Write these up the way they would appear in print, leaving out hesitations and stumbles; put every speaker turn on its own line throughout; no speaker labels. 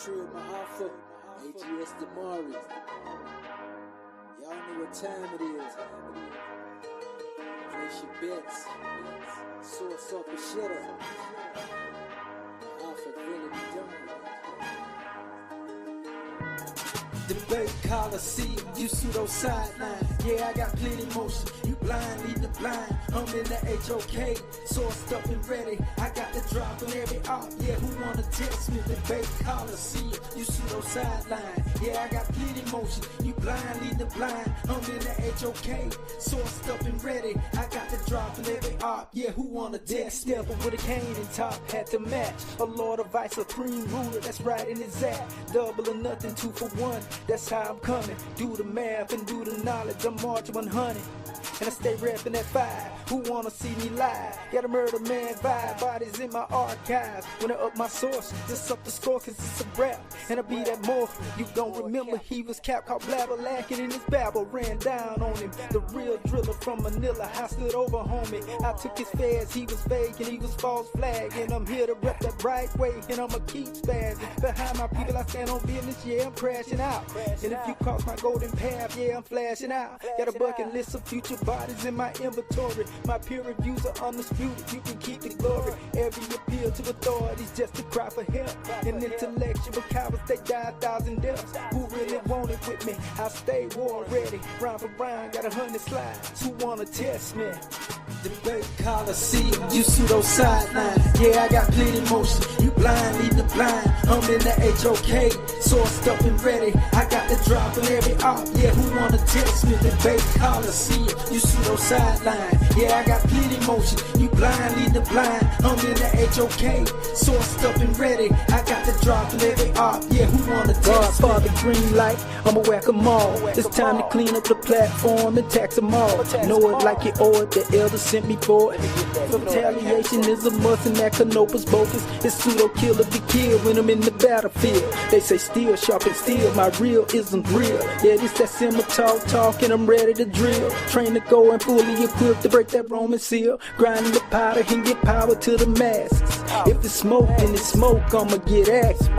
Trill my alpha, AGS Jabari. Y'all know what time it is. Place your bets. Source up and shut up. Alpha Infinity Debate Coliseum, you pseudo sideline. Yeah, I got plenty motion. You blind, lead the blind. I'm in the HOK, sourced up and ready. I got the drop on every op. Yeah, who wanna test me? Debate Coliseum, you pseudo sideline. Yeah, I got plenty motion. You blind, lead the blind. I'm in the HOK, sourced up and ready. I got the drop on every op. Yeah, who wanna test? Step with a cane and top had to match. A Lord of Ice, supreme ruler, that's right in his act. Double or nothing, 2 for 1. That's how I'm coming. Do the math and do the knowledge. I'm March 100. And I stay reppin' that 5. Who wanna see me live? Got a murder man vibe. Bodies in my archives. When I up my source, just up the score cause it's a rap. And I be that more. You don't remember he was cap caught blabber lacking in his babble. Ran down on him. The real driller from Manila. I stood over homie. I took his fast. He was fake and he was false flag. And I'm here to rep that right way. And I'ma keep spazzing. Behind my people I stand on business. Yeah, I'm crashing out. And if you cross my golden path, yeah, I'm flashing out. Got a bucket list of future bodies in my inventory. My peer reviews are undisputed. You can keep the glory. Every appeal to authorities just to cry for help. And intellectual cowards, they die 1,000 deaths. Who really want it with me? I stay war ready. Round for round, got 100 slides. Who wanna test me? Debate Coliseum, you pseudo sideline. Yeah, I got plenty motion. You blind, lead the blind. I'm in the HOK, sourced up and ready. I got the drop on every op. Yeah, who wanna test me? Debate Coliseum, you pseudo sideline. Yeah, I got plenty motion. You blind, lead the blind. I'm in the HOK, sourced up and ready. I got the drop on every op. Yeah, who wanna test me? Godfather green light, I'ma whack 'em all. It's time to clean up the platform and tax 'em all. Know it like you owe it, the elder sent me for it. Retaliation is a must and that Canopa's bogus. It's pseudo killer be killed when I'm in the battlefield. They say steel sharp and steel, my real isn't real. Yeah, this that simmer talk and I'm ready to drill. Train to go and fully equipped to break that Roman seal. Grinding the powder and get power to the masses. If it's smoke, then it's smoke, I'ma get axed.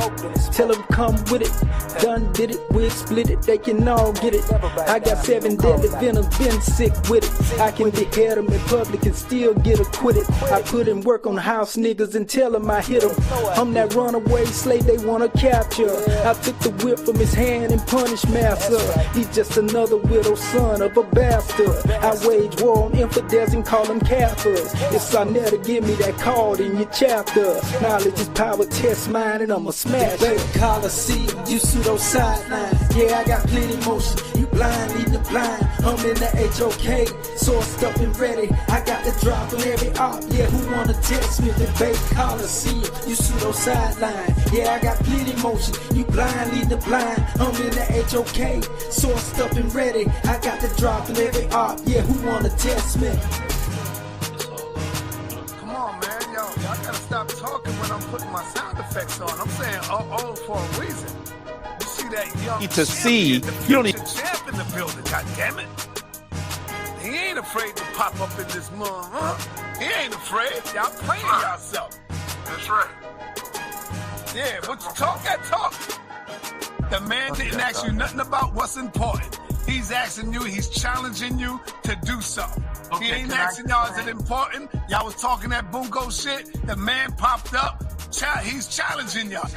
Tell them come with it. Done did it, we split it, they can all get it. I got 7 deadly venoms, been sick with it. I can behead them in public and still get acquitted. I put in work on house niggas and tell them I hit them. I'm that runaway slave they wanna capture. I took the whip from his hand and punished master. He's just another widow son of a bastard. I wage war on infidels and call them Kafirs. If sa.neter give me that card in your chapter. Knowledge is power, test mine and I'ma smash it. Coliseum, you pseudo sideline. Yeah, I got plenty motion. You blind, lead the blind. I'm in the HOK, sourced up and ready. I got the drop on every op. Yeah, who wanna test me? Debate Coliseum, you pseudo sideline. Yeah, I got plenty motion. You blind, lead the blind. I'm in the HOK, sourced up and ready. I got the drop on every op. Yeah, who wanna test me?
Come on, man, yo, I gotta stop talking when I'm putting my sound effects on. I'm saying oh for a reason. You see that young
to see, you don't need
champ in the building, goddammit. He ain't afraid to pop up in this mud, huh? He ain't afraid. Y'all playing yourself. That's right. Yeah, what you talk that talk. The man didn't ask you nothing about what's important. He's asking you, he's challenging you to do something. Okay, he ain't asking y'all, is it important? Y'all was talking that bungo shit. The man popped up. He's challenging y'all.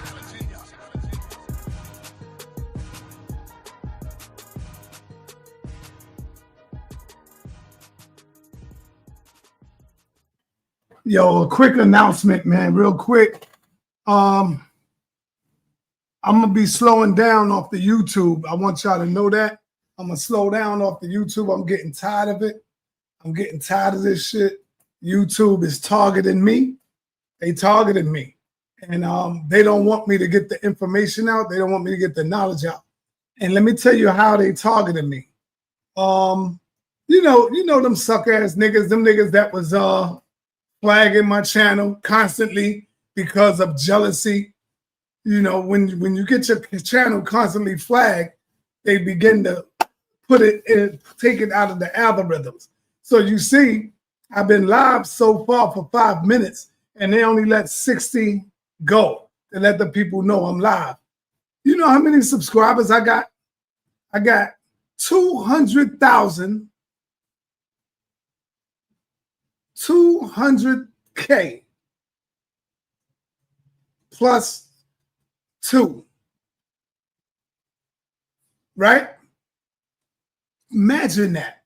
Yo, a quick announcement, man, real quick. I'm gonna be slowing down off the YouTube. I want y'all to know that. I'm gonna slow down off the YouTube. I'm getting tired of it. I'm getting tired of this shit. YouTube is targeting me. They targeted me. And they don't want me to get the information out. They don't want me to get the knowledge out. And let me tell you how they targeted me. You know them suck-ass niggas, them niggas that was flagging my channel constantly because of jealousy. You know, when you get your channel constantly flagged, they begin to put it in, take it out of the algorithms. So you see, I've been live so far for 5 minutes and they only let 60 go to let the people know I'm live. You know how many subscribers I got? I got 200,000, 200K plus 2. Right? Imagine that.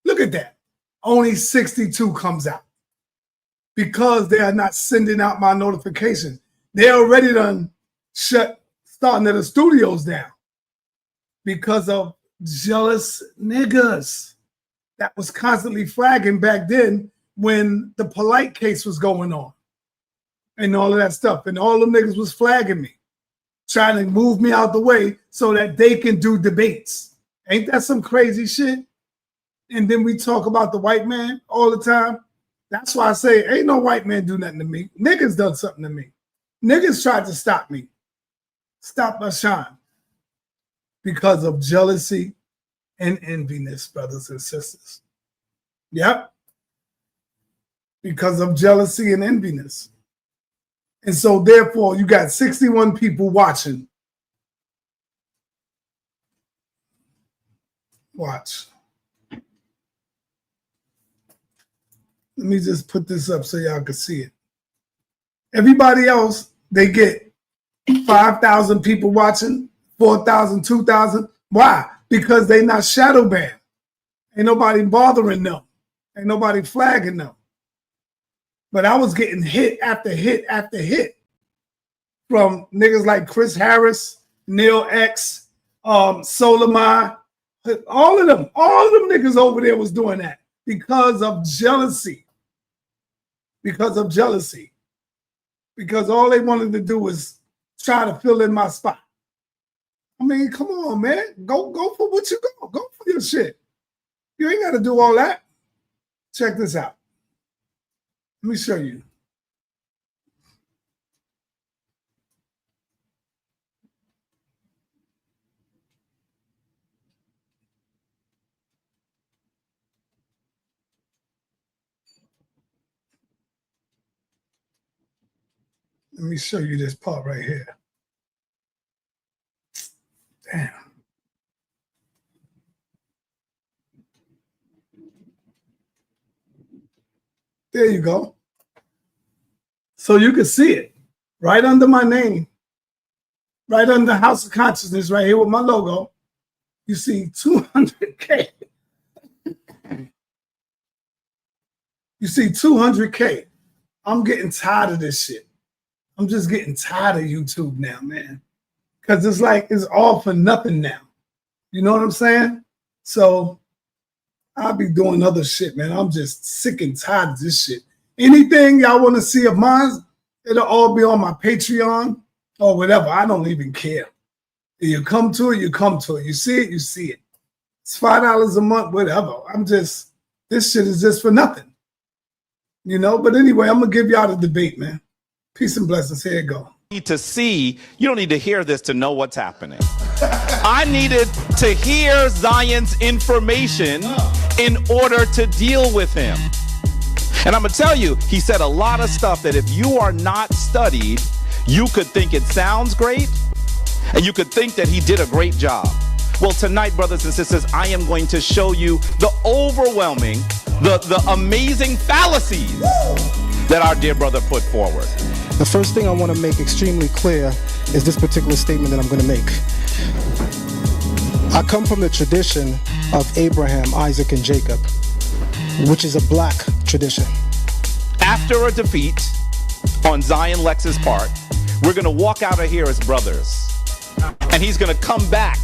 Look at that. Only 62 comes out because they are not sending out my notifications. They already done shut sa.neter studios down because of jealous niggas that was constantly flagging back then when the polite case was going on and all of that stuff. And all them niggas was flagging me, trying to move me out the way so that they can do debates. Ain't that some crazy shit? And then we talk about the white man all the time. That's why I say, ain't no white man do nothing to me. Niggas done something to me. Niggas tried to stop me. Stop my shine. Because of jealousy and enviness, brothers and sisters. Yep. Because of jealousy and enviness. And so therefore, you got 61 people watching. Watch. Let me just put this up so y'all can see it. Everybody else, they get 5,000 people watching, 4,000, 2,000. Why? Because they not shadow banned. Ain't nobody bothering them. Ain't nobody flagging them. But I was getting hit after hit after hit from niggas like Chris Harris, Neil X, Solomon, all of them niggas over there was doing that because of jealousy. Because of jealousy. Because all they wanted to do was try to fill in my spot. I mean, come on, man. Go for what you go. Go for your shit. You ain't got to do all that. Check this out. Let me show you. Let me show you this part right here. Damn. There you go. So you can see it right under my name, right under House of Consciousness, right here with my logo. You see 200K. You see 200K. I'm getting tired of this shit. I'm just getting tired of YouTube now, man. Because it's like it's all for nothing now. You know what I'm saying? So I'll be doing other shit, man. I'm just sick and tired of this shit. Anything y'all want to see of mine, it'll all be on my Patreon or whatever. I don't even care. You come to it, you come to it. You see it, you see it. It's $5 a month, whatever. This shit is just for nothing. You know, but anyway, I'm going to give y'all the debate, man. Peace and blessings. Here you go.
To see, you don't need to hear this to know what's happening. I needed to hear Zion's information in order to deal with him. And I'm going to tell you, he said a lot of stuff that if you are not studied, you could think it sounds great, and you could think that he did a great job. Well, tonight, brothers and sisters, I am going to show you the overwhelming, the amazing fallacies that our dear brother put forward.
The first thing I want to make extremely clear is this particular statement that I'm going to make. I come from the tradition of Abraham, Isaac, and Jacob, which is a black tradition.
After a defeat on Zion Lexx's part, we're going to walk out of here as brothers. And he's going to come back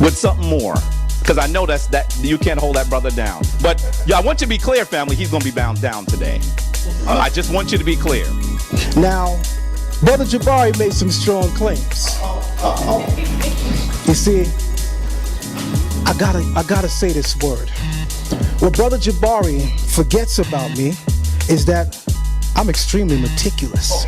with something more. Because I know that you can't hold that brother down. But yeah, I want you to be clear, family, he's going to be bound down today. I just want you to be clear.
Now, Brother Jabari made some strong claims. You see, I gotta say this word. What Brother Jabari forgets about me is that I'm extremely meticulous.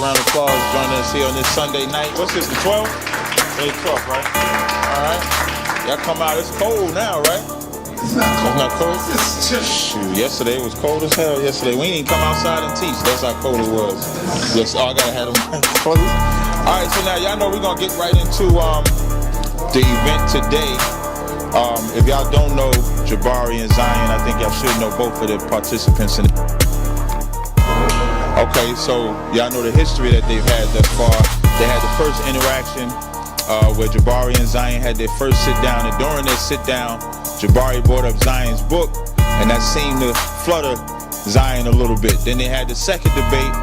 round of applause joining us here on this Sunday night. What's this, the 12th? It's 12th, right? All right. Y'all come out. It's cold now, right? It's not cold. Shoot, yesterday it was cold as hell. Yesterday we didn't come outside and teach. That's how cold it was. Yes, I gotta have them clothes. All right, so now y'all know we're gonna get right into the event today. If y'all don't know Jabari and Zion, I think y'all should know both of the participants in it. Okay, so y'all know the history that they've had thus far. They had the first interaction where Jabari and Zion had their first sit down, and during their sit down, Jabari brought up Zion's book, and that seemed to flutter Zion a little bit. Then they had the second debate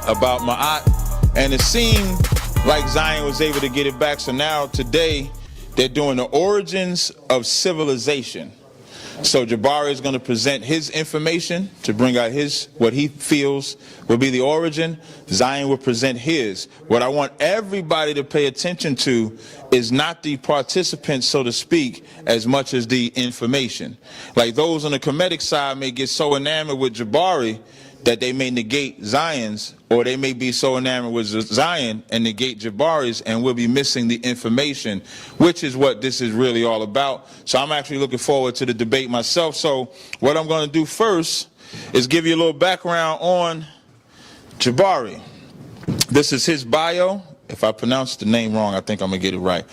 about Ma'at, and it seemed like Zion was able to get it back. So now today they're doing the origins of civilization. So Jabari is going to present his information to bring out what he feels will be the origin. Zion will present his. What I want everybody to pay attention to is not the participants, so to speak, as much as the information. Like those on the Kemetic side may get so enamored with Jabari that they may negate Zion's, or they may be so enamored with Zion and negate Jabari's, and we'll be missing the information, which is what this is really all about. So I'm actually looking forward to the debate myself. So what I'm going to do first is give you a little background on Jabari. This is his bio. If I pronounce the name wrong, I think I'm going to get it right.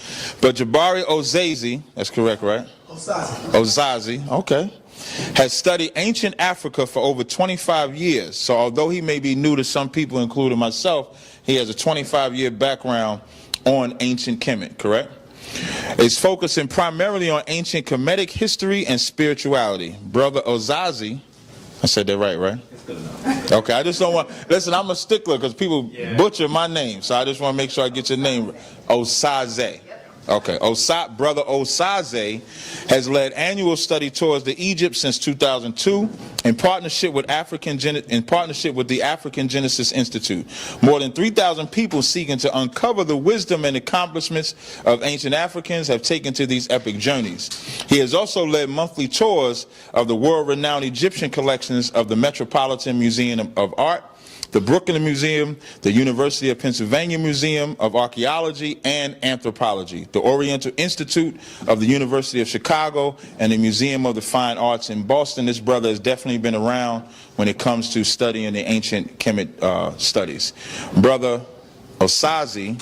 But Jabari Osaze, that's correct, right? Osaze, okay. Has studied ancient Africa for over 25 years. So although he may be new to some people, including myself, he has a 25-year background on ancient Kemet, correct? Is focusing primarily on ancient Kemetic history and spirituality. Brother Osaze, I said that right? Okay, I just don't want, listen, I'm a stickler because people butcher my name, so I just want to make sure I get your name right. Osaze. Okay, Brother Osaze has led annual study tours to Egypt since 2002 in partnership with the African Genesis Institute. More than 3,000 people seeking to uncover the wisdom and accomplishments of ancient Africans have taken to these epic journeys. He has also led monthly tours of the world-renowned Egyptian collections of the Metropolitan Museum of Art, the Brooklyn Museum, the University of Pennsylvania Museum of Archaeology and Anthropology, the Oriental Institute of the University of Chicago, and the Museum of the Fine Arts in Boston. This brother has definitely been around when it comes to studying the ancient Kemet studies. Brother Osaze,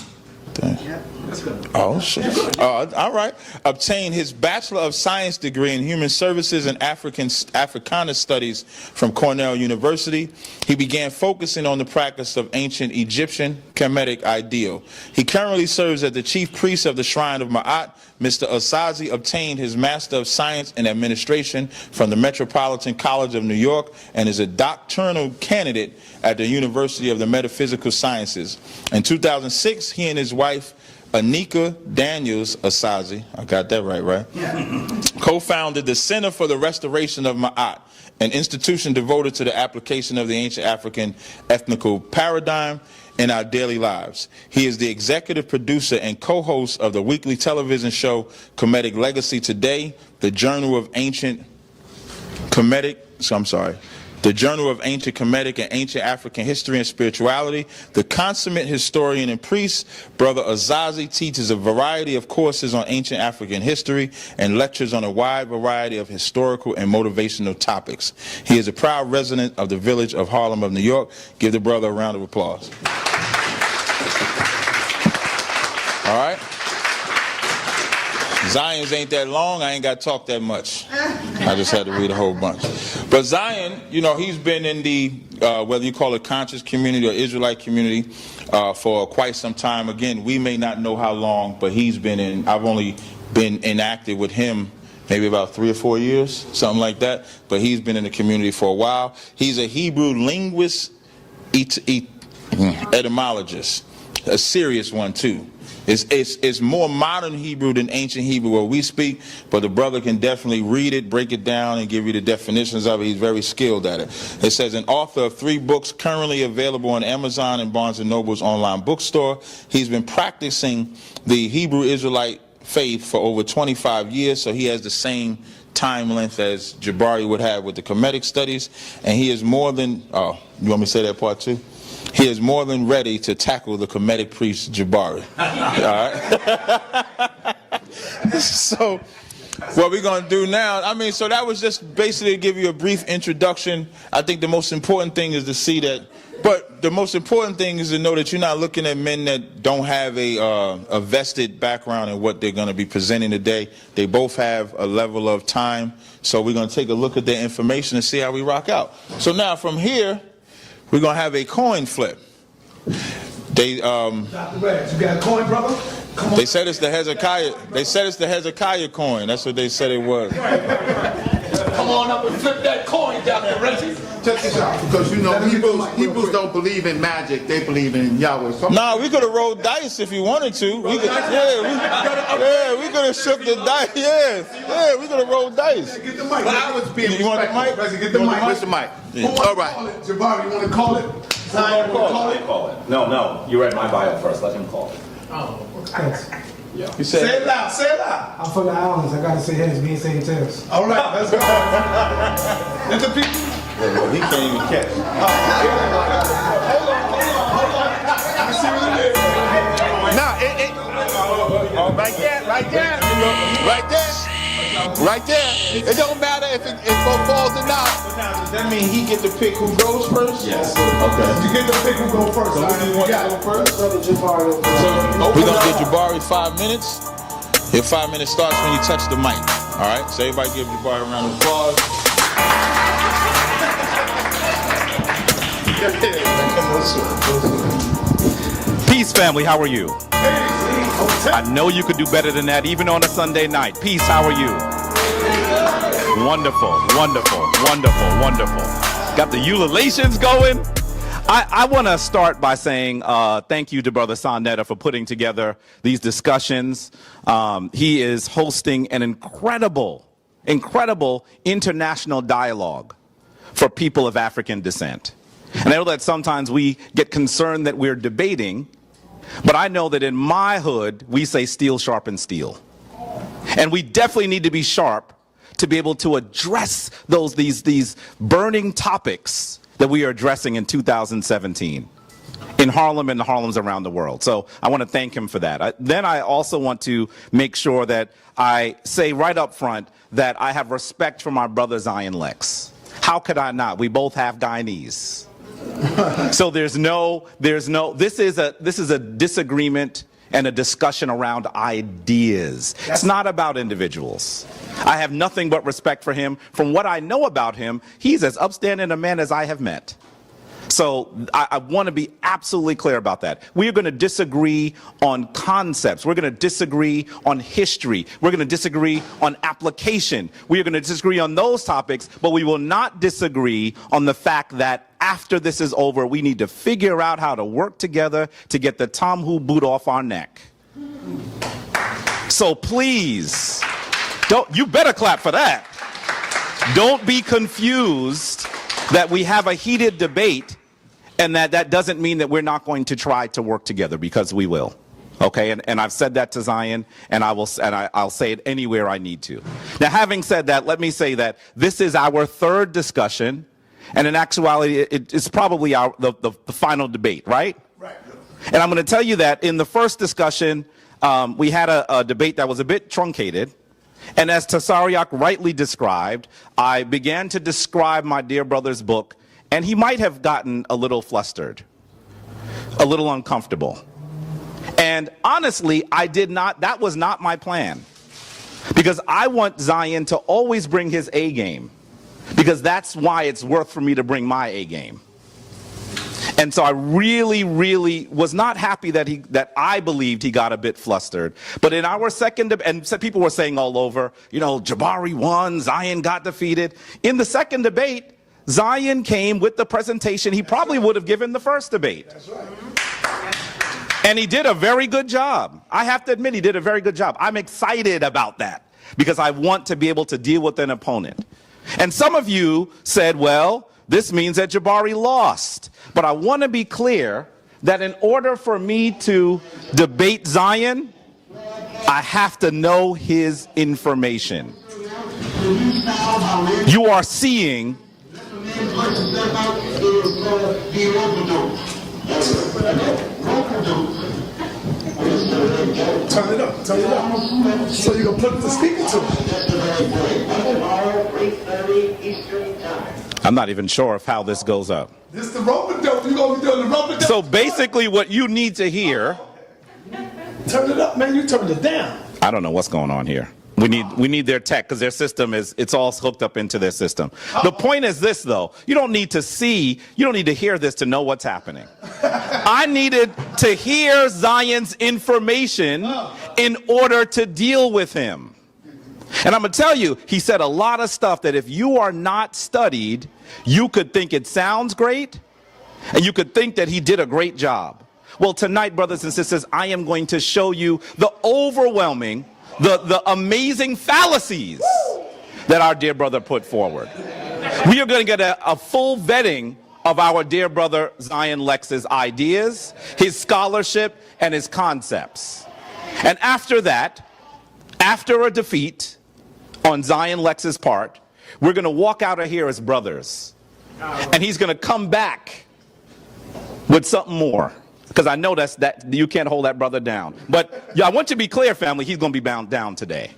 oh shit! All right. Obtained his Bachelor of Science degree in Human Services and Africana Studies from Cornell University. He began focusing on the practice of ancient Egyptian Kemetic ideal. He currently serves as the chief priest of the Shrine of Ma'at. Mr. Osaze obtained his Master of Science in Administration from the Metropolitan College of New York and is a doctoral candidate at the University of the Metaphysical Sciences. In 2006, he and his wife, Anika Daniels Osaze, I got that right? Yeah. Co-founded the Center for the Restoration of Ma'at, an institution devoted to the application of the ancient African ethnical paradigm in our daily lives. He is the executive producer and co-host of the weekly television show Kemetic Legacy Today, the Journal of Ancient Kemetic and Ancient African History and Spirituality. The consummate historian and priest, Brother Osaze teaches a variety of courses on ancient African history and lectures on a wide variety of historical and motivational topics. He is a proud resident of the village of Harlem of New York. Give the brother a round of applause. All right. Zion's ain't that long. I ain't got to talk that much. I just had to read a whole bunch. But Zion, you know, he's been in the, whether you call it conscious community or Israelite community for quite some time. Again, we may not know how long, but he's been in, I've only been inactive with him maybe about 3 or 4 years, something like that. But he's been in the community for a while. He's a Hebrew linguist, etymologist, a serious one too. It's more modern Hebrew than ancient Hebrew where we speak, but the brother can definitely read it, break it down, and give you the definitions of it. He's very skilled at it. It says an author of 3 books currently available on Amazon and Barnes & Noble's online bookstore. He's been practicing the Hebrew Israelite faith for over 25 years, so he has the same time length as Jabari would have with the Kemetic studies, and he is more than, oh, you want me to say that part too? he is more than ready to tackle the Kemetic priest Jabari. All right? So what we're going to do now, so that was just basically to give you a brief introduction. I think the most important thing is to see that, but the most important thing is to know that you're not looking at men that don't have a vested background in what they're going to be presenting today. They both have a level of time. So we're going to take a look at their information and see how we rock out. So now from here, we're going to have a coin flip. They
Dr. Reds, you got a coin, brother? Come on.
They said it's the Hezekiah. They said it's the Hezekiah coin. That's what they said it was.
Come on up and flip that coin, Dr. Reggie.
Check this out, because you know Hebrews don't believe in magic; they believe in Yahweh. So
Nah, we could have rolled dice if you wanted to. We could, we could have shook the dice. Yeah, we could have rolled dice.
get the mic. But I was being
You want the mic?
respectful. Get the mic. Where's the mic? All right.
Jabari, you want to call it?
Call it. No, you read my bio first. Let him call it.
Thanks.
You said,
Say it loud. Say it loud.
I'm from the islands. I gotta say heads, me ain't saying tails.
All right, let's go. Let the people.
he can't even catch.
Now, right there. It don't matter if it falls or not.
Does that mean he get to pick who goes first?
Yes.
Okay.
You get the pick who go first.
So who do you want to go first? We're going to give Jabari 5 minutes. Your 5 minutes starts when you touch the mic. All right? So everybody give Jabari a round of applause.
Peace, family. How are you? I know you could do better than that, even on a Sunday night. Peace. How are you? Wonderful, wonderful, wonderful, wonderful. Got the ululations going. I want to start by saying thank you to Brother sa.neter for putting together these discussions. He is hosting an incredible international dialogue for people of African descent. And I know that sometimes we get concerned that we're debating, but I know that in my hood, we say steel sharpens steel. And we definitely need to be sharp to be able to address these burning topics that we are addressing in 2017 in Harlem and the Harlems around the world. So I want to thank him for that. Then I also want to make sure that I say right up front that I have respect for my brother Zion Lexx. How could I not? We both have Guyanese. So this is a disagreement and a discussion around ideas. It's not about individuals. I have nothing but respect for him. From what I know about him, he's as upstanding a man as I have met. So I want to be absolutely clear about that. We are going to disagree on concepts. We're going to disagree on history. We're going to disagree on application. We are going to disagree on those topics, but we will not disagree on the fact that after this is over, we need to figure out how to work together to get the Tom Who boot off our neck. So please, you better clap for that. Don't be confused that we have a heated debate and that doesn't mean that we're not going to try to work together, because we will. Okay, and I've said that to Zion, and I'll say it anywhere I need to. Now, having said that, let me say that this is our third discussion, and in actuality, it's probably the final debate, right? Right. And I'm going to tell you that in the first discussion, we had a debate that was a bit truncated. And as Tasariak rightly described, I began to describe my dear brother's book, and he might have gotten a little flustered, a little uncomfortable. And honestly, that was not my plan, because I want Zion to always bring his A game, because that's why it's worth for me to bring my A game. And so I really, really was not happy that I believed he got a bit flustered. But in our second debate, and people were saying all over, Jabari won, Zion got defeated. In the second debate, Zion came with the presentation he probably would have given the first debate. That's right. And he did a very good job. I have to admit, he did a very good job. I'm excited about that, because I want to be able to deal with an opponent. And some of you said, well, this means that Jabari lost. But I want to be clear that in order for me to debate Zion, I have to know his information. You are seeing
Turn it up. So you can put the speaker to it.
I'm not even sure of how this goes up.
This the rope-a-dope. You gonna be doing the rope-a-dope.
So basically what you need to hear.
Turn it up, man. You turned it down.
I don't know what's going on here. We need their tech because their system it's all hooked up into their system. The point is this though, you don't need to hear this to know what's happening. I needed to hear Zion's information in order to deal with him. And I'm gonna tell you, he said a lot of stuff that if you are not studied, you could think it sounds great and you could think that he did a great job. Well, tonight, brothers and sisters, I am going to show you the overwhelming, the amazing fallacies that our dear brother put forward. We are going to get a full vetting of our dear brother Zion Lexx's ideas, his scholarship, and his concepts. And after that, after a defeat on Zion Lexx's part, we're going to walk out of here as brothers. And he's going to come back with something more. Because I know that you can't hold that brother down. But yeah, I want you to be clear, family, he's going to be bound down today.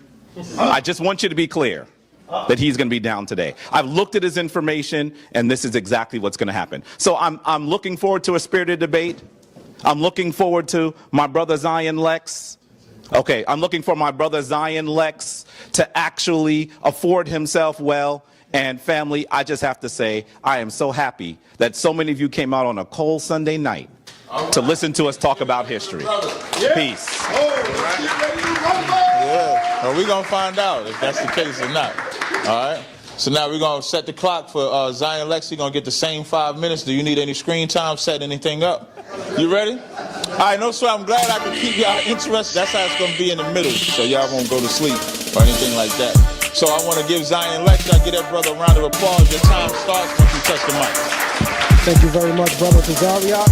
I just want you to be clear that he's going to be down today. I've looked at his information, and this is exactly what's going to happen. So I'm looking forward to a spirited debate. I'm looking forward to my brother Zion Lexx. Okay, I'm looking for my brother Zion Lexx to actually afford himself well. And family, I just have to say, I am so happy that so many of you came out on a cold Sunday night to listen to us talk about history. Peace.
Yeah. Well, we're going to find out if that's the case or not. All right. So now we're going to set the clock for Zion Lexx. You're going to get the same 5 minutes. Do you need any screen time? Set anything up? You ready? All right. No sweat. I'm glad I can keep y'all interested. That's how it's going to be in the middle, so y'all won't go to sleep or anything like that. So I want to give Zion Lexx, I give that brother a round of applause. Your time starts once you touch the mic.
Thank you very much, Brother Tazariak.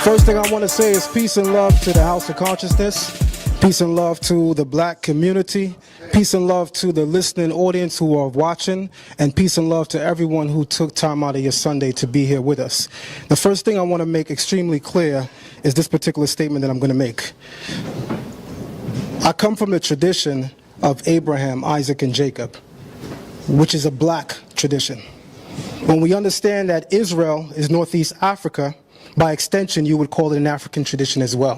First thing I want to say is peace and love to the House of Consciousness. Peace and love to the black community. Peace and love to the listening audience who are watching. And peace and love to everyone who took time out of your Sunday to be here with us. The first thing I want to make extremely clear is this particular statement that I'm going to make. I come from the tradition of Abraham, Isaac, and Jacob, which is a black tradition. When we understand that Israel is Northeast Africa, by extension, you would call it an African tradition as well.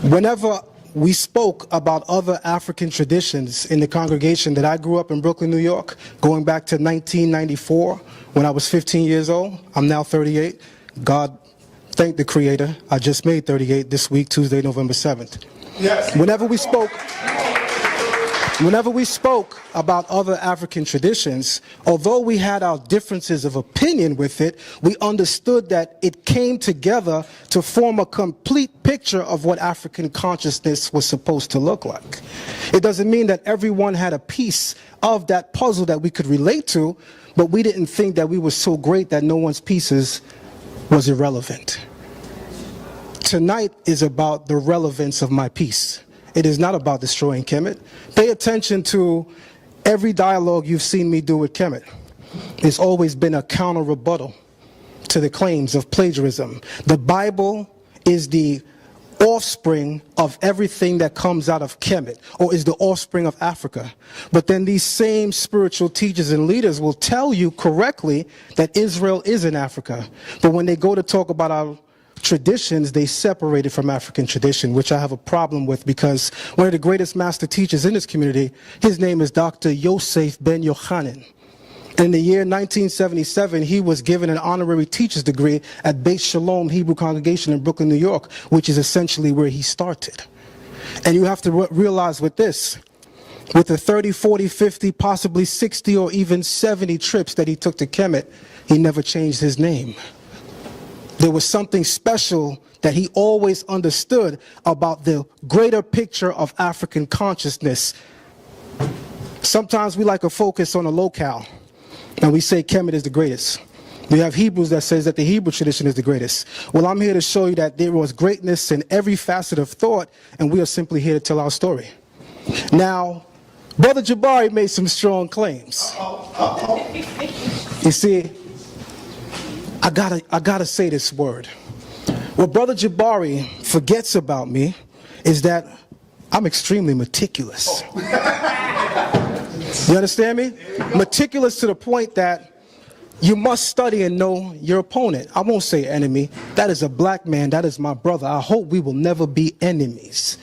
Whenever we spoke about other African traditions in the congregation that I grew up in Brooklyn, New York, going back to 1994, when I was 15 years old, I'm now 38. God, thank the Creator, I just made 38 this week, Tuesday, November 7th.
Yes.
Whenever we spoke about other African traditions, although we had our differences of opinion with it, we understood that it came together to form a complete picture of what African consciousness was supposed to look like. It doesn't mean that everyone had a piece of that puzzle that we could relate to, but we didn't think that we were so great that no one's pieces was irrelevant. Tonight is about the relevance of my piece. It is not about destroying Kemet. Pay attention to every dialogue you've seen me do with Kemet. It's always been a counter rebuttal to the claims of plagiarism. The Bible is the offspring of everything that comes out of Kemet, or is the offspring of Africa. But then these same spiritual teachers and leaders will tell you correctly that Israel is in Africa. But when they go to talk about our traditions, they separated from African tradition, which I have a problem with, because one of the greatest master teachers in this community, his name is Dr. Yosef Ben Yochanan. In the year 1977, he was given an honorary teacher's degree at Beit Shalom Hebrew Congregation in Brooklyn, New York, which is essentially where he started. And you have to realize with this, with the 30, 40, 50, possibly 60 or even 70 trips that he took to Kemet, he never changed his name. There was something special that he always understood about the greater picture of African consciousness. Sometimes we like to focus on a locale, and we say Kemet is the greatest. We have Hebrews that says that the Hebrew tradition is the greatest. Well, I'm here to show you that there was greatness in every facet of thought, and we are simply here to tell our story. Now, Brother Jabari made some strong claims. You see, I gotta say this word. What Brother Jabari forgets about me is that I'm extremely meticulous. You understand me? Meticulous to the point that you must study and know your opponent. I won't say enemy. That is a black man. That is my brother. I hope we will never be enemies.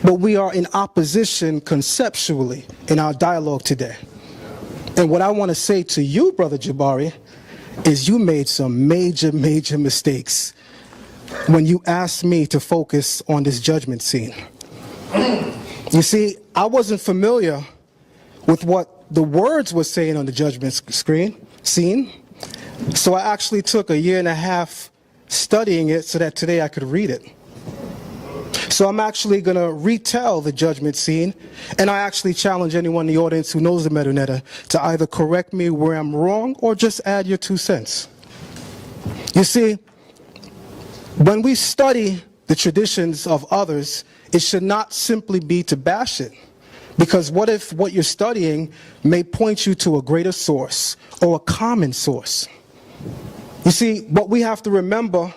But we are in opposition conceptually in our dialogue today. And what I want to say to you, Brother Jabari, is you made some major mistakes when you asked me to focus on this judgment scene. You see, I wasn't familiar with what the words were saying on the judgment scene, so I actually took 1.5 years studying it so that today I could read it. So I'm actually going to retell the judgment scene, and I actually challenge anyone in the audience who knows the sa.neter to either correct me where I'm wrong or just add your 2 cents. You see, when we study the traditions of others, it should not simply be to bash it. Because what if what you're studying may point you to a greater source or a common source? You see, what we have to remember,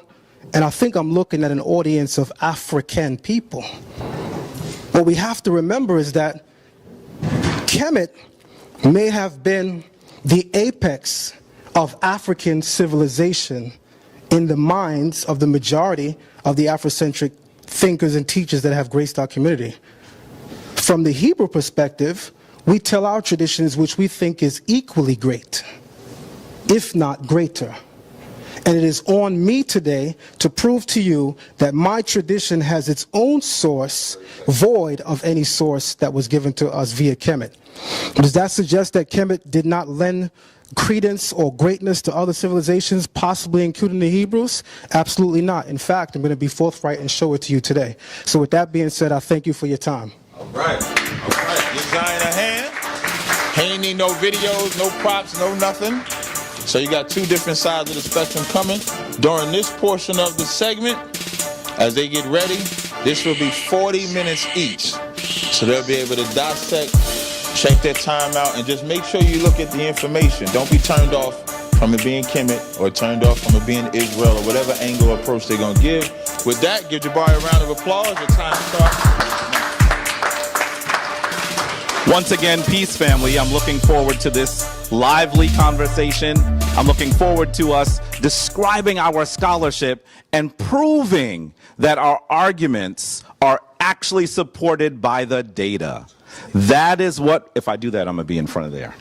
and I think I'm looking at an audience of African people, what we have to remember is that Kemet may have been the apex of African civilization in the minds of the majority of the Afrocentric thinkers and teachers that have graced our community. From the Hebrew perspective, we tell our traditions which we think is equally great, if not greater. And it is on me today to prove to you that my tradition has its own source, void of any source that was given to us via Kemet. Does that suggest that Kemet did not lend credence or greatness to other civilizations, possibly including the Hebrews? Absolutely not. In fact, I'm going to be forthright and show it to you today. So with that being said, I thank you for your time.
All right. Give Zion a hand. He ain't need no videos, no props, no nothing. So you got 2 different sides of the spectrum coming. During this portion of the segment, as they get ready, this will be 40 minutes each. So they'll be able to dissect, check their time out, and just make sure you look at the information. Don't be turned off from it being Kemet or turned off from it being Israel or whatever angle or approach they're going to give. With that, give Jabari a round of applause. Your time starts.
Once again, peace, family. I'm looking forward to this lively conversation. I'm looking forward to us describing our scholarship and proving that our arguments are actually supported by the data. That is what, if I do that, I'm going to be in front of there.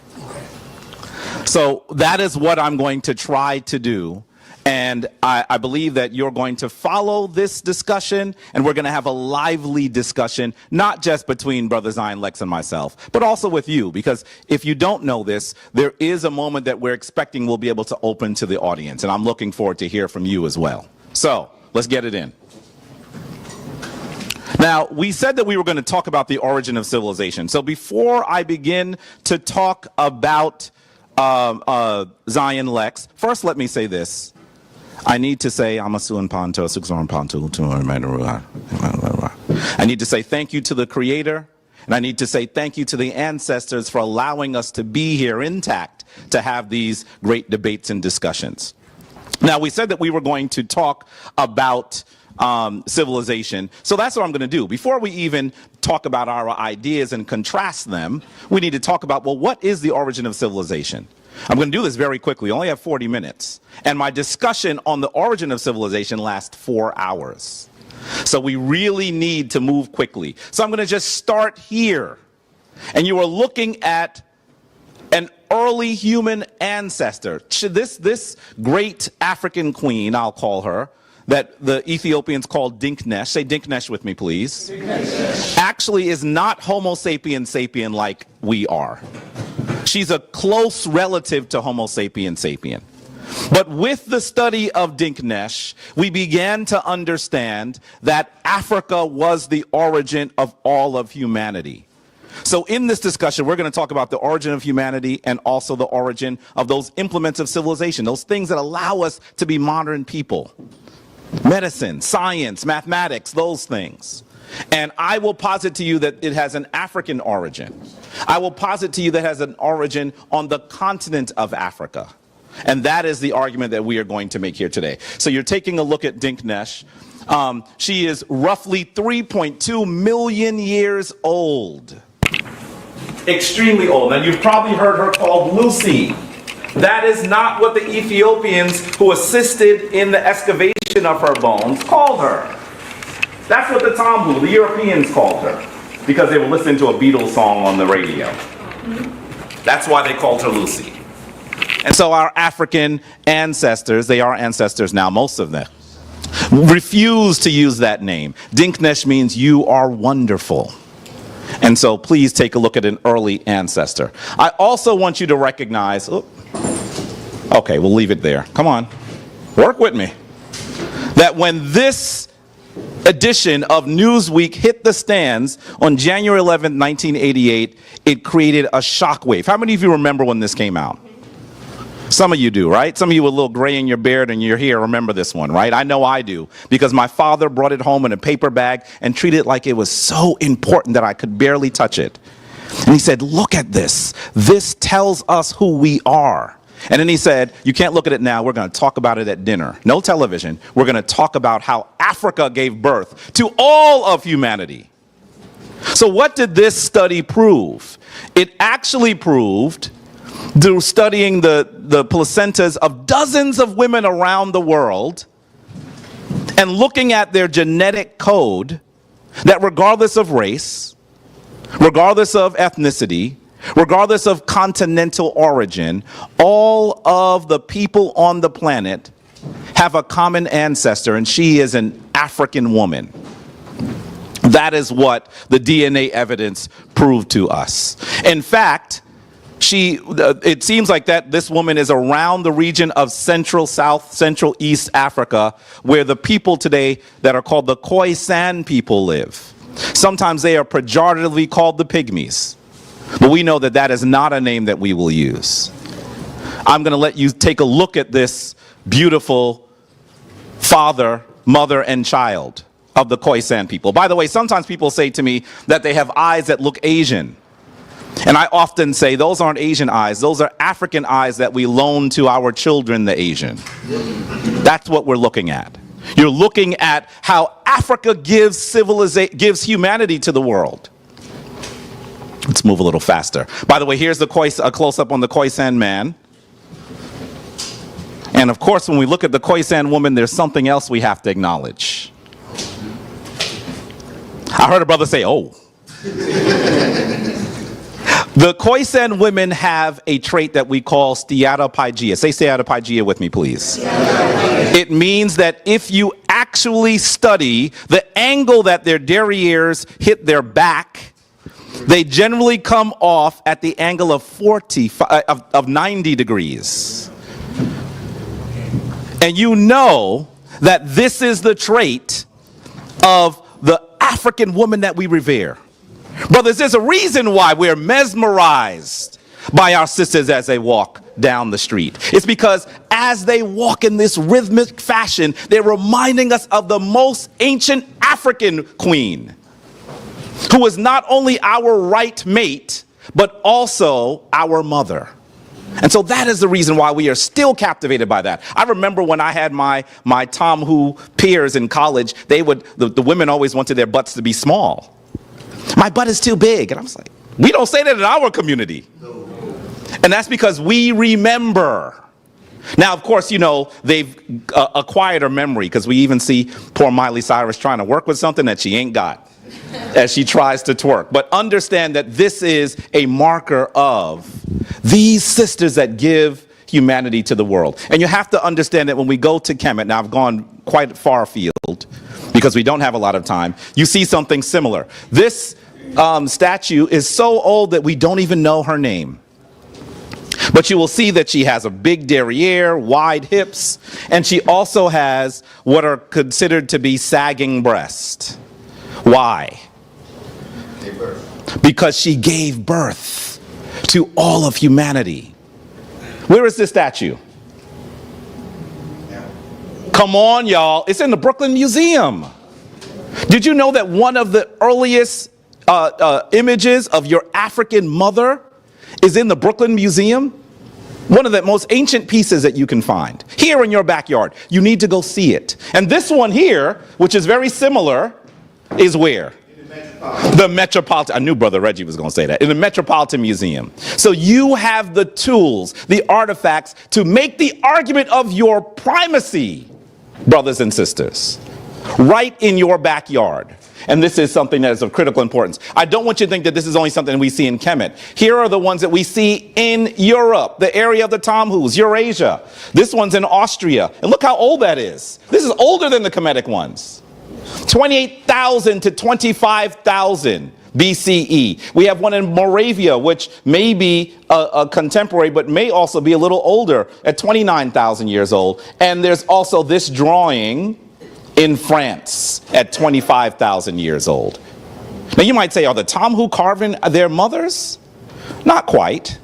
So that is what I'm going to try to do. And I believe that you're going to follow this discussion, and we're going to have a lively discussion, not just between Brother Zion, Lexx, and myself, but also with you. Because if you don't know this, there is a moment that we're expecting we'll be able to open to the audience, and I'm looking forward to hear from you as well. So let's get it in. Now, we said that we were going to talk about the origin of civilization. So before I begin to talk about Zion, Lexx, first let me say this. I need to say, I need to say thank you to the Creator, and I need to say thank you to the ancestors for allowing us to be here intact to have these great debates and discussions. Now, we said that we were going to talk about civilization, so that's what I'm going to do. Before we even talk about our ideas and contrast them, we need to talk about, well, what is the origin of civilization? I'm going to do this very quickly. I only have 40 minutes. And my discussion on the origin of civilization lasts 4 hours. So we really need to move quickly. So I'm going to just start here. And you are looking at an early human ancestor. This great African queen, I'll call her, that the Ethiopians call Dinknesh. Say Dinknesh with me, please. Dinknesh. Actually is not Homo sapien sapien like we are. She's a close relative to Homo sapien sapien. But with the study of Dinknesh, we began to understand that Africa was the origin of all of humanity. So in this discussion, we're going to talk about the origin of humanity and also the origin of those implements of civilization, those things that allow us to be modern people. Medicine, science, mathematics, those things. And I will posit to you that it has an African origin. I will posit to you that it has an origin on the continent of Africa. And that is the argument that we are going to make here today. So you're taking a look at Dinknesh. She is roughly 3.2 million years old. Extremely old. Now you've probably heard her called Lucy. That is not what the Ethiopians who assisted in the excavation of her bones called her. That's what the Tambu, the Europeans, called her, because they were listening to a Beatles song on the radio. That's why they called her Lucy. And so our African ancestors, they are ancestors now, most of them, refuse to use that name. Dinknesh means you are wonderful. And so please take a look at an early ancestor. I also want you to recognize, okay, we'll leave it there. Come on, work with me. That when this edition of Newsweek hit the stands on January 11th, 1988, it created a shockwave. How many of you remember when this came out? Some of you do, right? Some of you with a little gray in your beard and you're here, remember this one, right? I know I do, because my father brought it home in a paper bag and treated it like it was so important that I could barely touch it. And he said, look at this. This tells us who we are. And then he said, you can't look at it now. We're going to talk about it at dinner. No television. We're going to talk about how Africa gave birth to all of humanity. So what did this study prove? It actually proved, through studying the placentas of dozens of women around the world and looking at their genetic code, that regardless of race, regardless of ethnicity, regardless of continental origin, all of the people on the planet have a common ancestor, and she is an African woman. That is what the DNA evidence proved to us. In fact, it seems like that this woman is around the region of Central South, Central East Africa, where the people today that are called the Khoisan people live. Sometimes they are pejoratively called the Pygmies, but we know that that is not a name that we will use. I'm going to let you take a look at this beautiful father, mother, and child of the Khoisan people. By the way, sometimes people say to me that they have eyes that look Asian. And I often say, those aren't Asian eyes. Those are African eyes that we loan to our children, the Asian. That's what we're looking at. You're looking at how Africa gives humanity to the world. Let's move a little faster. By the way, here's a close-up on the Khoisan man. And of course, when we look at the Khoisan woman, there's something else we have to acknowledge. I heard a brother say, oh. The Khoisan women have a trait that we call steatopygia. Say steatopygia with me, please. It means that if you actually study the angle that their derrieres hit their back, they generally come off at the angle of 90 degrees. And you know that this is the trait of the African woman that we revere. Brothers, there's a reason why we're mesmerized by our sisters as they walk down the street. It's because as they walk in this rhythmic fashion, they're reminding us of the most ancient African queen, who was not only our right mate, but also our mother. And so that is the reason why we are still captivated by that. I remember when I had my Tomhu peers in college, the women always wanted their butts to be small. My butt is too big. And I was like, we don't say that in our community. And that's because we remember. Now, of course, you know, they've acquired her memory, because we even see poor Miley Cyrus trying to work with something that she ain't got as she tries to twerk. But understand that this is a marker of these sisters that give humanity to the world. And you have to understand that when we go to Kemet, now I've gone quite far afield because we don't have a lot of time, you see something similar. This statue is so old that we don't even know her name. But you will see that she has a big derriere, wide hips, and she also has what are considered to be sagging breasts. Why? Because she gave birth to all of humanity. Where is this statue? Come on, y'all. It's in the Brooklyn Museum. Did you know that one of the earliest images of your African mother is in the Brooklyn Museum? One of the most ancient pieces that you can find here in your backyard. You need to go see it. And this one here, which is very similar, is where? The Metropolitan. I knew Brother Reggie was going to say that. In the Metropolitan Museum. So you have the tools, the artifacts to make the argument of your primacy, brothers and sisters, right in your backyard. And this is something that is of critical importance. I don't want you to think that this is only something we see in Kemet. Here are the ones that we see in Europe, the area of the Tamhus, Eurasia. This one's in Austria. And look how old that is. This is older than the Kemetic ones. 28,000 to 25,000 BCE. We have one in Moravia, which may be a contemporary, but may also be a little older at 29,000 years old. And there's also this drawing in France at 25,000 years old. Now you might say, are the Tamhu carving their mothers? Not quite.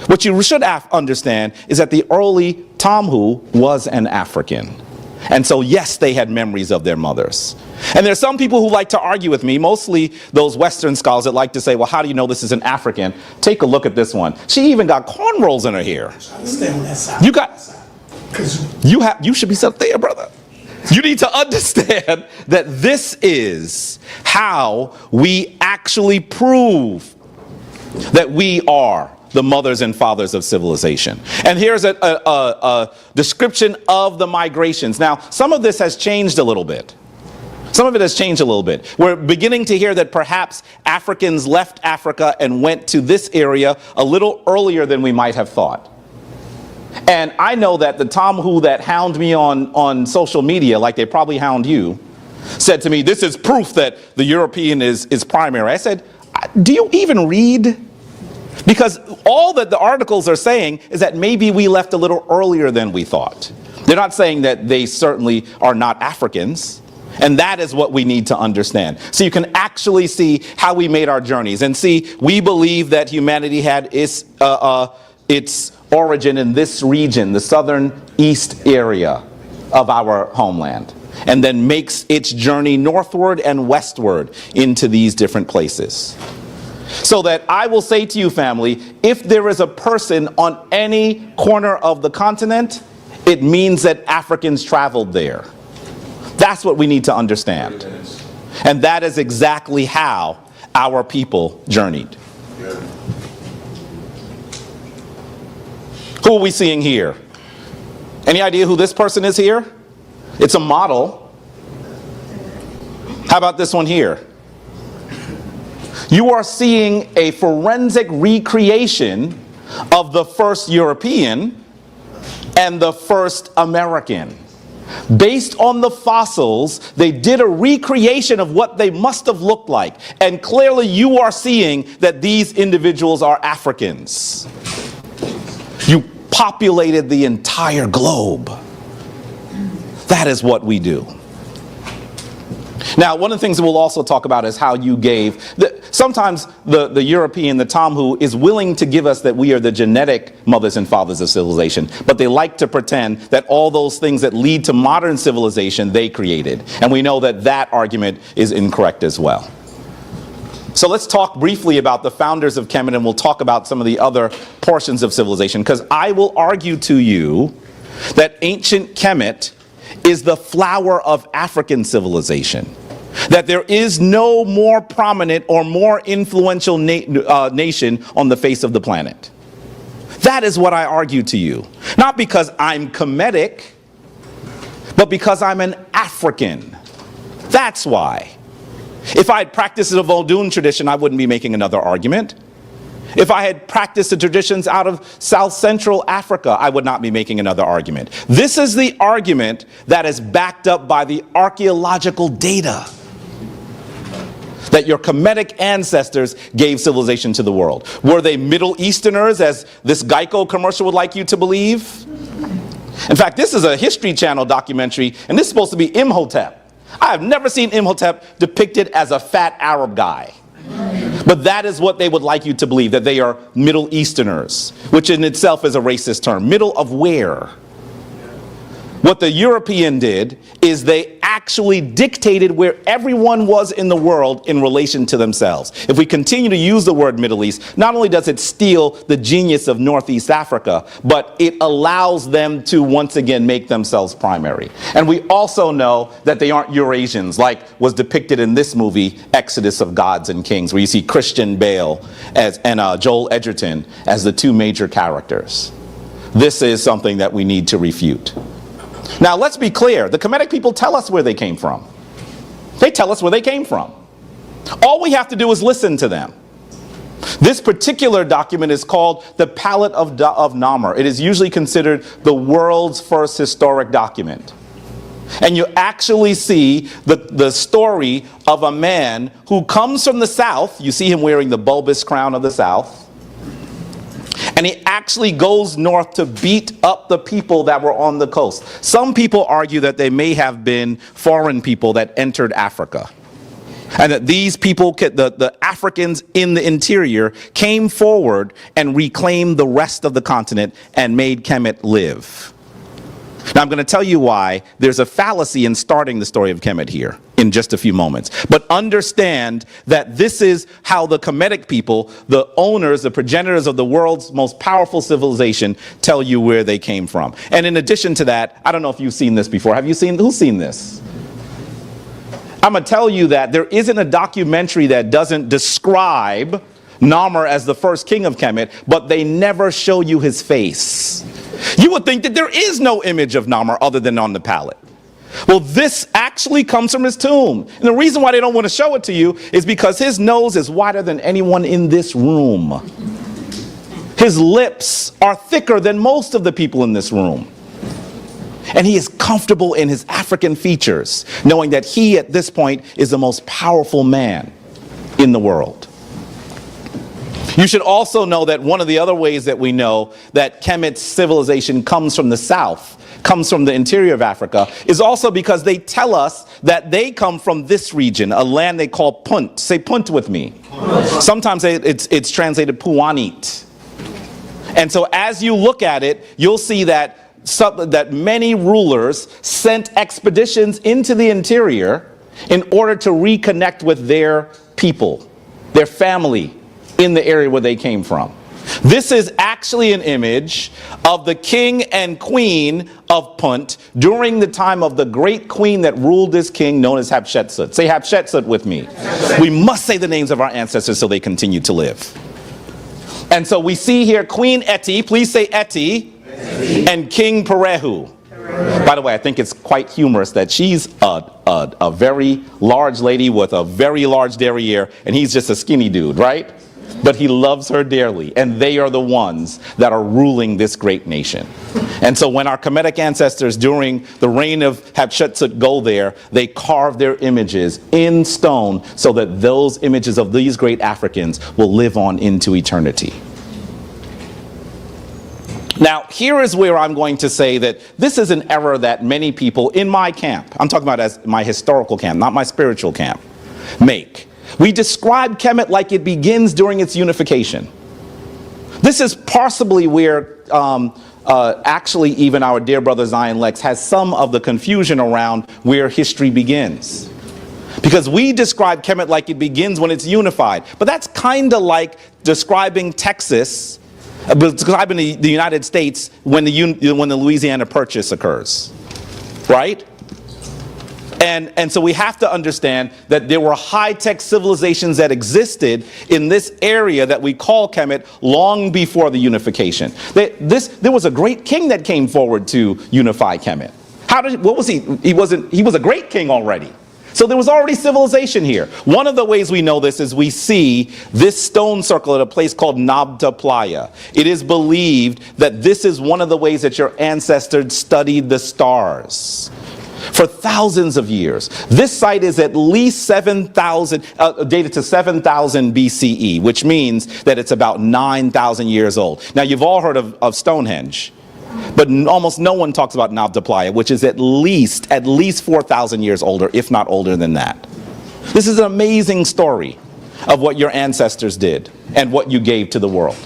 What you should understand is that the early Tamhu was an African. And so yes, they had memories of their mothers. And there's some people who like to argue with me, mostly those Western scholars that like to say, well, how do you know this is an African? Take a look at this one. She even got cornrows in her hair. You should be set there, brother. You need to understand that this is how we actually prove that we are the mothers and fathers of civilization. And here's a description of the migrations. Now, some of this has changed a little bit. Some of it has changed a little bit. We're beginning to hear that perhaps Africans left Africa and went to this area a little earlier than we might have thought. And I know that the Tamhu that hound me on social media, like they probably hound you, said to me, this is proof that the European is primary. I said, do you even read? Because all that the articles are saying is that maybe we left a little earlier than we thought. They're not saying that they certainly are not Africans. And that is what we need to understand. So you can actually see how we made our journeys. And see, we believe that humanity had its origin in this region, the southern east area of our homeland, and then makes its journey northward and westward into these different places. So that I will say to you, family, if there is a person on any corner of the continent, it means that Africans traveled there. That's what we need to understand. And that is exactly how our people journeyed. Who are we seeing here? Any idea who this person is here? It's a model. How about this one here? You are seeing a forensic recreation of the first European and the first American. Based on the fossils, they did a recreation of what they must have looked like. And clearly you are seeing that these individuals are Africans. You populated the entire globe. That is what we do. Now, one of the things that we'll also talk about is how you gave. Sometimes the European, the Tamhu, is willing to give us that we are the genetic mothers and fathers of civilization, but they like to pretend that all those things that lead to modern civilization, they created. And we know that that argument is incorrect as well. So let's talk briefly about the founders of Kemet, and we'll talk about some of the other portions of civilization, because I will argue to you that ancient Kemet is the flower of African civilization. That there is no more prominent or more influential nation on the face of the planet. That is what I argue to you. Not because I'm Kemetic, but because I'm an African. That's why. If I had practiced the Vodun tradition, I wouldn't be making another argument. If I had practiced the traditions out of South Central Africa, I would not be making another argument. This is the argument that is backed up by the archaeological data. That your Kemetic ancestors gave civilization to the world. Were they Middle Easterners, as this Geico commercial would like you to believe? In fact, this is a History Channel documentary, and this is supposed to be Imhotep. I have never seen Imhotep depicted as a fat Arab guy. But that is what they would like you to believe, that they are Middle Easterners, which in itself is a racist term. Middle of where? What the European did is they actually dictated where everyone was in the world in relation to themselves. If we continue to use the word Middle East, not only does it steal the genius of Northeast Africa, but it allows them to once again make themselves primary. And we also know that they aren't Eurasians, like was depicted in this movie, Exodus of Gods and Kings, where you see Christian Bale and Joel Edgerton as the two major characters. This is something that we need to refute. Now, let's be clear. The Kemetic people tell us where they came from. They tell us where they came from. All we have to do is listen to them. This particular document is called the Palette of Namer. It is usually considered the world's first historic document. And you actually see the story of a man who comes from the south. You see him wearing the bulbous crown of the south. And he actually goes north to beat up the people that were on the coast. Some people argue that they may have been foreign people that entered Africa. And that these people, the Africans in the interior, came forward and reclaimed the rest of the continent and made Kemet live. Now, I'm going to tell you why there's a fallacy in starting the story of Kemet here in just a few moments. But understand that this is how the Kemetic people, the owners, the progenitors of the world's most powerful civilization, tell you where they came from. And in addition to that, I don't know if you've seen this before. Who's seen this? I'm going to tell you that there isn't a documentary that doesn't describe Namer as the first king of Kemet, but they never show you his face. You would think that there is no image of Namer other than on the palette. Well, this actually comes from his tomb. And the reason why they don't want to show it to you is because his nose is wider than anyone in this room. His lips are thicker than most of the people in this room. And he is comfortable in his African features, knowing that he at this point is the most powerful man in the world. You should also know that one of the other ways that we know that Kemet's civilization comes from the south, comes from the interior of Africa, is also because they tell us that they come from this region, a land they call Punt. Say Punt with me. Sometimes it's translated Puanit. And so as you look at it, you'll see that many rulers sent expeditions into the interior in order to reconnect with their people, their family, in the area where they came from. This is actually an image of the king and queen of Punt during the time of the great queen that ruled this king known as Hatshepsut. Say Hatshepsut with me. We must say the names of our ancestors so they continue to live. And so we see here Queen Eti, please say Eti, and King Perehu. By the way, I think it's quite humorous that she's a very large lady with a very large derriere, and he's just a skinny dude, right? But he loves her dearly, and they are the ones that are ruling this great nation. And so when our Kemetic ancestors during the reign of Hatshepsut go there, they carve their images in stone so that those images of these great Africans will live on into eternity. Now, here is where I'm going to say that this is an error that many people in my camp, I'm talking about as my historical camp, not my spiritual camp, make. We describe Kemet like it begins during its unification. This is possibly where actually even our dear brother Zion Lexx has some of the confusion around where history begins. Because we describe Kemet like it begins when it's unified. But that's kind of like describing Texas, describing the United States when the Louisiana Purchase occurs, right? And so we have to understand that there were high-tech civilizations that existed in this area that we call Kemet long before the unification. There was a great king that came forward to unify Kemet. What was he? He was a great king already. So there was already civilization here. One of the ways we know this is we see this stone circle at a place called Nabta Playa. It is believed that this is one of the ways that your ancestors studied the stars for thousands of years. This site is at least 7,000, dated to 7,000 BCE, which means that it's about 9,000 years old. Now, you've all heard of Stonehenge. But almost no one talks about Nabta Playa, which is at least 4,000 years older, if not older than that. This is an amazing story of what your ancestors did and what you gave to the world.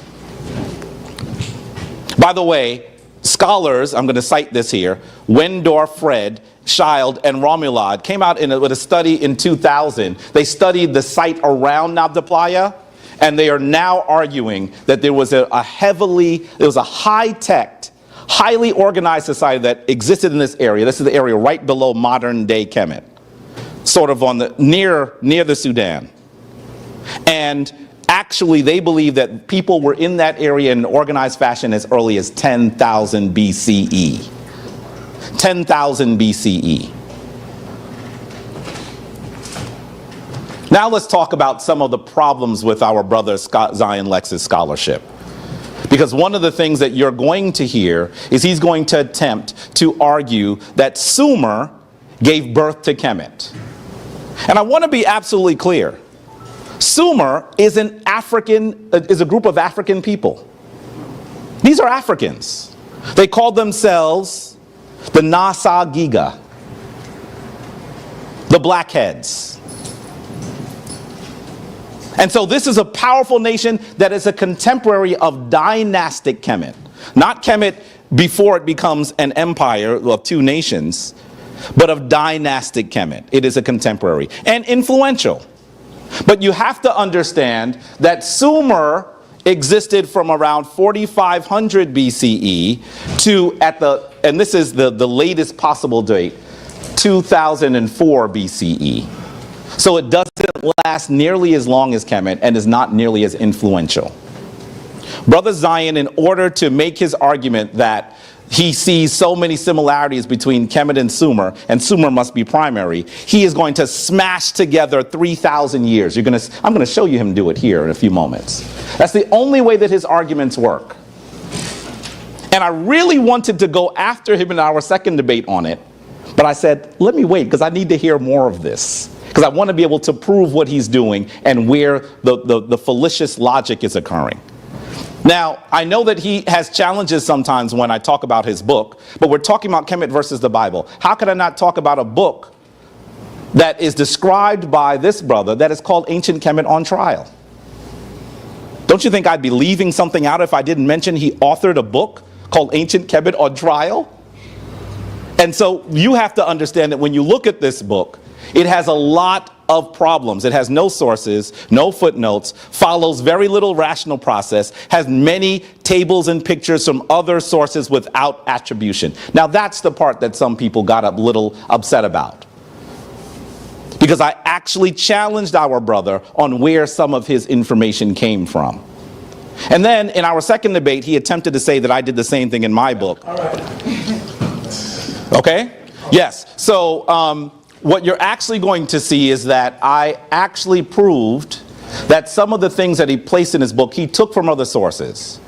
By the way, scholars, I'm going to cite this here, Wendorf, Fred, Schild, and Romulad, came out with a study in 2000. They studied the site around Nabda Playa, and they are now arguing that there was a high-tech, highly organized society that existed in this area. This is the area right below modern-day Kemet, sort of on the near the Sudan. And actually, they believe that people were in that area in an organized fashion as early as 10,000 BCE. 10,000 BCE. Now let's talk about some of the problems with our brother Zion Lexx's scholarship. Because one of the things that you're going to hear is he's going to attempt to argue that Sumer gave birth to Kemet. And I want to be absolutely clear. Sumer is a group of African people. These are Africans. They call themselves the Nasa Giga, the Blackheads. And so this is a powerful nation that is a contemporary of dynastic Kemet. Not Kemet before it becomes an empire of two nations, but of dynastic Kemet. It is a contemporary and influential. But you have to understand that Sumer existed from around 4500 BCE to and this is the latest possible date, 2004 BCE. So it doesn't last nearly as long as Kemet and is not nearly as influential. Brother Zion, in order to make his argument that he sees so many similarities between Kemet and Sumer must be primary, he is going to smash together 3,000 years. I'm going to show you him do it here in a few moments. That's the only way that his arguments work. And I really wanted to go after him in our second debate on it, but I said, let me wait, because I need to hear more of this. Because I want to be able to prove what he's doing and where the fallacious logic is occurring. Now, I know that he has challenges sometimes when I talk about his book, but we're talking about Kemet versus the Bible. How could I not talk about a book that is described by this brother that is called Ancient Kemet on Trial? Don't you think I'd be leaving something out if I didn't mention he authored a book called Ancient Kemet on Trial? And so you have to understand that when you look at this book, it has a lot of problems. It has no sources, no footnotes, follows very little rational process, has many tables and pictures from other sources without attribution. Now that's the part that some people got a little upset about. Because I actually challenged our brother on where some of his information came from. And then in our second debate, he attempted to say that I did the same thing in my book.
All right.
Okay? Yes. So, what you're actually going to see is that I actually proved that some of the things that he placed in his book, he took from other sources.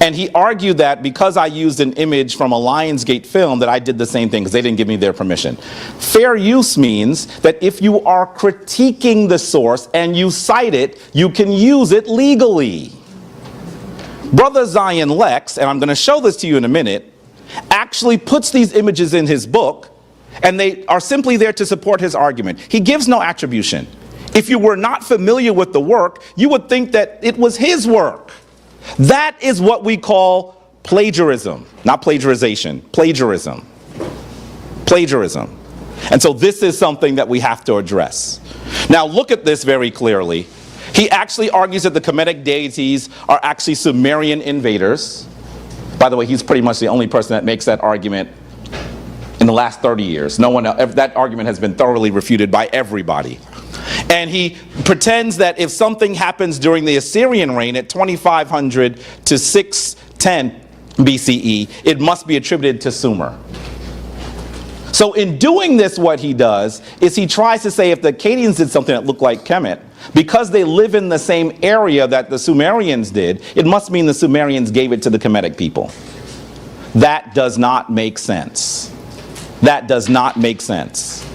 And he argued that because I used an image from a Lionsgate film that I did the same thing because they didn't give me their permission. Fair use means that if you are critiquing the source and you cite it, you can use it legally. Brother Zion Lexx, and I'm going to show this to you in a minute, actually puts these images in his book, and they are simply there to support his argument. He gives no attribution. If you were not familiar with the work, you would think that it was his work. That is what we call plagiarism, not plagiarization, plagiarism. Plagiarism. And so this is something that we have to address. Now look at this very clearly. He actually argues that the Kemetic deities are actually Sumerian invaders. By the way, he's pretty much the only person that makes that argument in the last 30 years. No one else, that argument has been thoroughly refuted by everybody. And he pretends that if something happens during the Assyrian reign at 2500 to 610 BCE, it must be attributed to Sumer. So in doing this, what he does is he tries to say if the Akkadians did something that looked like Kemet, because they live in the same area that the Sumerians did, it must mean the Sumerians gave it to the Kemetic people. That does not make sense. That does not make sense.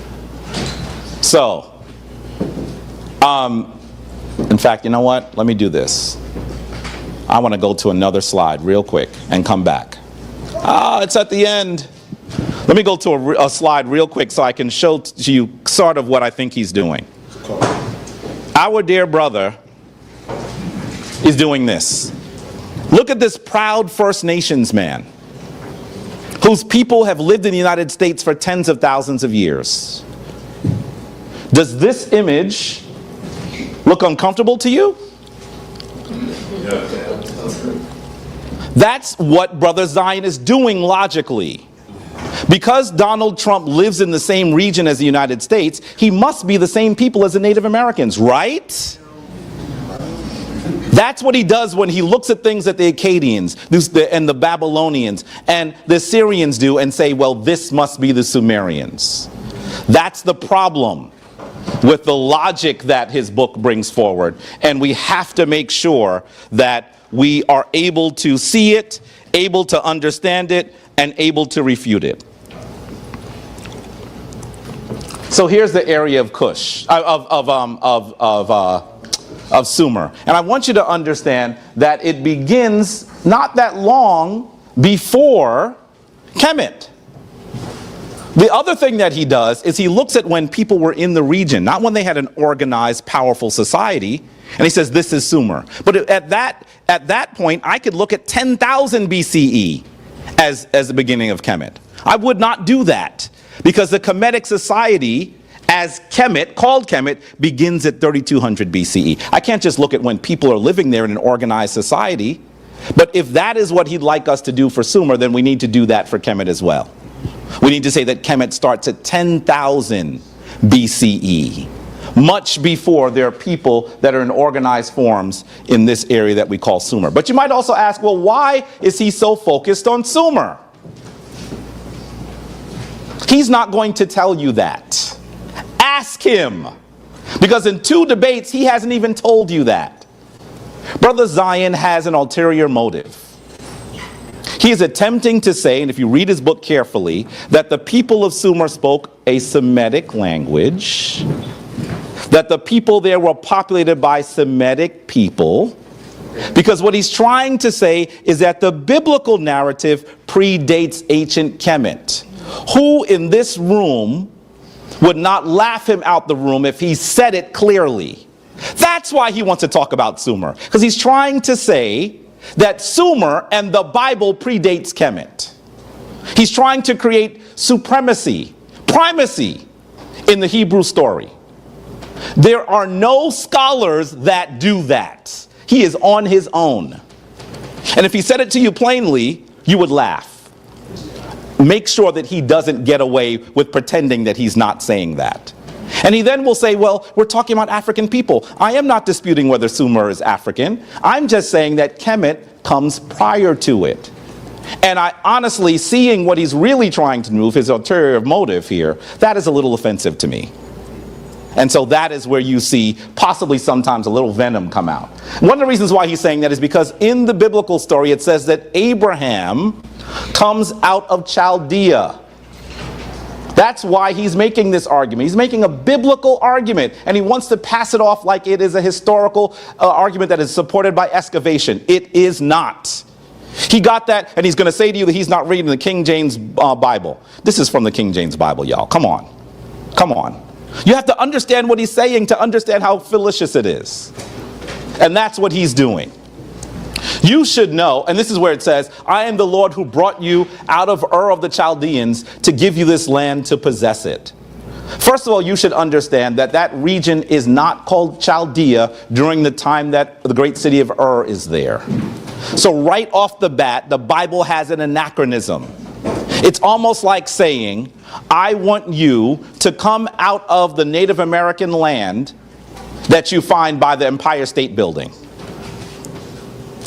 So, in fact, you know what? Let me do this. I want to go to another slide real quick and come back. It's at the end. Let me go to a slide real quick so I can show to you sort of what I think he's doing. Our dear brother is doing this. Look at this proud First Nations man. whose people have lived in the United States for tens of thousands of years. Does this image look uncomfortable to you? That's what Brother Zion is doing logically. Because Donald Trump lives in the same region as the United States, he must be the same people as the Native Americans, right? That's what he does when he looks at things that the Akkadians and the Babylonians and the Assyrians do and say, well, this must be the Sumerians. That's the problem with the logic that his book brings forward. And we have to make sure that we are able to see it, able to understand it, and able to refute it. So here's the area of Cush, of Sumer. And I want you to understand that it begins not that long before Kemet. The other thing that he does is he looks at when people were in the region, not when they had an organized, powerful society, and he says this is Sumer. But at that point, I could look at 10,000 BCE as the beginning of Kemet. I would not do that because the Kemetic society, as Kemet, called Kemet, begins at 3200 BCE. I can't just look at when people are living there in an organized society. But if that is what he'd like us to do for Sumer, then we need to do that for Kemet as well. We need to say that Kemet starts at 10,000 BCE, much before there are people that are in organized forms in this area that we call Sumer. But you might also ask, well, why is he so focused on Sumer? He's not going to tell you that. Ask him. Because in 2 debates, he hasn't even told you that. Brother Zion has an ulterior motive. He is attempting to say, and if you read his book carefully, that the people of Sumer spoke a Semitic language, that the people there were populated by Semitic people, because what he's trying to say is that the biblical narrative predates ancient Kemet. Who in this room would not laugh him out the room if he said it clearly? That's why he wants to talk about Sumer, because he's trying to say that Sumer and the Bible predates Kemet. He's trying to create supremacy, primacy in the Hebrew story. There are no scholars that do that. He is on his own. And if he said it to you plainly, you would laugh. Make sure that he doesn't get away with pretending that he's not saying that. And he then will say, well, we're talking about African people. I am not disputing whether Sumer is African. I'm just saying that Kemet comes prior to it. And I honestly, seeing what he's really trying to move, his ulterior motive here, that is a little offensive to me. And so that is where you see possibly sometimes a little venom come out. One of the reasons why he's saying that is because in the biblical story it says that Abraham comes out of Chaldea. That's why he's making this argument. He's making a biblical argument, and he wants to pass it off like it is a historical argument that is supported by excavation. It is not. He got that, and he's going to say to you that he's not reading the King James Bible. This is from the King James Bible, y'all. Come on. Come on. You have to understand what he's saying to understand how fallacious it is. And that's what he's doing. You should know, and this is where it says, I am the Lord who brought you out of Ur of the Chaldeans to give you this land to possess it. First of all, you should understand that that region is not called Chaldea during the time that the great city of Ur is there. So right off the bat, the Bible has an anachronism. It's almost like saying, I want you to come out of the Native American land that you find by the Empire State Building.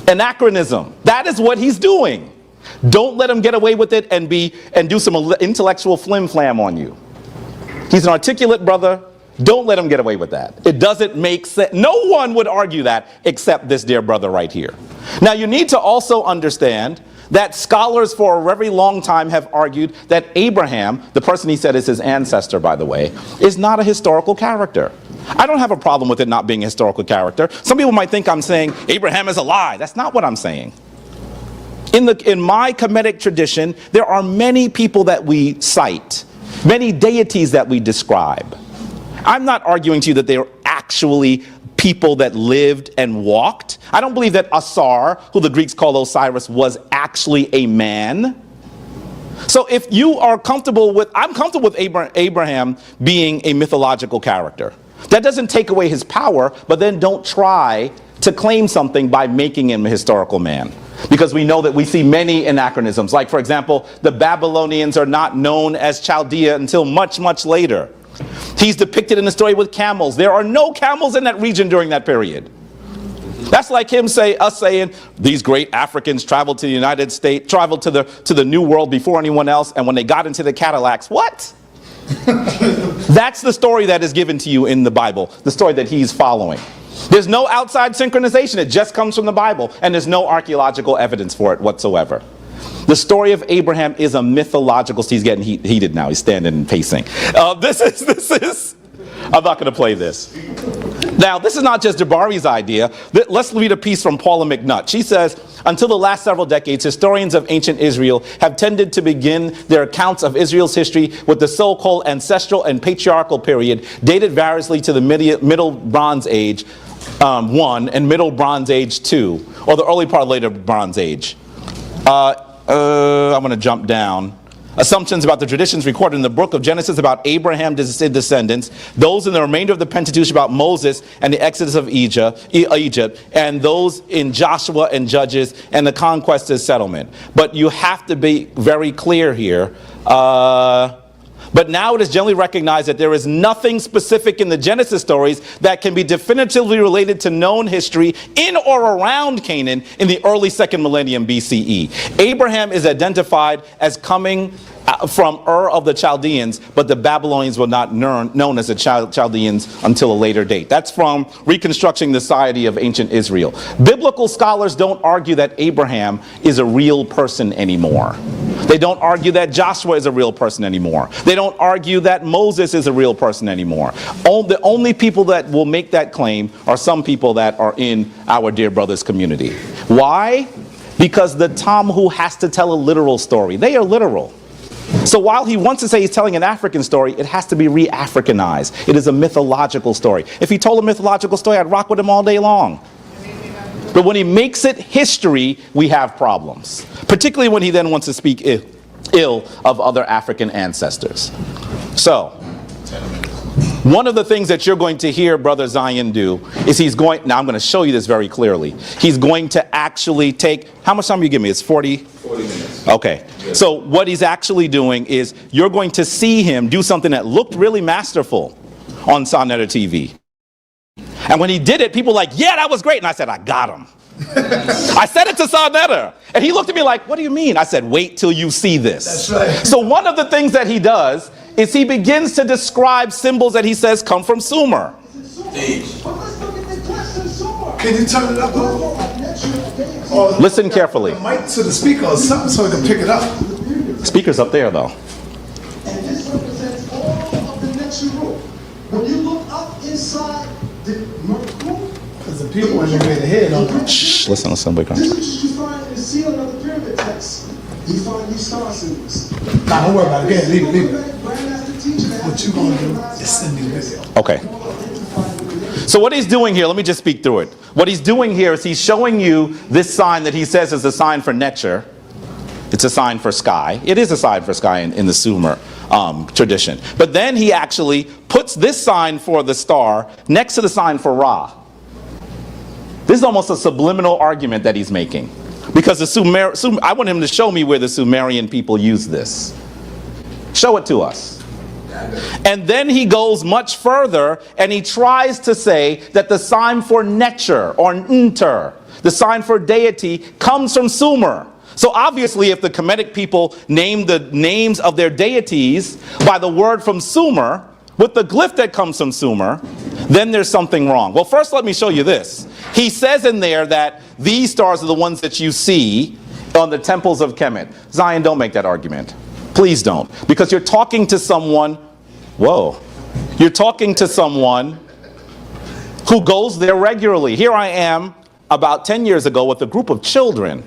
Anachronism. That is what he's doing. Don't let him get away with it and do some intellectual flim-flam on you. He's an articulate brother. Don't let him get away with that. It doesn't make sense. No one would argue that except this dear brother right here. Now you need to also understand that scholars for a very long time have argued that Abraham, the person he said is his ancestor, by the way, is not a historical character. I don't have a problem with it not being a historical character. Some people might think I'm saying Abraham is a lie. That's not what I'm saying. In my Kemetic tradition, there are many people that we cite, many deities that we describe. I'm not arguing to you that they are actually people that lived and walked. I don't believe that Asar, who the Greeks call Osiris, was actually a man. So if you are comfortable with, I'm comfortable with Abraham being a mythological character. That doesn't take away his power, but then don't try to claim something by making him a historical man. Because we know that we see many anachronisms. Like, for example, the Babylonians are not known as Chaldea until much, much later. He's depicted in the story with camels. There are no camels in that region during that period. That's like us saying these great Africans traveled to the United States, traveled to the New World before anyone else, and when they got into the Cadillacs, what? That's the story that is given to you in the Bible, the story that he's following. There's no outside synchronization. It just comes from the Bible, and there's no archaeological evidence for it whatsoever. The story of Abraham is a mythological. He's getting heated now. He's standing and pacing. This is. I'm not going to play this. Now, this is not just Jabari's idea. Let's read a piece from Paula McNutt. She says, until the last several decades, historians of ancient Israel have tended to begin their accounts of Israel's history with the so-called ancestral and patriarchal period, dated variously to the Middle Bronze Age 1 and Middle Bronze Age 2, or the early part of later Bronze Age. I'm going to jump down. Assumptions about the traditions recorded in the book of Genesis about Abraham's descendants, those in the remainder of the Pentateuch about Moses and the exodus of Egypt, and those in Joshua and Judges and the conquest and settlement. But you have to be very clear here. But now it is generally recognized that there is nothing specific in the Genesis stories that can be definitively related to known history in or around Canaan in the early 2nd millennium BCE. Abraham is identified as coming from Ur of the Chaldeans, but the Babylonians were not known as the Chaldeans until a later date. That's from Reconstructing the Society of Ancient Israel. Biblical scholars don't argue that Abraham is a real person anymore. They don't argue that Joshua is a real person anymore. They don't argue that Moses is a real person anymore. The only people that will make that claim are some people that are in our Dear Brothers community. Why? Because the Tom has to tell a literal story. They are literal. So while he wants to say he's telling an African story, it has to be re-Africanized. It is a mythological story. If he told a mythological story, I'd rock with him all day long. But when he makes it history, we have problems. Particularly when he then wants to speak ill of other African ancestors. So, one of the things that you're going to hear Brother Zion do is now I'm going to show you this very clearly. He's going to actually take, how much time do you give me? It's 40 minutes. Okay. Yes. So what he's actually doing is you're going to see him do something that looked really masterful on sa.neter TV. And when he did it, people were like, yeah, that was great. And I said, I got him. I said it to sa.neter. And he looked at me like, what do you mean? I said, wait till you see this.
That's right.
So one of the things that he does is he begins to describe symbols that he says come from Sumer.
Can you turn it up?
Listen carefully.
Mic to the speaker or something so he can pick it up.
Speaker's up there though.
And this represents all of the next room. When you look up inside the room,
because the people in the head on.
Shh, listen,
you find the seal of the pyramid text. You find these star symbols.
Nah, don't worry about it. Leave it. What you gonna do is send me the video.
Okay. So what he's doing here, let me just speak through it. What he's doing here is he's showing you this sign that he says is a sign for Neter. It's a sign for sky. It is a sign for sky in the Sumer tradition. But then he actually puts this sign for the star next to the sign for Ra. This is almost a subliminal argument that he's making. Because I want him to show me where the Sumerian people use this. Show it to us. And then he goes much further and he tries to say that the sign for Neter or Nter, the sign for deity, comes from Sumer. So obviously if the Kemetic people named the names of their deities by the word from Sumer, with the glyph that comes from Sumer, then there's something wrong. Well, first let me show you this. He says in there that these stars are the ones that you see on the temples of Kemet. Zion, don't make that argument. Please don't. Because you're talking to someone, you're talking to someone who goes there regularly. Here I am about 10 years ago with a group of children.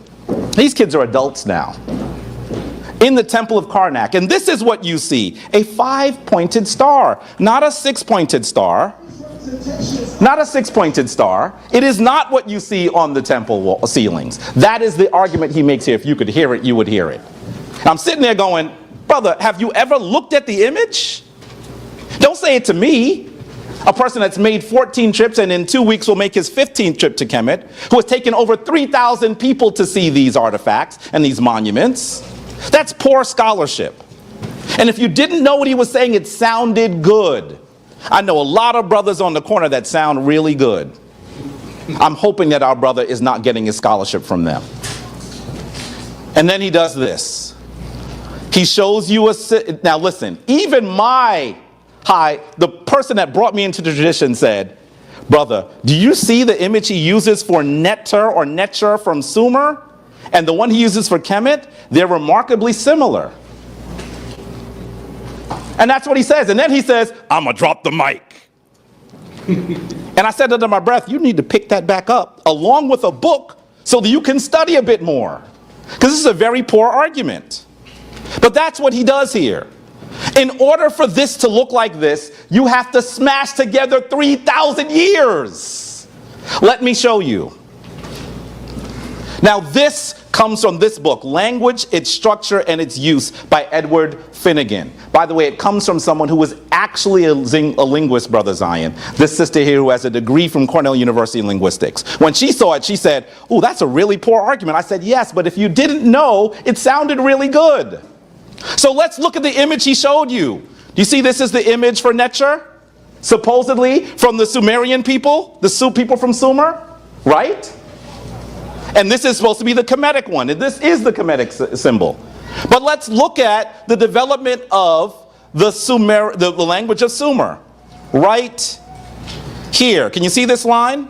These kids are adults now. In the temple of Karnak. And this is what you see. A 5-pointed star. Not a 6-pointed star. Not a 6-pointed star. It is not what you see on the temple ceilings. That is the argument he makes here. If you could hear it, you would hear it. I'm sitting there going, brother, have you ever looked at the image? Don't say it to me. A person that's made 14 trips and in 2 weeks will make his 15th trip to Kemet, who has taken over 3,000 people to see these artifacts and these monuments. That's poor scholarship. And if you didn't know what he was saying, it sounded good. I know a lot of brothers on the corner that sound really good. I'm hoping that our brother is not getting his scholarship from them. And then he does this. He shows you now listen, even the person that brought me into the tradition said, brother, do you see the image he uses for neter or necher from Sumer? And the one he uses for Kemet? They're remarkably similar. And that's what he says. And then he says, I'm going to drop the mic. And I said under my breath, you need to pick that back up along with a book so that you can study a bit more. Because this is a very poor argument. But that's what he does here. In order for this to look like this, you have to smash together 3,000 years. Let me show you. Now this comes from this book, Language, Its Structure, and Its Use by Edward Finnegan. By the way, it comes from someone who was actually a linguist, Brother Zion. This sister here who has a degree from Cornell University in linguistics. When she saw it, she said, "Ooh, that's a really poor argument." I said, yes, but if you didn't know, it sounded really good. So let's look at the image he showed you. Do you see this is the image for Necher? Supposedly from the Sumerian people, the people from Sumer, right? And this is supposed to be the Kemetic one. And this is the Kemetic symbol. But let's look at the development of the language of Sumer. Right here. Can you see this line?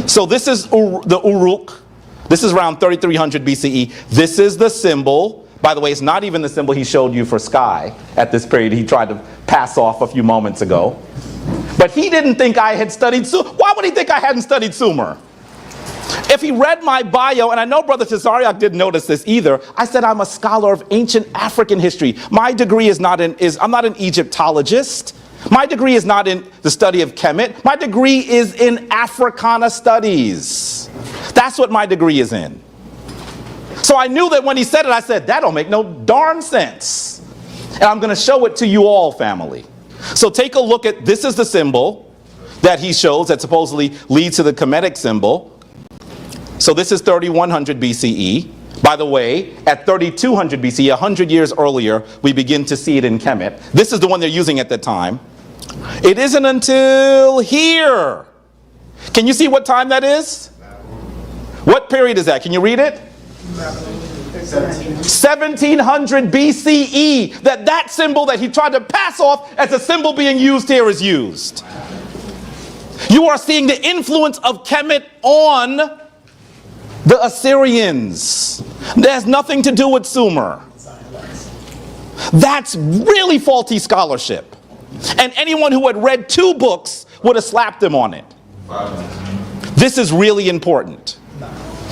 So this is the Uruk. This is around 3300 BCE. This is the symbol. By the way, it's not even the symbol he showed you for sky at this period he tried to pass off a few moments ago. But he didn't think I had studied Sumer. Why would he think I hadn't studied Sumer? If he read my bio, and I know Brother Tazariak didn't notice this either, I said I'm a scholar of ancient African history. My degree I'm not an Egyptologist. My degree is not in the study of Kemet. My degree is in Africana studies. That's what my degree is in. So I knew that when he said it, I said, that don't make no darn sense. And I'm going to show it to you all, family. So take a look at, this is the symbol that he shows that supposedly leads to the Kemetic symbol. So this is 3100 BCE. By the way, at 3200 BCE, 100 years earlier, we begin to see it in Kemet. This is the one they're using at the time. It isn't until here. Can you see what time that is? What period is that? Can you read it? 1700 BCE, that symbol that he tried to pass off as a symbol being used here is used. You are seeing the influence of Kemet on the Assyrians. That has nothing to do with Sumer. That's really faulty scholarship. And anyone who had read 2 books would have slapped him on it. This is really important.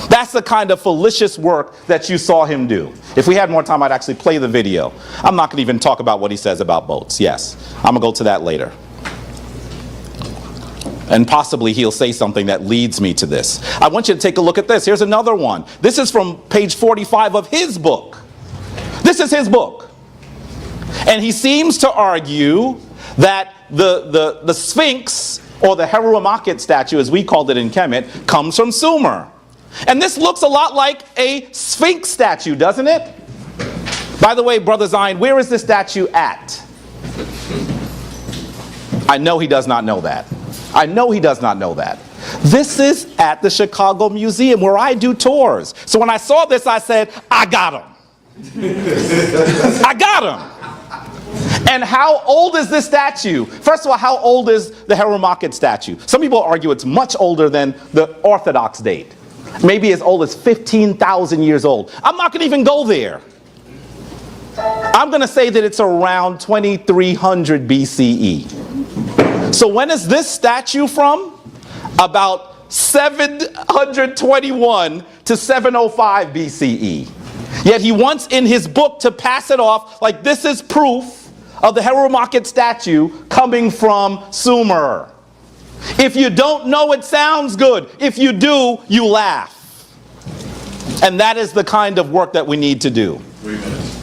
That's the kind of fallacious work that you saw him do. If we had more time, I'd actually play the video. I'm not going to even talk about what he says about boats. Yes, I'm going to go to that later. And possibly he'll say something that leads me to this. I want you to take a look at this. Here's another one. This is from page 45 of his book. This is his book. And he seems to argue that the Sphinx, or the Heru Amakhet statue, as we called it in Kemet, comes from Sumer. And this looks a lot like a Sphinx statue, doesn't it? By the way, Brother Zion, where is this statue at? I know he does not know that. I know he does not know that. This is at the Chicago Museum where I do tours. So when I saw this, I said, I got him. I got him. And how old is this statue? First of all, how old is the Heru Amakhet statue? Some people argue it's much older than the Orthodox date. Maybe as old as 15,000 years old. I'm not going to even go there. I'm going to say that it's around 2300 BCE. So when is this statue from? About 721 to 705 BCE. Yet he wants in his book to pass it off like this is proof of the Heru Amakhet statue coming from Sumer. If you don't know, it sounds good. If you do, you laugh. And that is the kind of work that we need to do.
3 minutes.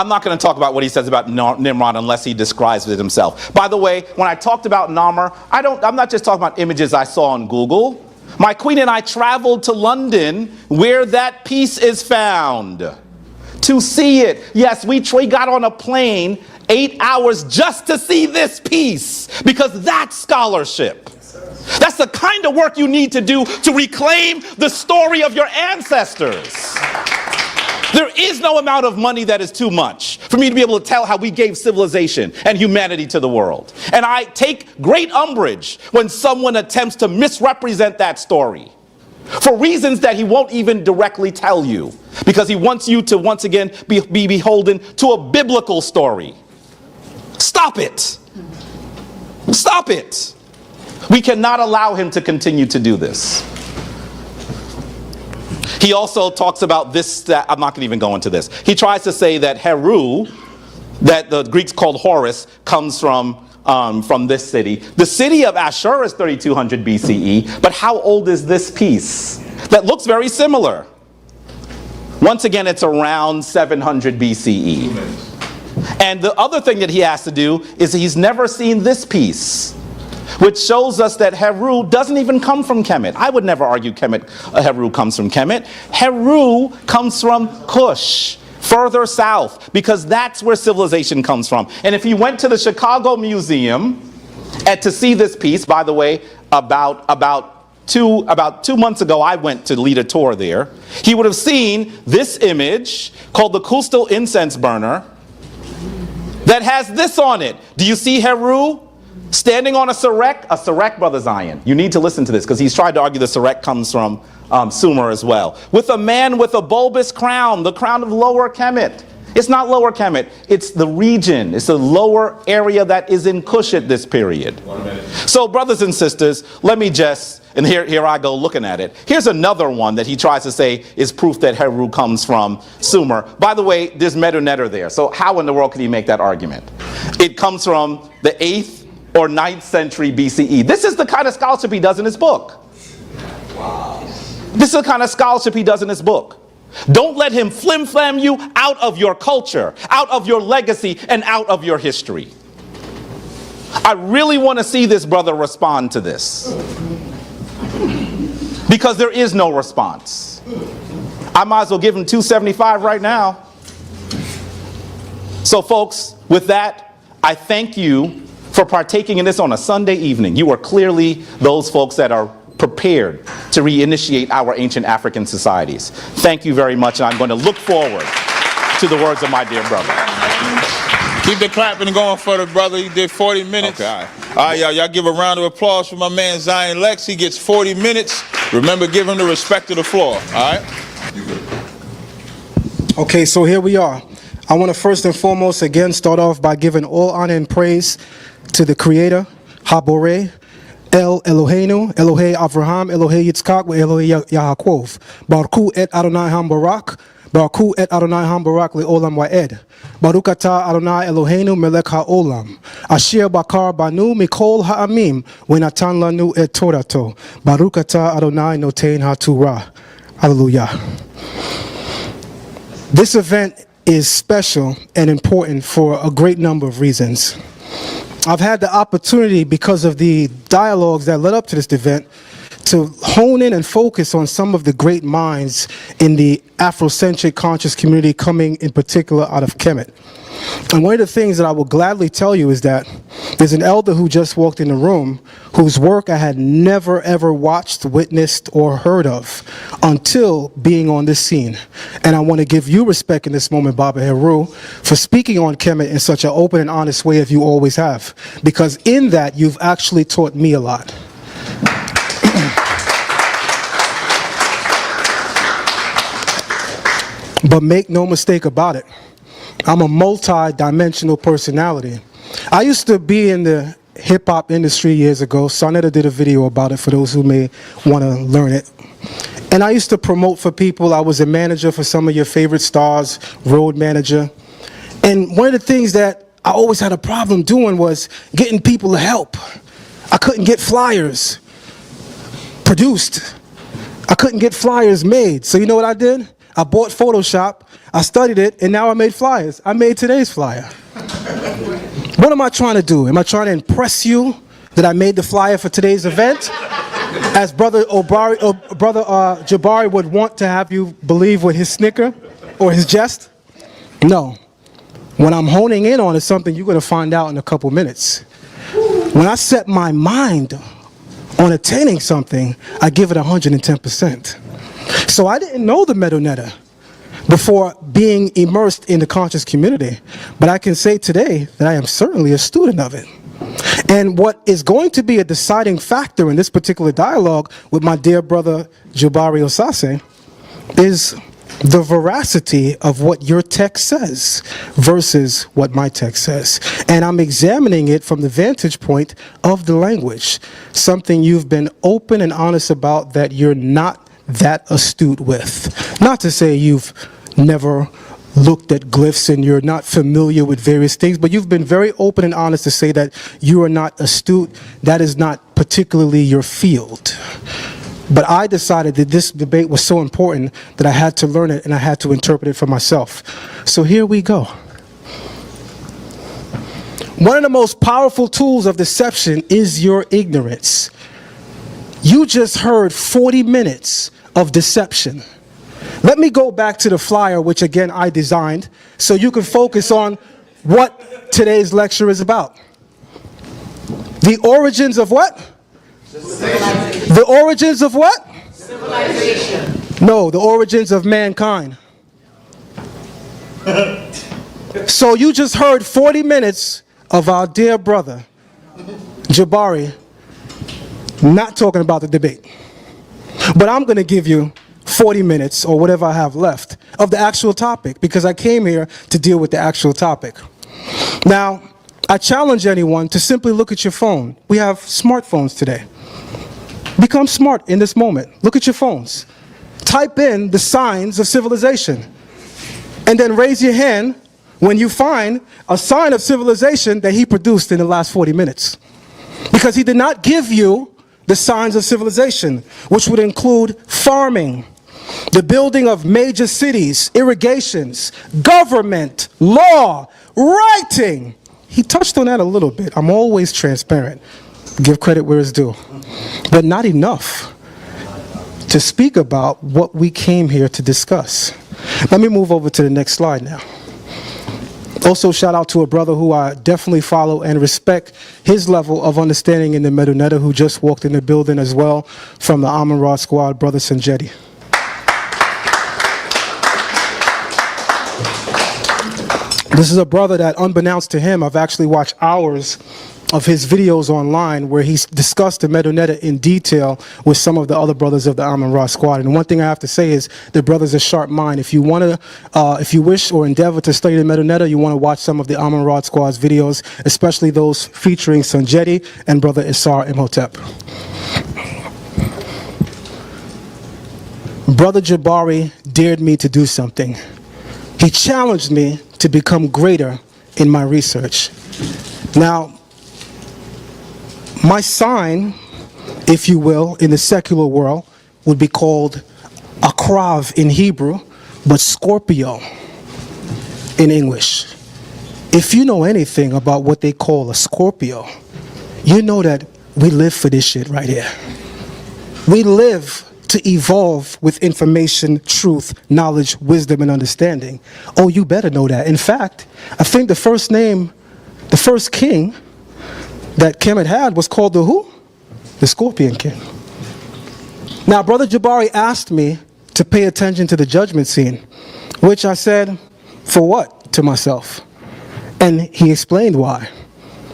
I'm not going to talk about what he says about Nimrod unless he describes it himself. By the way, when I talked about Namr, I'm not just talking about images I saw on Google. My queen and I traveled to London where that piece is found to see it. Yes, we got on a plane 8 hours just to see this piece, because that's scholarship. That's the kind of work you need to do to reclaim the story of your ancestors. There is no amount of money that is too much for me to be able to tell how we gave civilization and humanity to the world. And I take great umbrage when someone attempts to misrepresent that story for reasons that he won't even directly tell you, because he wants you to once again be beholden to a biblical story. Stop it. Stop it. We cannot allow him to continue to do this. He also talks about this, I'm not going to even go into this. He tries to say that Heru, that the Greeks called Horus, comes from this city. The city of Ashur is 3200 BCE, but how old is this piece? That looks very similar. Once again, it's around 700 BCE. And the other thing that he has to do is he's never seen this piece, which shows us that Heru doesn't even come from Kemet. I would never argue Heru comes from Kemet. Heru comes from Kush, further south, because that's where civilization comes from. And if you went to the Chicago Museum to see this piece, by the way, about 2 months ago, I went to lead a tour there. He would have seen this image called the Kustal incense burner that has this on it. Do you see Heru standing on a Sarek? A Sarek, Brother Zion. You need to listen to this, because he's tried to argue the Sarek comes from Sumer as well. With a man with a bulbous crown, the crown of Lower Kemet. It's not Lower Kemet, it's the region. It's the lower area that is in Kush at this period.
1 minute.
So brothers and sisters, let me just, and here I go looking at it. Here's another one that he tries to say is proof that Heru comes from Sumer. By the way, there's sa.neter there. So how in the world can he make that argument? It comes from the 8th or 9th century BCE. This is the kind of scholarship he does in his book. Wow. This is the kind of scholarship he does in his book. Don't let him flim-flam you out of your culture, out of your legacy, and out of your history. I really want to see this brother respond to this, because there is no response. I might as well give him $275 right now. So folks, with that, I thank you for partaking in this on a Sunday evening. You are clearly those folks that are prepared to reinitiate our ancient African societies. Thank you very much, and I'm going to look forward to the words of my dear brother.
Keep the clapping going for the brother. He did 40 minutes. Okay, all right, y'all give a round of applause for my man Zion Lexx. He gets 40 minutes. Remember, give him the respect of the floor, all right?
Okay, so here we are. I want to first and foremost again start off by giving all honor and praise to the Creator, Haboreh, El Eloheinu, Elohei Avraham, Elohei Yitzchak, Elohei Yaakov. Baruch et Adonai Hambarak, Baruch et Adonai Hambarak le'olam wa'ed. Baruch atah Adonai Eloheinu melech ha'olam. Asher bakar banu mikol ha'amim, v'natan lanu et torato. Baruch atah Adonai noten ha'torah. Hallelujah. This event is special and important for a great number of reasons. I've had the opportunity, because of the dialogues that led up to this event, to hone in and focus on some of the great minds in the Afrocentric conscious community, coming in particular out of Kemet. And one of the things that I will gladly tell you is that there's an elder who just walked in the room whose work I had never ever watched, witnessed, or heard of until being on this scene. And I want to give you respect in this moment, Baba Heru, for speaking on Kemet in such an open and honest way as you always have. Because in that, you've actually taught me a lot. But make no mistake about it, I'm a multi-dimensional personality. I used to be in the hip-hop industry years ago. sa.neter did a video about it for those who may want to learn it. And I used to promote for people. I was a manager for some of your favorite stars, road manager. And one of the things that I always had a problem doing was getting people to help. I couldn't get flyers produced. I couldn't get flyers made. So you know what I did? I bought Photoshop, I studied it, and now I made flyers. I made today's flyer. What am I trying to do? Am I trying to impress you that I made the flyer for today's event? As Brother Jabari would want to have you believe with his snicker or his jest? No. When I'm honing in on something, you're going to find out in a couple minutes. When I set my mind on attaining something, I give it 110%. So I didn't know the MetaNetter before being immersed in the conscious community, but I can say today that I am certainly a student of it. And what is going to be a deciding factor in this particular dialogue with my dear brother Jabari Osaze is the veracity of what your text says versus what my text says. And I'm examining it from the vantage point of the language, something you've been open and honest about that you're not that astute with. Not to say you've never looked at glyphs and you're not familiar with various things, but you've been very open and honest to say that you are not astute. That is not particularly your field. But I decided that this debate was so important that I had to learn it and I had to interpret it for myself. So here we go. One of the most powerful tools of deception is your ignorance. You just heard 40 minutes of deception. Let me go back to the flyer, which again I designed, so you can focus on what today's lecture is about. The origins of what? The origins of what? Civilization. No, the origins of mankind. So you just heard 40 minutes of our dear brother, Jabari, not talking about the debate. But I'm going to give you 40 minutes or whatever I have left of the actual topic because I came here to deal with the actual topic. Now, I challenge anyone to simply look at your phone. We have smartphones today. Become smart in this moment. Look at your phones. Type in the signs of civilization. And then raise your hand when you find a sign of civilization that he produced in the last 40 minutes. Because he did not give you the signs of civilization, which would include farming, the building of major cities, irrigations, government, law, writing. He touched on that a little bit. I'm always transparent. Give credit where it's due. But not enough to speak about what we came here to discuss. Let me move over to the next slide now. Also, shout out to a brother who I definitely follow and respect his level of understanding in the MetaNetter, who just walked in the building as well from the Amun Ra squad, Brother Sanjeti. This is a brother that, unbeknownst to him, I've actually watched hours of his videos online where he's discussed the MetaNetter in detail with some of the other brothers of the Amun Ra squad. And one thing I have to say is the brother's a sharp mind. If you want to, if you wish or endeavor to study the MetaNetter, you want to watch some of the Amun Ra squad's videos, especially those featuring Sanjeti and Brother Isar Imhotep. Brother Jabari dared me to do something. He challenged me to become greater in my research. Now, my sign, if you will, in the secular world would be called Akrav in Hebrew, but Scorpio in English. If you know anything about what they call a Scorpio, you know that we live for this shit right here. We live to evolve with information, truth, knowledge, wisdom, and understanding. Oh, you better know that. In fact, I think the first king that Kemet had was called the who? The Scorpion King. Now, Brother Jabari asked me to pay attention to the judgment scene, which I said, for what, to myself? And he explained why.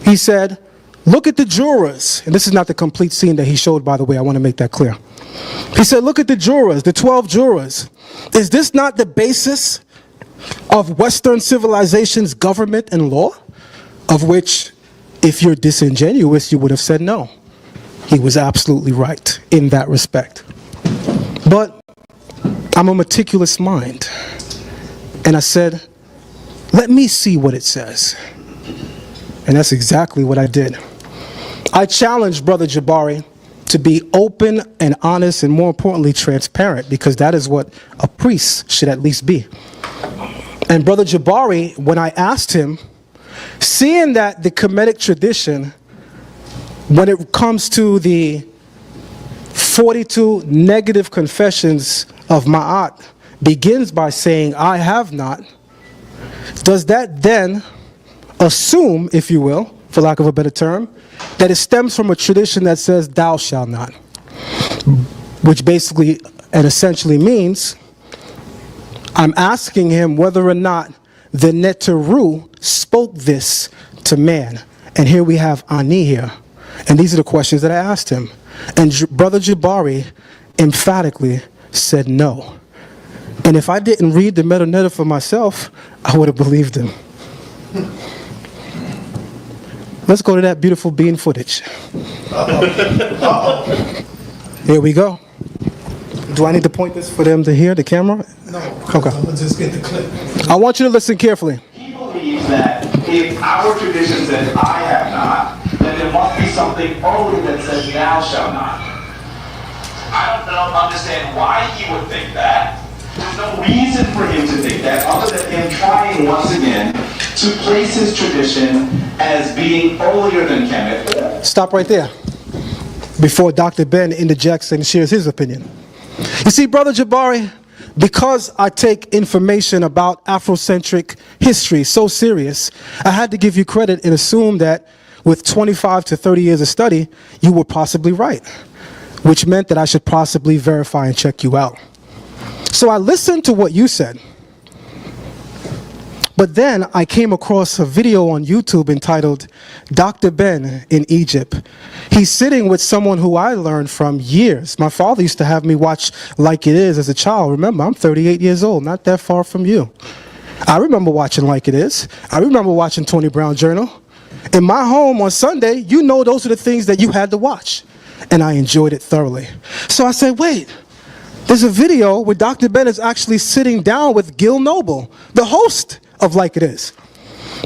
He said, look at the jurors. And this is not the complete scene that he showed, by the way. I want to make that clear. He said, look at the jurors, the 12 jurors. Is this not the basis of Western civilization's government and law? Of which, if you're disingenuous, you would have said no. He was absolutely right in that respect. But I'm a meticulous mind. And I said, let me see what it says. And that's exactly what I did. I challenged Brother Jabari to be open and honest and, more importantly, transparent, because that is what a priest should at least be. And Brother Jabari, when I asked him, seeing that the Kemetic tradition, when it comes to the 42 negative confessions of Ma'at, begins by saying, I have not, does that then assume, if you will, for lack of a better term, that it stems from a tradition that says, thou shalt not, which basically and essentially means I'm asking him whether or not the Neteru spoke this to man. And here we have Ani here. And these are the questions that I asked him. And Brother Jabari emphatically said no. And if I didn't read the meta-netta for myself, I would have believed him. Let's go to that beautiful bean footage. Here we go. Do I need to point this for them to hear, the camera?
No.
Okay.
I'm gonna just get the clip.
I want you to listen carefully.
He believes that if our tradition says I have not, then there must be something only that says thou shalt not. I don't understand why he would think that. There's no reason for him to think that other than him trying once again to place his tradition as being holier than Kemet.
Stop right there before Dr. Ben interjects and shares his opinion. You see, Brother Jabari, because I take information about Afrocentric history so serious, I had to give you credit and assume that with 25 to 30 years of study, you were possibly right, which meant that I should possibly verify and check you out. So I listened to what you said, but then I came across a video on YouTube entitled Dr. Ben in Egypt. He's sitting with someone who I learned from years. My father used to have me watch Like It Is as a child. Remember, I'm 38 years old, not that far from you. I remember watching Like It Is. I remember watching Tony Brown Journal. In my home on Sunday, you know those are the things that you had to watch. And I enjoyed it thoroughly. So I said, wait. There's a video where Dr. Ben is actually sitting down with Gil Noble, the host of Like It Is.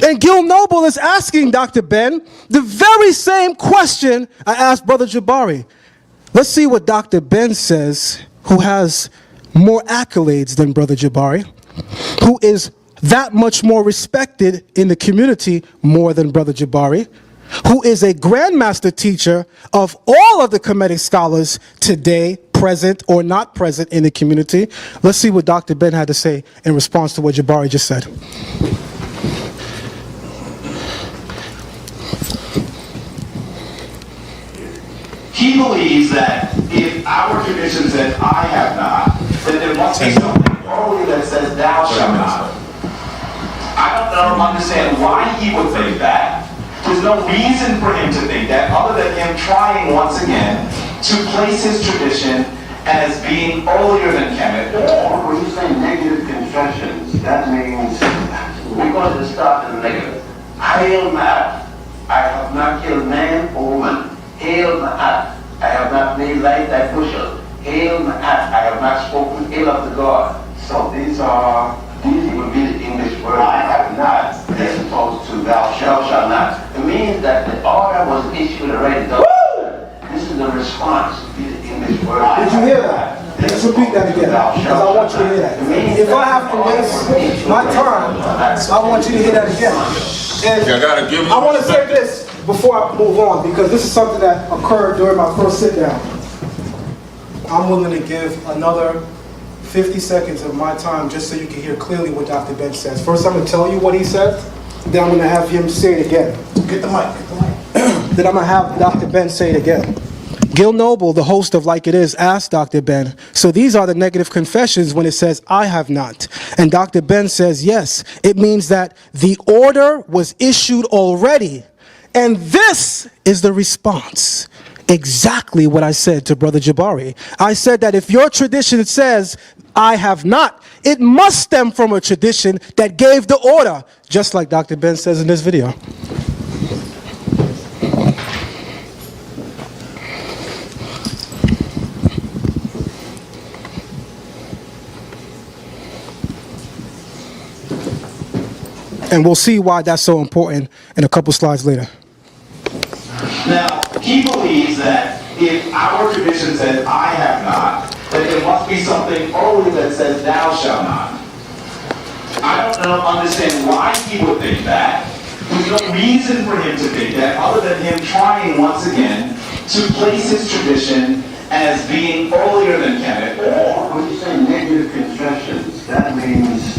And Gil Noble is asking Dr. Ben the very same question I asked Brother Jabari. Let's see what Dr. Ben says, who has more accolades than Brother Jabari, who is that much more respected in the community more than Brother Jabari, who is a grandmaster teacher of all of the Kemetic scholars today, present or not present in the community. Let's see what Dr. Ben had to say in response to what Jabari just said.
He believes that if our tradition says I have not, then there must be something holy that says thou shalt not. I don't understand why he would think that. There's no reason for him to think that other than him trying once again to place his tradition as being holier than Kemet.
Or when you say negative confessions, that means we're going to start in the negative. Hail Ma'at, I have not killed man or woman. Hail Ma'at, I have not made light thy bushel. Hail Ma'at, I have not spoken ill of the God. So these would be the English word. I have not, as opposed to thou shalt not. It means that the order was issued already. This is the response to the English word.
Did you hear that? Let's repeat that again, because I want you to hear that. If I have to waste my time, I want you to hear that again. And I want to say this before I move on, because this is something that occurred during my first sit-down. I'm willing to give another 50 seconds of my time just so you can hear clearly what Dr. Ben says. First, I'm going to tell you what he said, then I'm going to have him say it again.
Get the mic.
Then I'm going to have Dr. Ben say it again. Gil Noble, the host of Like It Is, asked Dr. Ben, so these are the negative confessions when it says, I have not. And Dr. Ben says, yes, it means that the order was issued already. And this is the response. Exactly what I said to Brother Jabari. I said that if your tradition says, I have not, it must stem from a tradition that gave the order, just like Dr. Ben says in this video. And we'll see why that's so important in a couple slides later.
Now, he believes that if our tradition says I have not, then there must be something holy that says thou shalt not. I don't understand why he would think that. There's no reason for him to think that other than him trying once again to place his tradition as being holier than Kemet. Or
when you say negative confessions, that means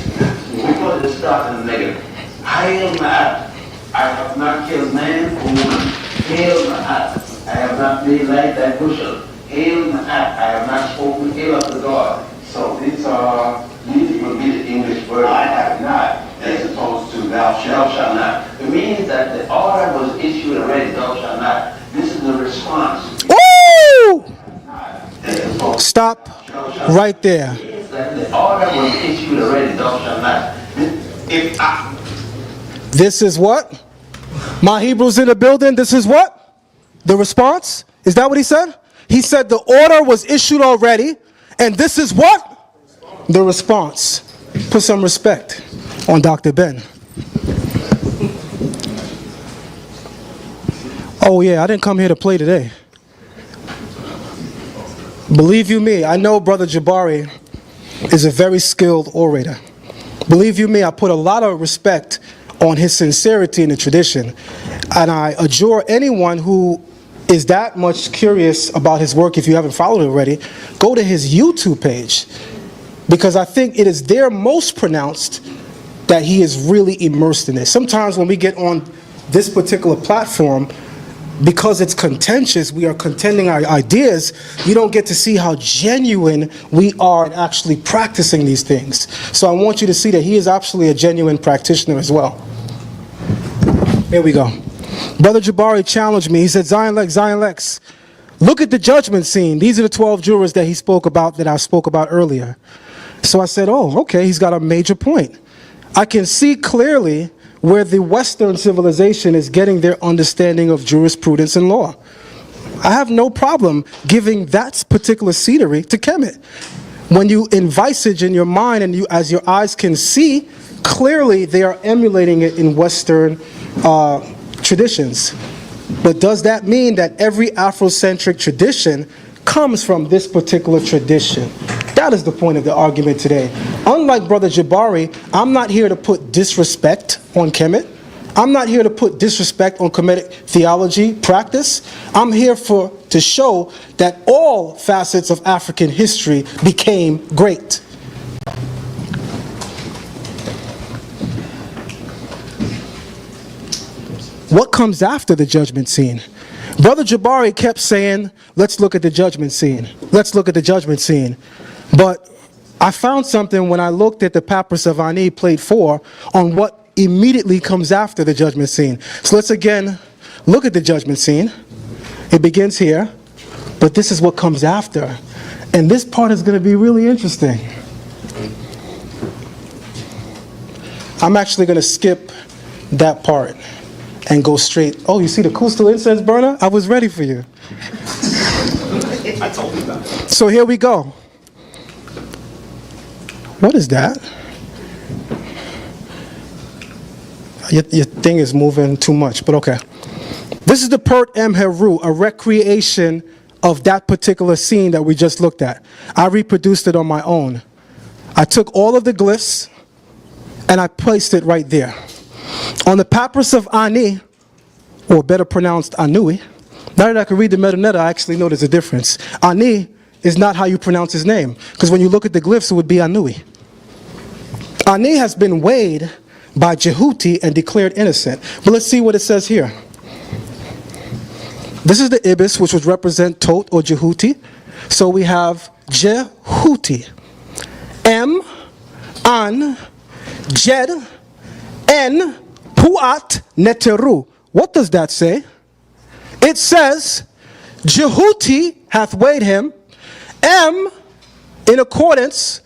we put the stuff in the negative. Hail Ma'at, I have not killed man or woman. Hail Ma'at, I have not made light thy bushel. Hail Ma'at, I have not spoken ill of the God. So these will be the English word I have not, as opposed to thou shalt not. It means that the order was issued already, thou shalt not. This is the response.
Woo! Stop right there.
The order was issued already, thou shalt not.
This is what? My Hebrews in the building, this is what? The response? Is that what he said? He said the order was issued already, and this is what? The response. Put some respect on Dr. Ben. Oh yeah, I didn't come here to play today. Believe you me, I know Brother Jabari is a very skilled orator. Believe you me, I put a lot of respect on his sincerity in the tradition. And I adjure anyone who is that much curious about his work, if you haven't followed it already, go to his YouTube page. Because I think it is there most pronounced that he is really immersed in it. Sometimes when we get on this particular platform, because it's contentious, we are contending our ideas, you don't get to see how genuine we are in actually practicing these things. So I want you to see that he is absolutely a genuine practitioner as well. Here we go. Brother Jabari challenged me. He said, Zion Lexx, look at the judgment scene. These are the 12 jurors that he spoke about, that I spoke about earlier. So I said, oh, okay, he's got a major point. I can see clearly where the Western civilization is getting their understanding of jurisprudence and law. I have no problem giving that particular scenery to Kemet. When you envisage in your mind and you, as your eyes can see, clearly they are emulating it in Western traditions. But does that mean that every Afrocentric tradition comes from this particular tradition? That is the point of the argument today. Unlike Brother Jabari, I'm not here to put disrespect on Kemet. I'm not here to put disrespect on Kemetic theology practice. I'm here to show that all facets of African history became great. What comes after the judgment scene? Brother Jabari kept saying, let's look at the judgment scene. Let's look at the judgment scene. But I found something when I looked at the Papyrus of Ani, plate 4, on what immediately comes after the judgment scene. So let's again look at the judgment scene. It begins here, but this is what comes after. And this part is going to be really interesting. I'm actually going to skip that part and go straight. Oh, you see the Kustal incense burner? I was ready for you.
I told you that.
So here we go. What is that? Your thing is moving too much, but okay. This is the Pert M. Heru, a recreation of that particular scene that we just looked at. I reproduced it on my own. I took all of the glyphs and I placed it right there. On the Papyrus of Ani, or better pronounced Anui, now that I can read the Metaneta, I actually know there's a difference. Ani is not how you pronounce his name, because when you look at the glyphs, it would be Anui. Ani has been weighed by Jehuti and declared innocent. But let's see what it says here. This is the ibis, which would represent Tot or Jehuti. So we have Jehuti. M, An, Jed, En, Puat, Neteru. What does that say? It says, Jehuti hath weighed him. M, in accordance,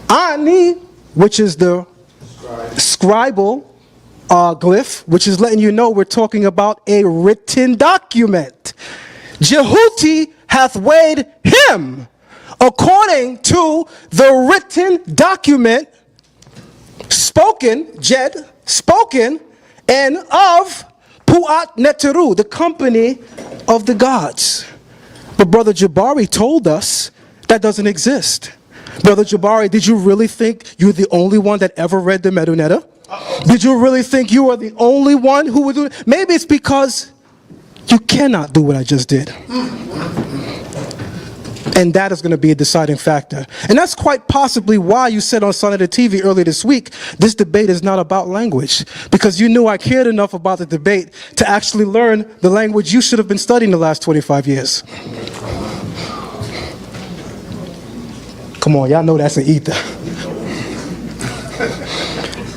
Ani, which is the scribal glyph, which is letting you know we're talking about a written document. Jehuti hath weighed him according to the written document, spoken, Jed, spoken, and of sa.neter, the company of the gods. But Brother Jabari told us that doesn't exist. Brother Jabari, did you really think you're the only one that ever read the Medunetta? Did you really think you are the only one who would do it? Maybe it's because you cannot do what I just did. And that is going to be a deciding factor. And that's quite possibly why you said on sa.neter TV earlier this week, this debate is not about language. Because you knew I cared enough about the debate to actually learn the language you should have been studying the last 25 years. Come on, y'all know that's an ether.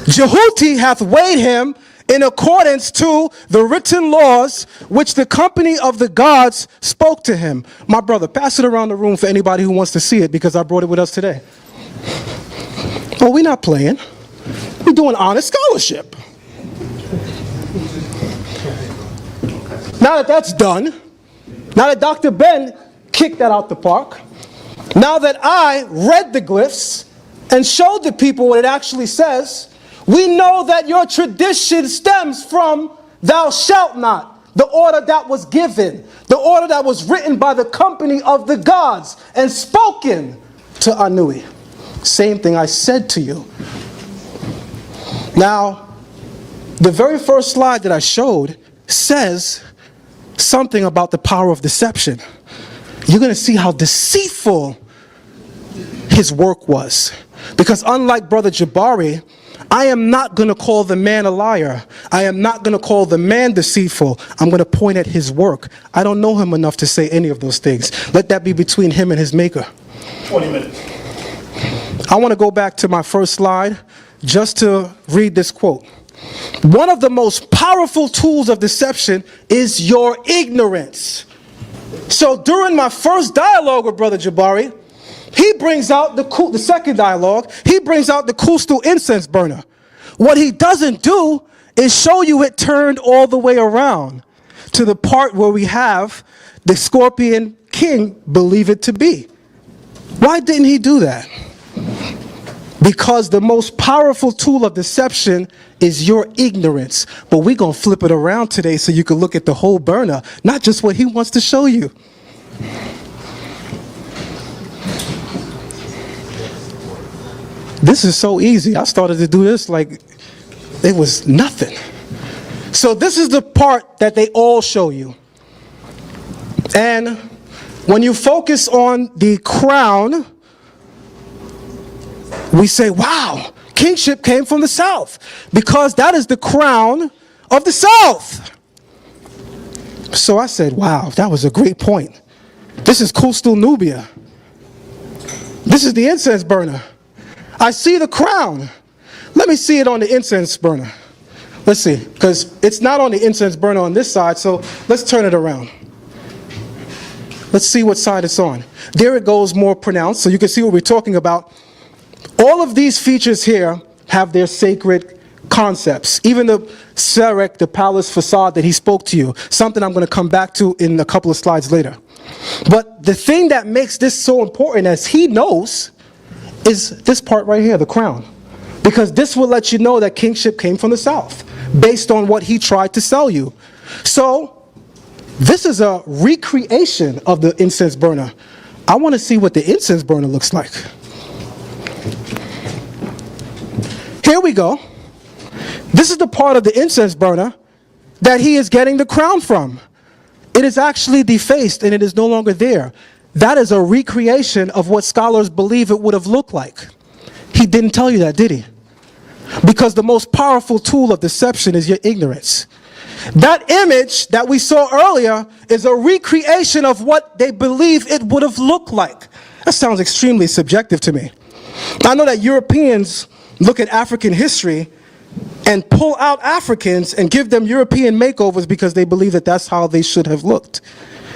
Jehuti hath weighed him in accordance to the written laws which the company of the gods spoke to him. My brother, pass it around the room for anybody who wants to see it, because I brought it with us today. Oh, we're not playing. We're doing honest scholarship. Now that that's done, now that Dr. Ben kicked that out the park, now that I read the glyphs and showed the people what it actually says, we know that your tradition stems from thou shalt not, the order that was given, the order that was written by the company of the gods and spoken to Anui. Same thing I said to you. Now, the very first slide that I showed says something about the power of deception. You're going to see how deceitful his work was. Because unlike Brother Jabari, I am not going to call the man a liar. I am not going to call the man deceitful. I'm going to point at his work. I don't know him enough to say any of those things. Let that be between him and his maker.
20 minutes.
I want to go back to my first slide just to read this quote. One of the most powerful tools of deception is your ignorance. So during my first dialogue with Brother Jabari, he brings out the second dialogue, he brings out the Kustal incense burner. What he doesn't do is show you it turned all the way around to the part where we have the Scorpion King believe it to be. Why didn't he do that? Because the most powerful tool of deception is your ignorance. But we're going to flip it around today so you can look at the whole burner, not just what he wants to show you. This is so easy. I started to do this like it was nothing. So this is the part that they all show you. And when you focus on the crown, we say, wow, kingship came from the south, because that is the crown of the south. So I said, wow, that was a great point. This is Kustal Nubia. This is the incense burner. I see the crown. Let me see it on the incense burner. Let's see, because it's not on the incense burner on this side, so let's turn it around. Let's see what side it's on. There it goes, more pronounced, so you can see what we're talking about. All of these features here have their sacred concepts. Even the Serek, the palace facade that he spoke to you, something I'm going to come back to in a couple of slides later. But the thing that makes this so important, as he knows, is this part right here, the crown. Because this will let you know that kingship came from the south, based on what he tried to sell you. So, this is a recreation of the incense burner. I want to see what the incense burner looks like. Here we go. This is the part of the incense burner that he is getting the crown from. It is actually defaced and it is no longer there. That is a recreation of what scholars believe it would have looked like. He didn't tell you that, did he? Because the most powerful tool of deception is your ignorance. That image that we saw earlier is a recreation of what they believe it would have looked like. That sounds extremely subjective to me. I know that Europeans look at African history and pull out Africans and give them European makeovers because they believe that that's how they should have looked.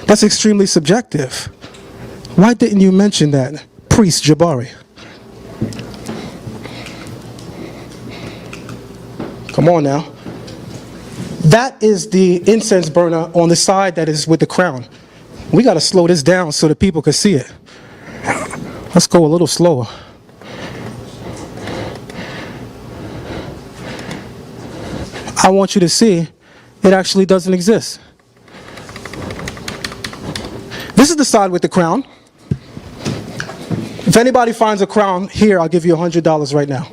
That's extremely subjective. Why didn't you mention that, Priest Jabari? Come on now. That is the incense burner on the side that is with the crown. We got to slow this down so that people can see it. Let's go a little slower. I want you to see it actually doesn't exist. This is the side with the crown. If anybody finds a crown here, I'll give you $100 right now.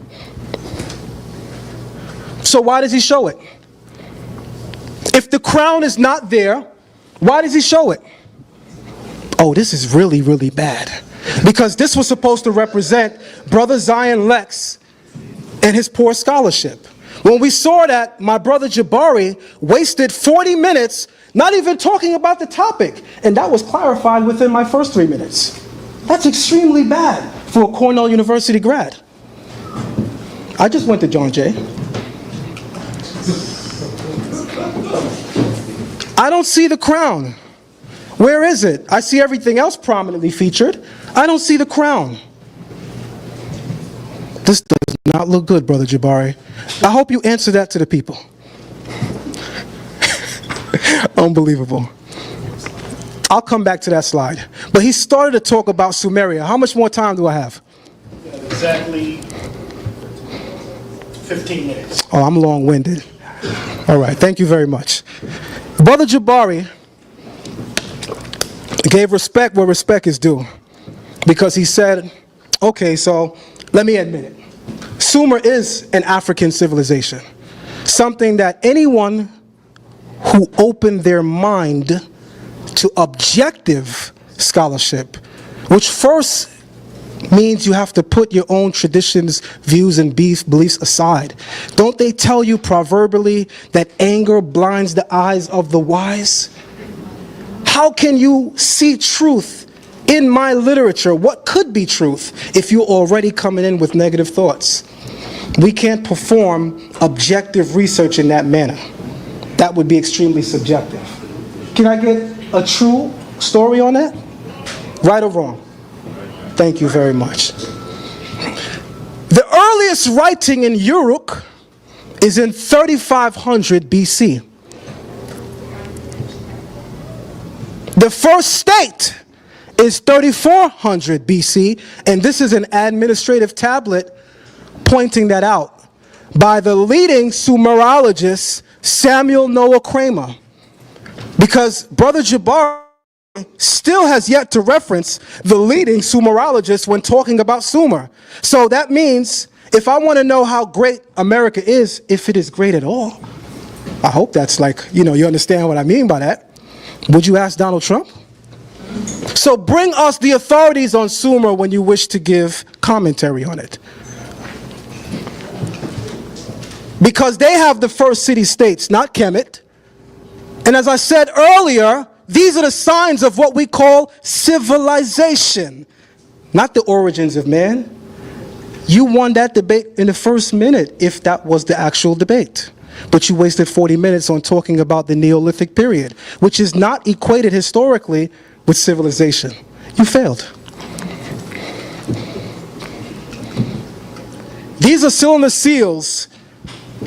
So why does he show it? If the crown is not there, why does he show it? Oh, this is really, really bad. Because this was supposed to represent Brother Zion Lexx and his poor scholarship. When we saw that, my brother Jabari wasted 40 minutes not even talking about the topic. And that was clarified within my first 3 minutes. That's extremely bad for a Cornell University grad. I just went to John Jay. I don't see the crown. Where is it? I see everything else prominently featured. I don't see the crown. This does not look good, Brother Jabari. I hope you answer that to the people. Unbelievable. I'll come back to that slide. But he started to talk about Sumeria. How much more time do I have?
Exactly 15 minutes.
Oh, I'm long-winded. All right, thank you very much. Brother Jabari gave respect where respect is due, because he said, okay, so let me admit it. Sumer is an African civilization, something that anyone who opened their mind to objective scholarship, which first means you have to put your own traditions, views, and beliefs aside. Don't they tell you proverbially that anger blinds the eyes of the wise? How can you see truth in my literature? What could be truth if you're already coming in with negative thoughts? We can't perform objective research in that manner. That would be extremely subjective. Can I get a true story on that? Right or wrong? Thank you very much. The earliest writing in Uruk is in 3500 BC. The first state is 3400 BC, and this is an administrative tablet pointing that out by the leading Sumerologist Samuel Noah Kramer. Because Brother Jabari still has yet to reference the leading Sumerologist when talking about Sumer. So that means if I want to know how great America is, if it is great at all, I hope that's like, you understand what I mean by that. Would you ask Donald Trump? So bring us the authorities on Sumer when you wish to give commentary on it. Because they have the first city-states, not Kemet. And as I said earlier, these are the signs of what we call civilization, not the origins of man. You won that debate in the first minute, if that was the actual debate. But you wasted 40 minutes on talking about the Neolithic period, which is not equated historically with civilization. You failed. These are cylinder seals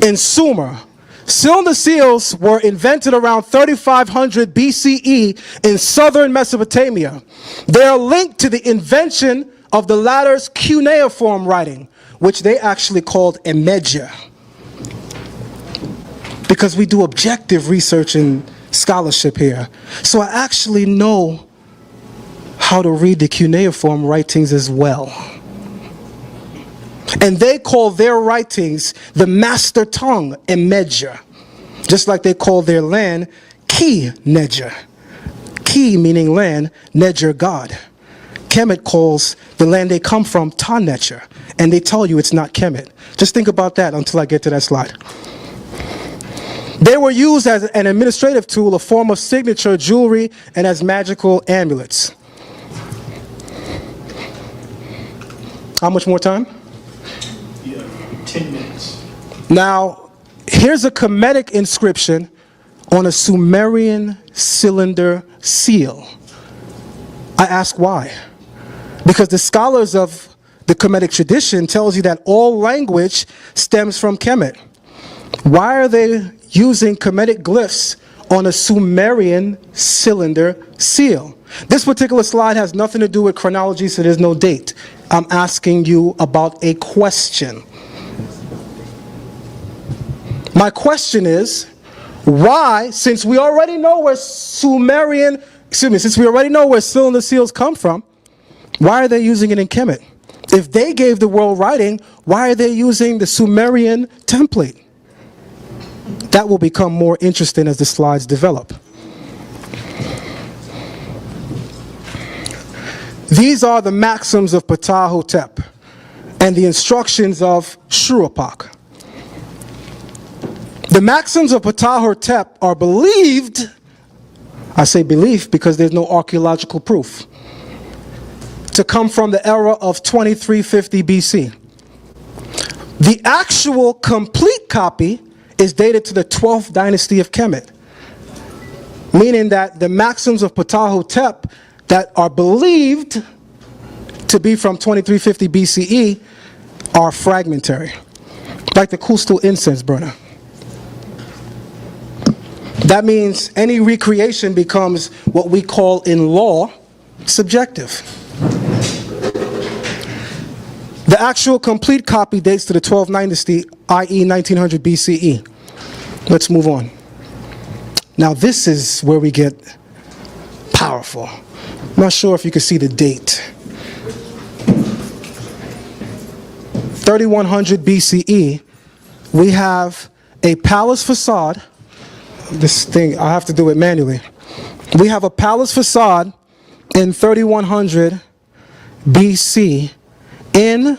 in Sumer. Cylinder seals were invented around 3500 BCE in southern Mesopotamia. They are linked to the invention of the latter's cuneiform writing, which they actually called Emedja. Because we do objective research and scholarship here. So I actually know how to read the cuneiform writings as well. And they call their writings the master tongue, Emedja. Just like they call their land Ki-Nedja. Ki meaning land, Nedja God. Kemet calls the land they come from Ta-Netcher. And they tell you it's not Kemet. Just think about that until I get to that slide. They were used as an administrative tool, a form of signature, jewelry, and as magical amulets. How much more time?
10 minutes.
Now, here's a Kemetic inscription on a Sumerian cylinder seal. I ask why? Because the scholars of the Kemetic tradition tells you that all language stems from Kemet. Why are they using Kemetic glyphs on a Sumerian cylinder seal? This particular slide has nothing to do with chronology, so there's no date. I'm asking you about a question. My question is, Why, since we already know where since we already know where cylinder seals come from, why are they using it in Kemet? If they gave the world writing, why are they using the Sumerian template? That will become more interesting as the slides develop. These are the maxims of Ptah-hotep and the instructions of Shurupak. The maxims of Ptah-hotep are believed, I say belief because there's no archaeological proof, to come from the era of 2350 BC. The actual complete copy is dated to the 12th dynasty of Kemet, meaning that the maxims of Ptah-hotep that are believed to be from 2350 BCE are fragmentary, like the Kustal incense burner. That means any recreation becomes what we call in law subjective. The actual complete copy dates to the 12th dynasty, i.e. 1900 BCE. Let's move on. Now this is where we get powerful. I'm not sure if you can see the date. 3100 BCE, we have a palace facade. This thing, I have to do it manually. We have a palace facade in 3100 BC in,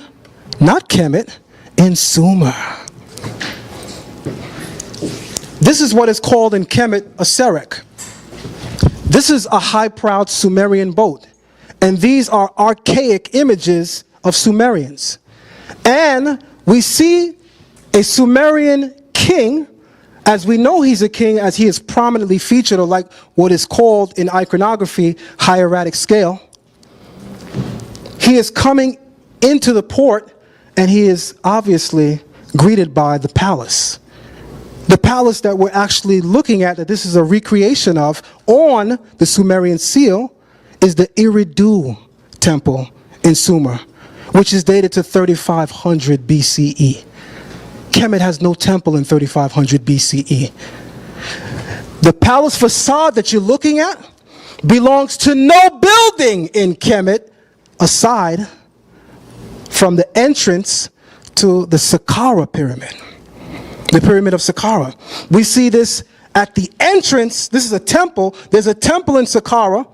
not Kemet, in Sumer. This is what is called in Kemet a Serek. This is a high-prowed Sumerian boat. And these are archaic images of Sumerians. And we see a Sumerian king, as we know he's a king, as he is prominently featured, or like what is called in iconography, hieratic scale. He is coming into the port, and he is obviously greeted by the palace. The palace that we're actually looking at, that this is a recreation of, on the Sumerian seal, is the Eridu temple in Sumer, which is dated to 3500 BCE. Kemet has no temple in 3500 BCE. The palace facade that you're looking at belongs to no building in Kemet aside from the entrance to the Saqqara pyramid, the pyramid of Saqqara. We see this at the entrance. This is a temple. There's a temple in Saqqara,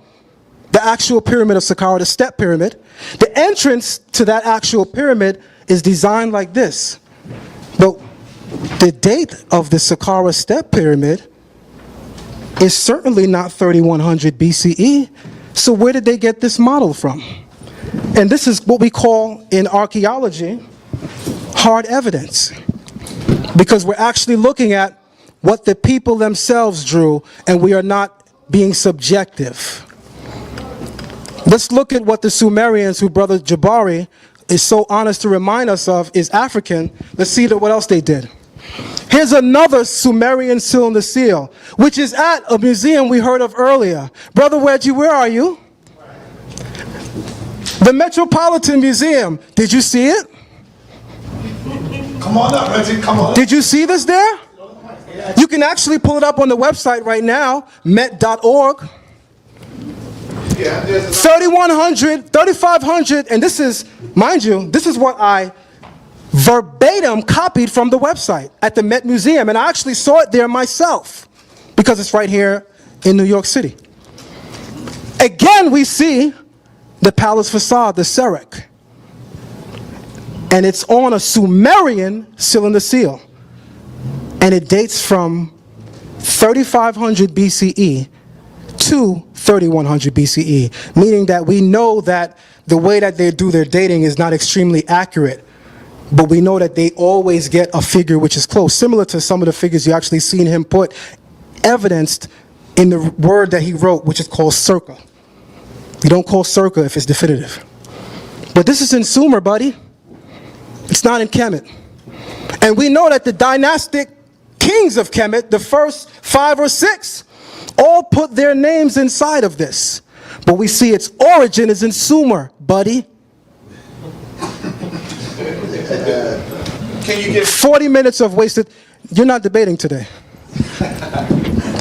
the actual pyramid of Saqqara, the step pyramid. The entrance to that actual pyramid is designed like this. But the date of the Saqqara step pyramid is certainly not 3100 BCE. So where did they get this model from? And this is what we call in archaeology hard evidence, because we're actually looking at what the people themselves drew, and we are not being subjective. Let's look at what the Sumerians, who Brother Jabari is so honest to remind us of, is African. Let's see what else they did. Here's another Sumerian cylinder seal, which is at a museum we heard of earlier. Brother Wedgie, where are you? The Metropolitan Museum. Did you see it?
Come on up, Reggie, come on.
Did you see this there? You can actually pull it up on the website right now, met.org. 3100, 3500, and this is, mind you, this is what I verbatim copied from the website at the Met Museum, and I actually saw it there myself because it's right here in New York City. Again, we see the palace facade, the Serek, and it's on a Sumerian cylinder seal, and it dates from 3500 BCE to 3100 BCE, meaning that we know that the way that they do their dating is not extremely accurate, but we know that they always get a figure which is close, similar to some of the figures you actually seen him put evidenced in the word that he wrote, which is called circa. You don't call circa if it's definitive. But this is in Sumer, buddy. It's not in Kemet. And we know that the dynastic kings of Kemet, the first 5 or 6, all put their names inside of this. But we see its origin is in Sumer, buddy.
Can you give
40 minutes of wasted. You're not debating today.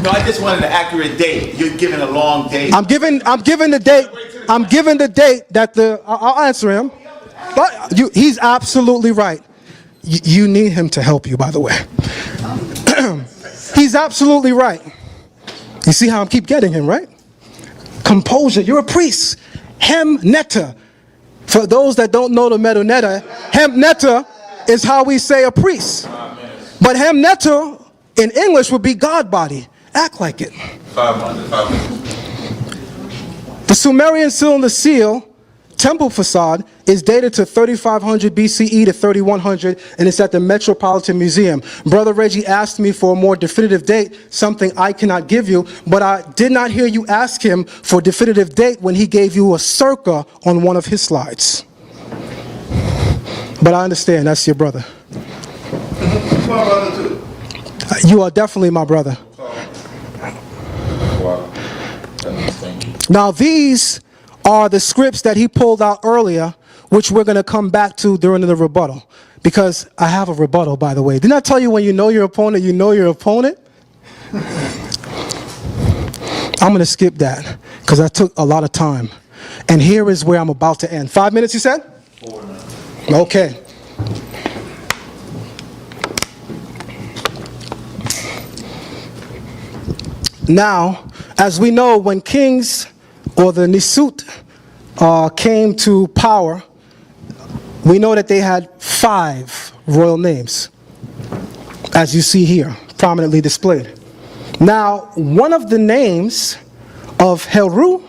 No, I just wanted an accurate date. You're giving a long date.
I'm giving the date. I'm giving the date that I'll answer him. But he's absolutely right. You need him to help you, by the way. He's absolutely right. You see how I keep getting him, right? Composure. You're a priest. sa.neter. For those that don't know the meta-neta, sa.neter is how we say a priest. But sa.neter in English would be God body. Act like it.
500.
The Sumerian cylinder seal temple facade is dated to 3500 BCE to 3100, and it's at the Metropolitan Museum. Brother Reggie asked me for a more definitive date, something I cannot give you, but I did not hear you ask him for a definitive date when he gave you a circa on one of his slides. But I understand, that's your brother.
He's my brother too.
You are definitely my brother.
Wow.
Now these are the scripts that he pulled out earlier, which we're going to come back to during the rebuttal. Because I have a rebuttal, by the way. Didn't I tell you when you know your opponent, you know your opponent? I'm going to skip that because that took a lot of time. And here is where I'm about to end. 5 minutes, you said?
4 now.
Okay. Now, as we know, when kings or the Nisut came to power, we know that they had 5 royal names, as you see here, prominently displayed. Now, one of the names of Heru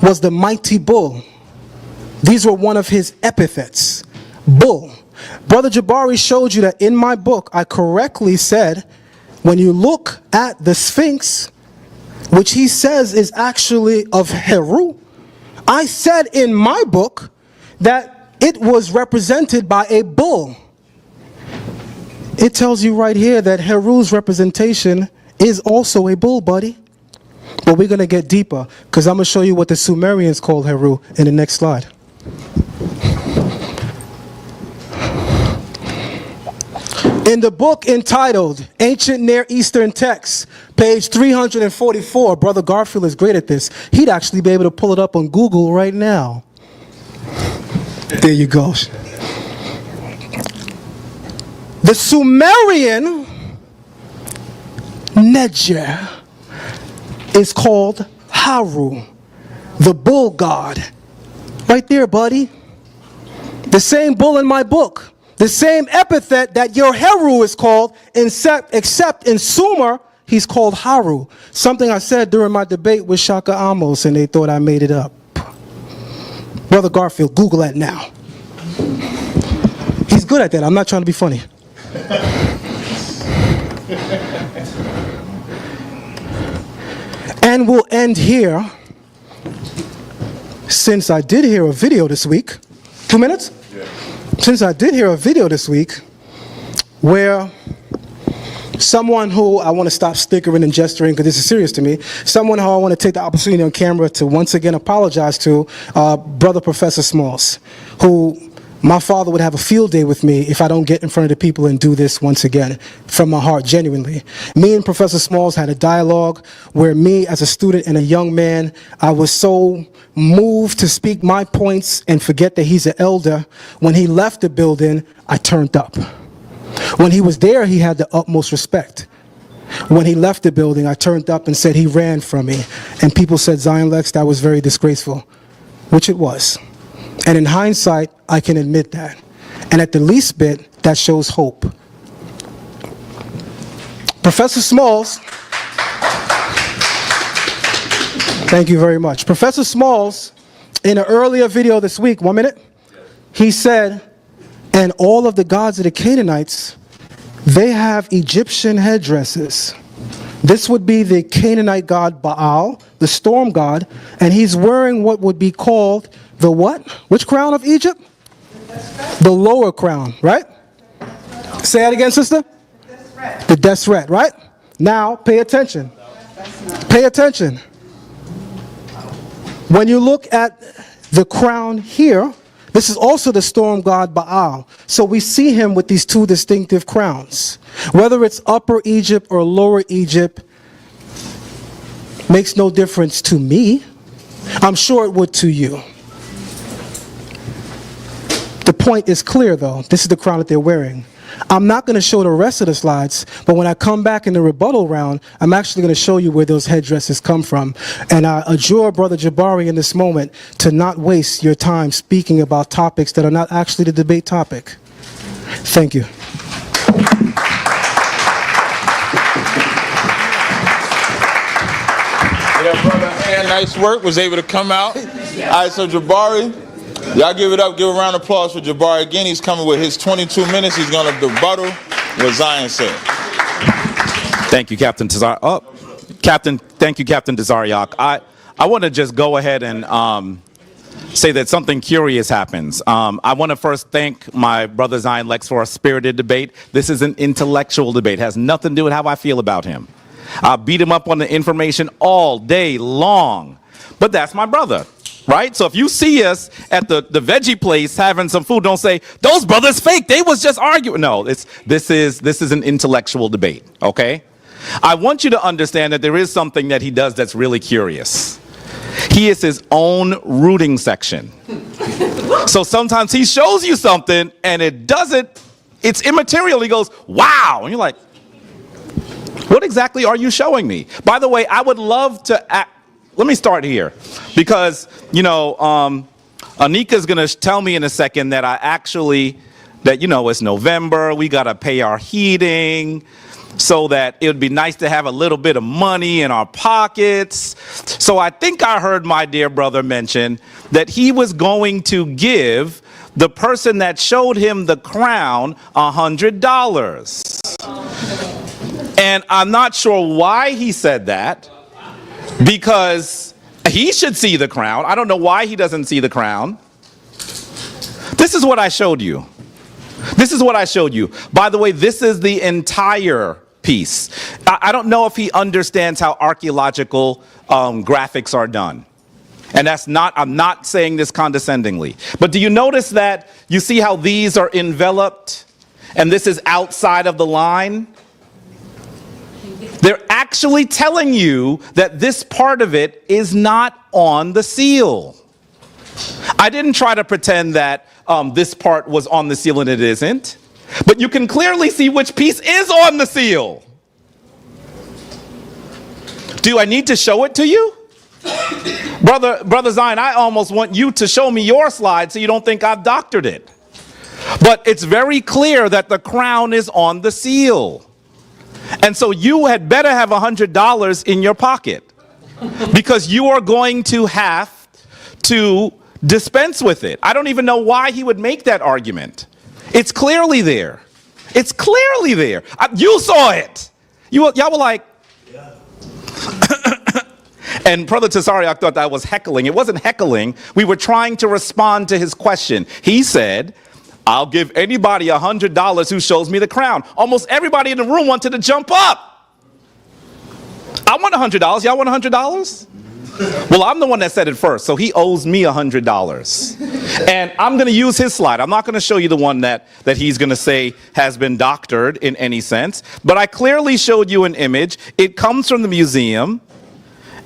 was the mighty bull. These were one of his epithets, bull. Brother Jabari showed you that in my book, I correctly said, when you look at the Sphinx, which he says is actually of Heru, I said in my book that it was represented by a bull. It tells you right here that Heru's representation is also a bull, buddy. But we're going to get deeper because I'm going to show you what the Sumerians called Heru in the next slide. In the book entitled Ancient Near Eastern Texts, page 344, Brother Garfield is great at this. He'd actually be able to pull it up on Google right now. There you go. The Sumerian Neger is called Haru, the bull god. Right there, buddy. The same bull in my book. The same epithet that your Heru is called, except in Sumer, he's called Haru. Something I said during my debate with Shaka Amos, and they thought I made it up. Brother Garfield, Google that now. He's good at that. I'm not trying to be funny. And we'll end here, since I did hear a video this week. 2 minutes? Yeah. Since I did hear a video this week where someone who I want to stop stickering and gesturing because this is serious to me, someone who I want to take the opportunity on camera to once again apologize to, Brother Professor Smalls, who my father would have a field day with me if I don't get in front of the people and do this once again from my heart, genuinely. Me and Professor Smalls had a dialogue where me as a student and a young man, I was so moved to speak my points and forget that he's an elder. When he left the building, I turned up. When he was there, he had the utmost respect. When he left the building, I turned up and said he ran from me. And people said, Zion Lexx, that was very disgraceful, which it was. And in hindsight, I can admit that. And at the least bit, that shows hope. Professor Smalls, thank you very much. Professor Smalls, in an earlier video this week, 1 minute, he said, and all of the gods of the Canaanites, they have Egyptian headdresses. This would be the Canaanite god Baal, the storm god, and he's wearing what would be called the what? Which crown of Egypt? The lower crown, right? Say that again, sister. The Deseret, right? Now, pay attention. Pay attention. When you look at the crown here, this is also the storm god Baal. So we see him with these two distinctive crowns. Whether it's Upper Egypt or Lower Egypt, makes no difference to me. I'm sure it would to you. The point is clear, though. This is the crown that they're wearing. I'm not going to show the rest of the slides, but when I come back in the rebuttal round, I'm actually going to show you where those headdresses come from. And I adjure Brother Jabari in this moment to not waste your time speaking about topics that are not actually the debate topic. Thank you.
Yeah, brother, and nice work, was able to come out. All right, so Jabari, y'all give it up, give a round of applause for Jabari. Again, he's coming with his 22 minutes. He's going to rebuttal what Zion said.
Thank you, Captain Tazar. Thank you, Captain Tazariak. I want to just go ahead and say that something curious happens. I want to first thank my brother Zion Lexx for a spirited debate. This is an intellectual debate. It has nothing to do with how I feel about him. I beat him up on the information all day long. But that's my brother, right? So if you see us at the veggie place having some food, don't say, those brothers fake. They was just arguing. No, this is an intellectual debate, okay? I want you to understand that there is something that he does that's really curious. He is his own rooting section. So sometimes he shows you something and it's immaterial. He goes, wow. And you're like, what exactly are you showing me? By the way, I would love to let me start here because, you know, Anika's going to tell me in a second that it's November. We got to pay our heating so that it would be nice to have a little bit of money in our pockets. So I think I heard my dear brother mention that he was going to give the person that showed him the crown $100. And I'm not sure why he said that, because he should see the crown. I don't know why he doesn't see the crown. This is what I showed you. This is what I showed you. By the way, this is the entire piece. I don't know if he understands how archaeological graphics are done. And I'm not saying this condescendingly. But do you notice that you see how these are enveloped and this is outside of the line? They're actually telling you that this part of it is not on the seal. I didn't try to pretend that this part was on the seal and it isn't. But you can clearly see which piece is on the seal. Do I need to show it to you? Brother Zion, I almost want you to show me your slide so you don't think I've doctored it. But it's very clear that the crown is on the seal. And so you had better have $100 in your pocket because you are going to have to dispense with it. I don't even know why he would make that argument. It's clearly there. It's clearly there. You saw it. Y'all were like, and Brother Tazariak thought that was heckling. It wasn't heckling. We were trying to respond to his question. He said, I'll give anybody $100 who shows me the crown. Almost everybody in the room wanted to jump up. I want $100. Y'all want $100? Well, I'm the one that said it first, so he owes me $100. And I'm going to use his slide. I'm not going to show you the one that he's going to say has been doctored in any sense. But I clearly showed you an image. It comes from the museum.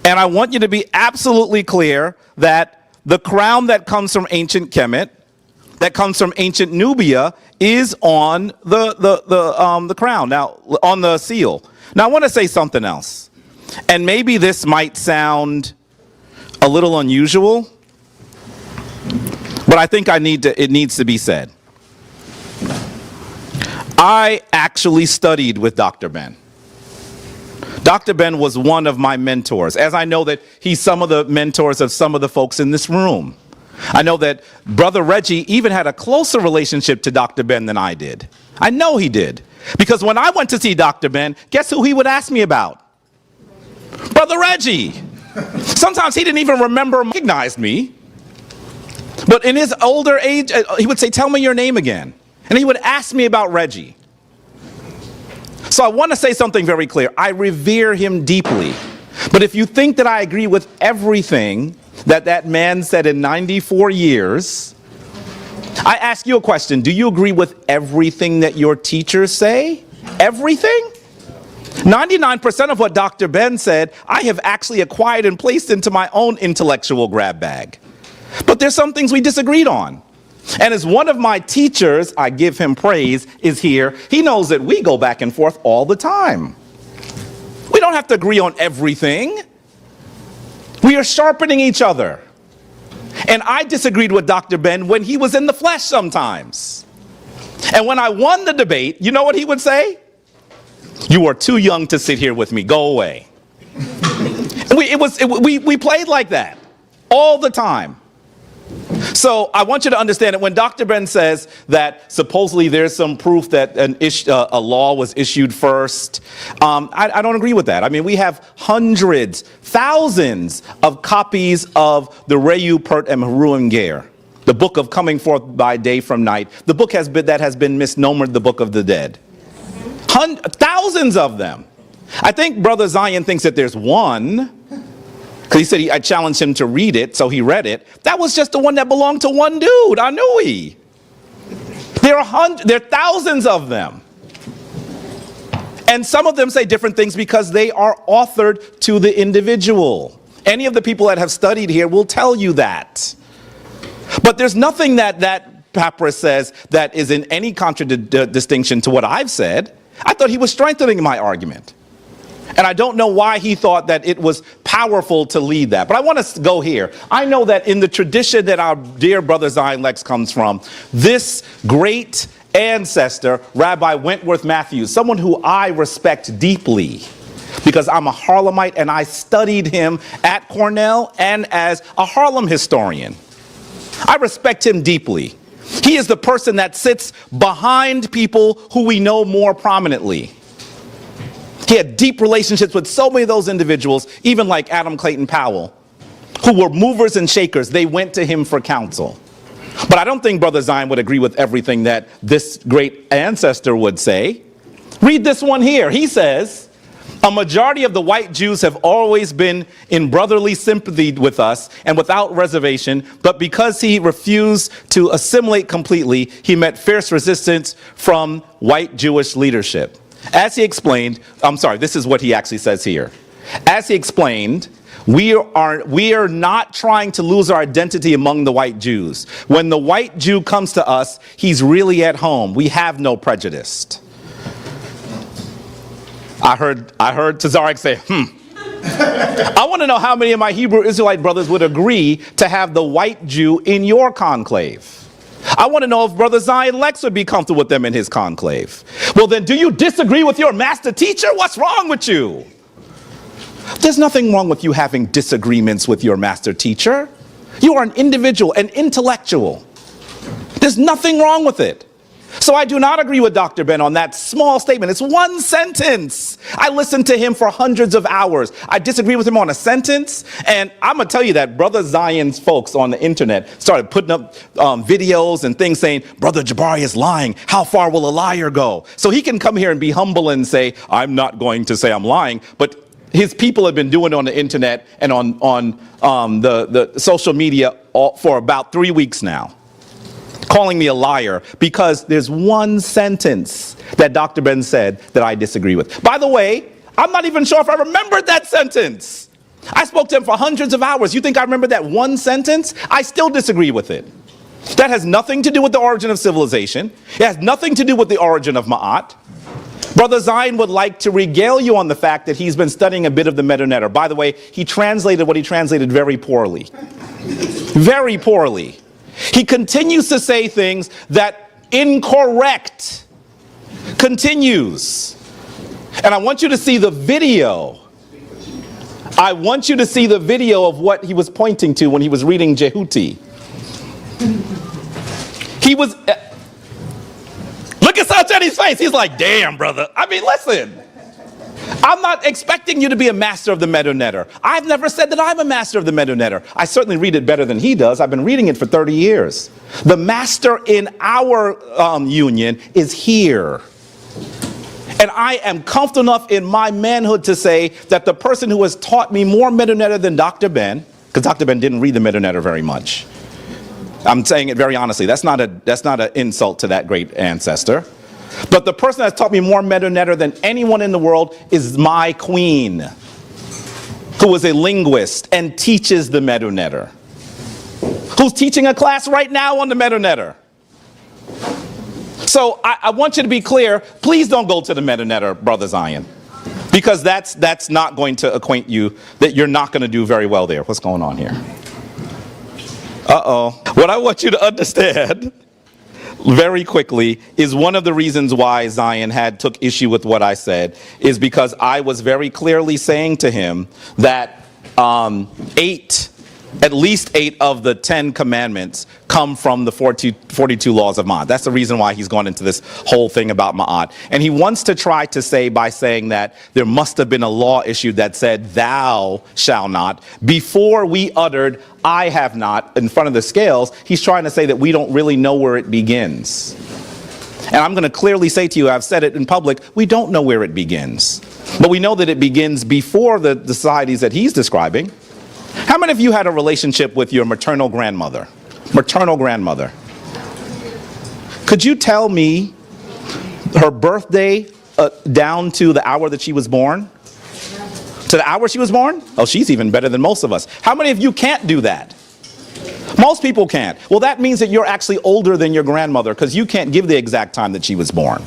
And I want you to be absolutely clear that the crown that comes from ancient Kemet, that comes from ancient Nubia, is on the crown, now on the seal. Now I want to say something else, and maybe this might sound a little unusual, but I think it needs to be said. I actually studied with Dr. Ben. Dr. Ben was one of my mentors, as I know that he's some of the mentors of some of the folks in this room. I know that Brother Reggie even had a closer relationship to Dr. Ben than I did. I know he did. Because when I went to see Dr. Ben, guess who he would ask me about? Brother Reggie. Sometimes he didn't even remember or recognize me. But in his older age, he would say, tell me your name again. And he would ask me about Reggie. So I want to say something very clear. I revere him deeply. But if you think that I agree with everything that man said in 94 years, I ask you a question. Do you agree with everything that your teachers say? Everything? 99% of what Dr. Ben said, I have actually acquired and placed into my own intellectual grab bag. But there's some things we disagreed on. And as one of my teachers, I give him praise, is here, he knows that we go back and forth all the time. We don't have to agree on everything. We are sharpening each other. And I disagreed with Dr. Ben when he was in the flesh sometimes. And when I won the debate, you know what he would say? You are too young to sit here with me. Go away. We played like that all the time. So I want you to understand that when Dr. Ben says that supposedly there's some proof that a law was issued first, I don't agree with that. I mean, we have hundreds, thousands of copies of the Reyu Pert and Haruim Ger, the book of coming forth by day from night, the book that has been misnomered the book of the dead. Thousands of them. I think Brother Zion thinks that there's one. Because he said I challenged him to read it, so he read it. That was just the one that belonged to one dude, Anui. There are thousands of them. And some of them say different things because they are authored to the individual. Any of the people that have studied here will tell you that. But there's nothing that Papyrus says that is in any contradistinction to what I've said. I thought he was strengthening my argument. And I don't know why he thought that it was powerful to lead that. But I want to go here. I know that in the tradition that our dear brother Zion Lexx comes from, this great ancestor, Rabbi Wentworth Matthews, someone who I respect deeply because I'm a Harlemite and I studied him at Cornell and as a Harlem historian. I respect him deeply. He is the person that sits behind people who we know more prominently. He had deep relationships with so many of those individuals, even like Adam Clayton Powell, who were movers and shakers. They went to him for counsel. But I don't think Brother Zion would agree with everything that this great ancestor would say. Read this one here. He says, a majority of the white Jews have always been in brotherly sympathy with us and without reservation, but because he refused to assimilate completely, he met fierce resistance from white Jewish leadership. As he explained, this is what he actually says here. As he explained, we are not trying to lose our identity among the white Jews. When the white Jew comes to us, he's really at home. We have no prejudice. I heard Tazarek say, I want to know how many of my Hebrew Israelite brothers would agree to have the white Jew in your conclave. I want to know if Brother Zion Lexx would be comfortable with them in his conclave. Well, then, do you disagree with your master teacher? What's wrong with you? There's nothing wrong with you having disagreements with your master teacher. You are an individual, an intellectual. There's nothing wrong with it. So I do not agree with Dr. Ben on that small statement. It's one sentence. I listened to him for hundreds of hours. I disagree with him on a sentence. And I'm going to tell you that Brother Zion's folks on the internet started putting up videos and things saying, Brother Jabari is lying. How far will a liar go? So he can come here and be humble and say, I'm not going to say I'm lying. But his people have been doing it on the internet and on the social media for about 3 weeks now, calling me a liar because there's one sentence that Dr. Ben said that I disagree with. By the way, I'm not even sure if I remembered that sentence. I spoke to him for hundreds of hours. You think I remember that one sentence? I still disagree with it. That has nothing to do with the origin of civilization. It has nothing to do with the origin of Ma'at. Brother Zion would like to regale you on the fact that he's been studying a bit of the sa.neter. By the way, he translated what he translated very poorly. Very poorly. He continues to say things that incorrect. Continues. And I want you to see the video. I want you to see the video of what he was pointing to when he was reading Jehuti. He was... Look at Sajani's face. He's like, damn, brother. I mean, listen. I'm not expecting you to be a master of the sa.neter. I've never said that I'm a master of the sa.neter. I certainly read it better than he does. I've been reading it for 30 years. The master in our union is here. And I am comfortable enough in my manhood to say that the person who has taught me more sa.neter than Dr. Ben, because Dr. Ben didn't read the sa.neter very much. I'm saying it very honestly. That's not an insult to that great ancestor. But the person that's taught me more meta-netter than anyone in the world is my queen, who is a linguist and teaches the meta-netter, who's teaching a class right now on the meta-netter. So I want you to be clear, please don't go to the meta-netter, Brother Zion, because that's not going to acquaint you, that you're not going to do very well there. What's going on here? Uh-oh. What I want you to understand very quickly is one of the reasons why Zion took issue with what I said is because I was very clearly saying to him that at least 8 of the 10 commandments come from the 42 laws of Ma'at. That's the reason why he's gone into this whole thing about Ma'at. And he wants to try to say by saying that there must have been a law issued that said, thou shalt not, before we uttered, I have not, in front of the scales. He's trying to say that we don't really know where it begins. And I'm going to clearly say to you, I've said it in public, we don't know where it begins. But we know that it begins before the societies that he's describing. How many of you had a relationship with your maternal grandmother? Maternal grandmother. Could you tell me her birthday down to the hour that she was born? To the hour she was born? Oh, she's even better than most of us. How many of you can't do that? Most people can't. Well, that means that you're actually older than your grandmother because you can't give the exact time that she was born.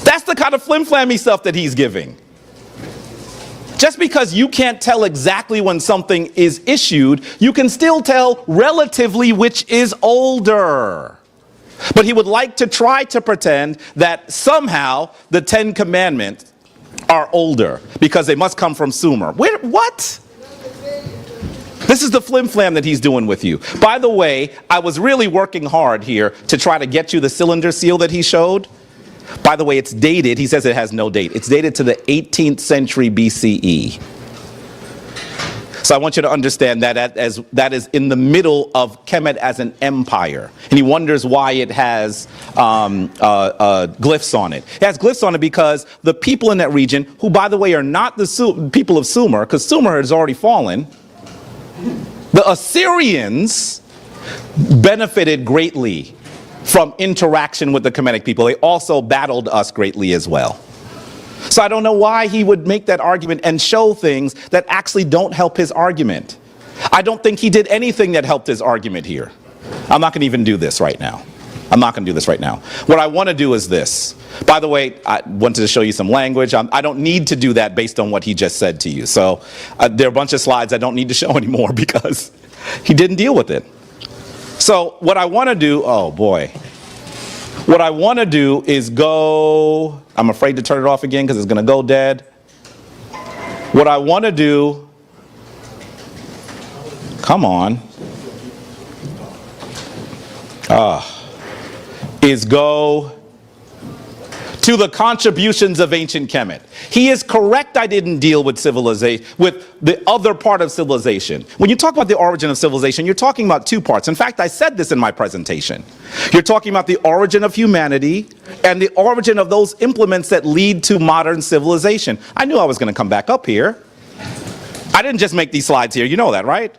That's the kind of flim-flammy stuff that he's giving. Just because you can't tell exactly when something is issued, you can still tell relatively which is older. But he would like to try to pretend that somehow the 10 Commandments are older because they must come from Sumer. What? This is the flim-flam that he's doing with you. By the way, I was really working hard here to try to get you the cylinder seal that he showed. By the way, it's dated. He says it has no date. It's dated to the 18th century BCE. So I want you to understand that as that is in the middle of Kemet as an empire. And he wonders why it has glyphs on it. It has glyphs on it because the people in that region, who by the way are not the people of Sumer, because Sumer has already fallen, the Assyrians benefited greatly from interaction with the Kemetic people. They also battled us greatly as well. So I don't know why he would make that argument and show things that actually don't help his argument. I don't think he did anything that helped his argument here. I'm not going to even do this right now. I'm not going to do this right now. What I want to do is this. By the way, I wanted to show you some language. I don't need to do that based on what he just said to you. So there are a bunch of slides I don't need to show anymore because he didn't deal with it. So what I want to do, oh boy. What I want to do is go, I'm afraid to turn it off again because it's going to go dead. What I want to do, come on, is go to the contributions of ancient Kemet. He is correct I didn't deal with civilization, with the other part of civilization. When you talk about the origin of civilization, you're talking about 2 parts. In fact, I said this in my presentation. You're talking about the origin of humanity and the origin of those implements that lead to modern civilization. I knew I was going to come back up here. I didn't just make these slides here. You know that, right?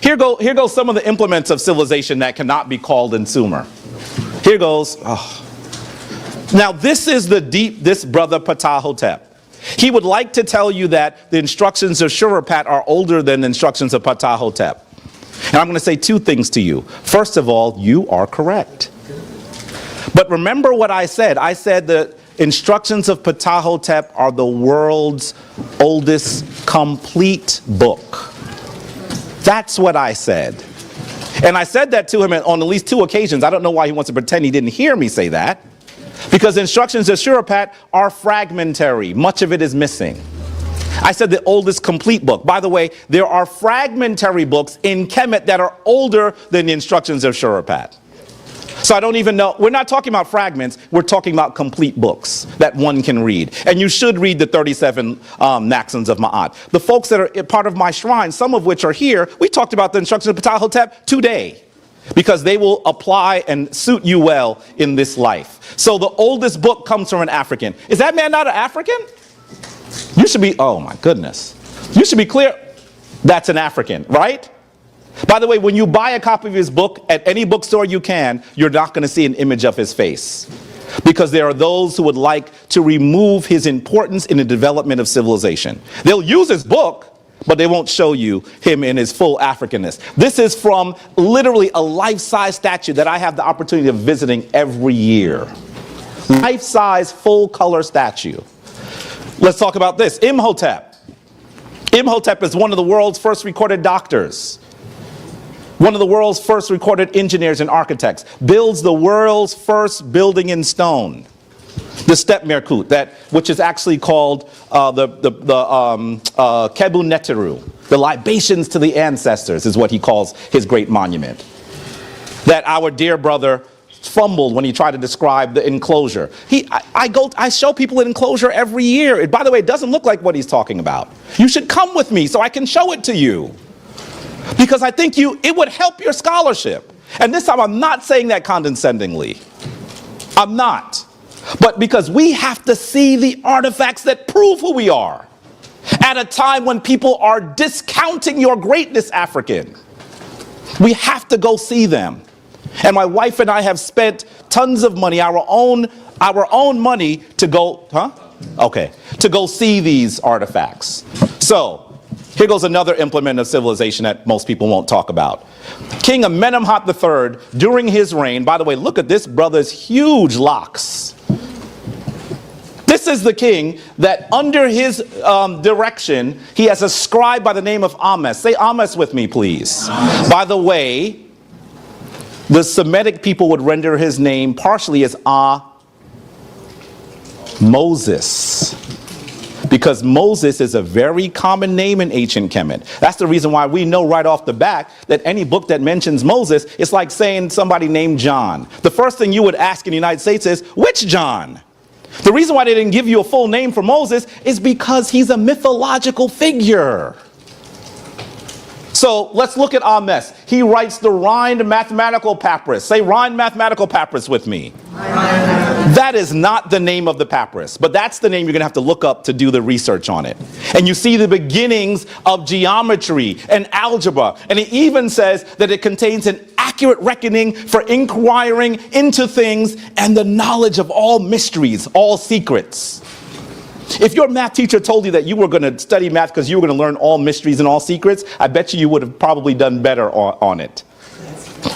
Here goes some of the implements of civilization that cannot be called in Sumer. Here goes. Oh. Now this is this brother Ptahhotep. He would like to tell you that the instructions of Shurapat are older than the instructions of Ptahhotep. And I'm going to say 2 things to you. First of all, you are correct. But remember what I said. I said the instructions of Ptahhotep are the world's oldest complete book. That's what I said. And I said that to him on at least 2 occasions. I don't know why he wants to pretend he didn't hear me say that. Because instructions of Shurapat are fragmentary. Much of it is missing. I said the oldest complete book. By the way, there are fragmentary books in Kemet that are older than the instructions of Shurapat. So I don't even know. We're not talking about fragments. We're talking about complete books that one can read. And you should read the 37 maxims of Ma'at. The folks that are part of my shrine, some of which are here, we talked about the instructions of Ptahhotep today. Because they will apply and suit you well in this life. So the oldest book comes from an African. Is that man not an African? You should be, oh my goodness. You should be clear, that's an African, right? By the way, when you buy a copy of his book at any bookstore you can, you're not going to see an image of his face. because there are those who would like to remove his importance in the development of civilization. They'll use his book, but they won't show you him in his full Africanness. This is from literally a life-size statue that I have the opportunity of visiting every year. Life-size, full-color statue. Let's talk about this. Imhotep. Imhotep is one of the world's first recorded doctors. One of the world's first recorded engineers and architects. Builds the world's first building in stone. The Step Merkut, which is actually called Kebu Neteru. The libations to the ancestors is what he calls his great monument. That our dear brother fumbled when he tried to describe the enclosure. I show people an enclosure every year. By the way, it doesn't look like what he's talking about. You should come with me so I can show it to you. Because I think it would help your scholarship. And this time I'm not saying that condescendingly. I'm not. But because we have to see the artifacts that prove who we are. At a time when people are discounting your greatness, African. We have to go see them. And my wife and I have spent tons of money, our own money to go, to go see these artifacts. So, here goes another implement of civilization that most people won't talk about. King Amenemhat III, during his reign, by the way, look at this brother's huge locks. This is the king that under his direction, he has a scribe by the name of Ames. Say Ames with me, please. By the way, the Semitic people would render his name partially as Moses. Because Moses is a very common name in ancient Kemet. That's the reason why we know right off the bat that any book that mentions Moses, it's like saying somebody named John. The first thing you would ask in the United States is, which John? The reason why they didn't give you a full name for Moses is because he's a mythological figure. So let's look at Ames. He writes the Rhind mathematical papyrus. Say Rhind mathematical papyrus with me. That is not the name of the papyrus, but that's the name you're going to have to look up to do the research on it. And you see the beginnings of geometry and algebra. And it even says that it contains an accurate reckoning for inquiring into things and the knowledge of all mysteries, all secrets. If your math teacher told you that you were going to study math because you were going to learn all mysteries and all secrets, I bet you would have probably done better on it.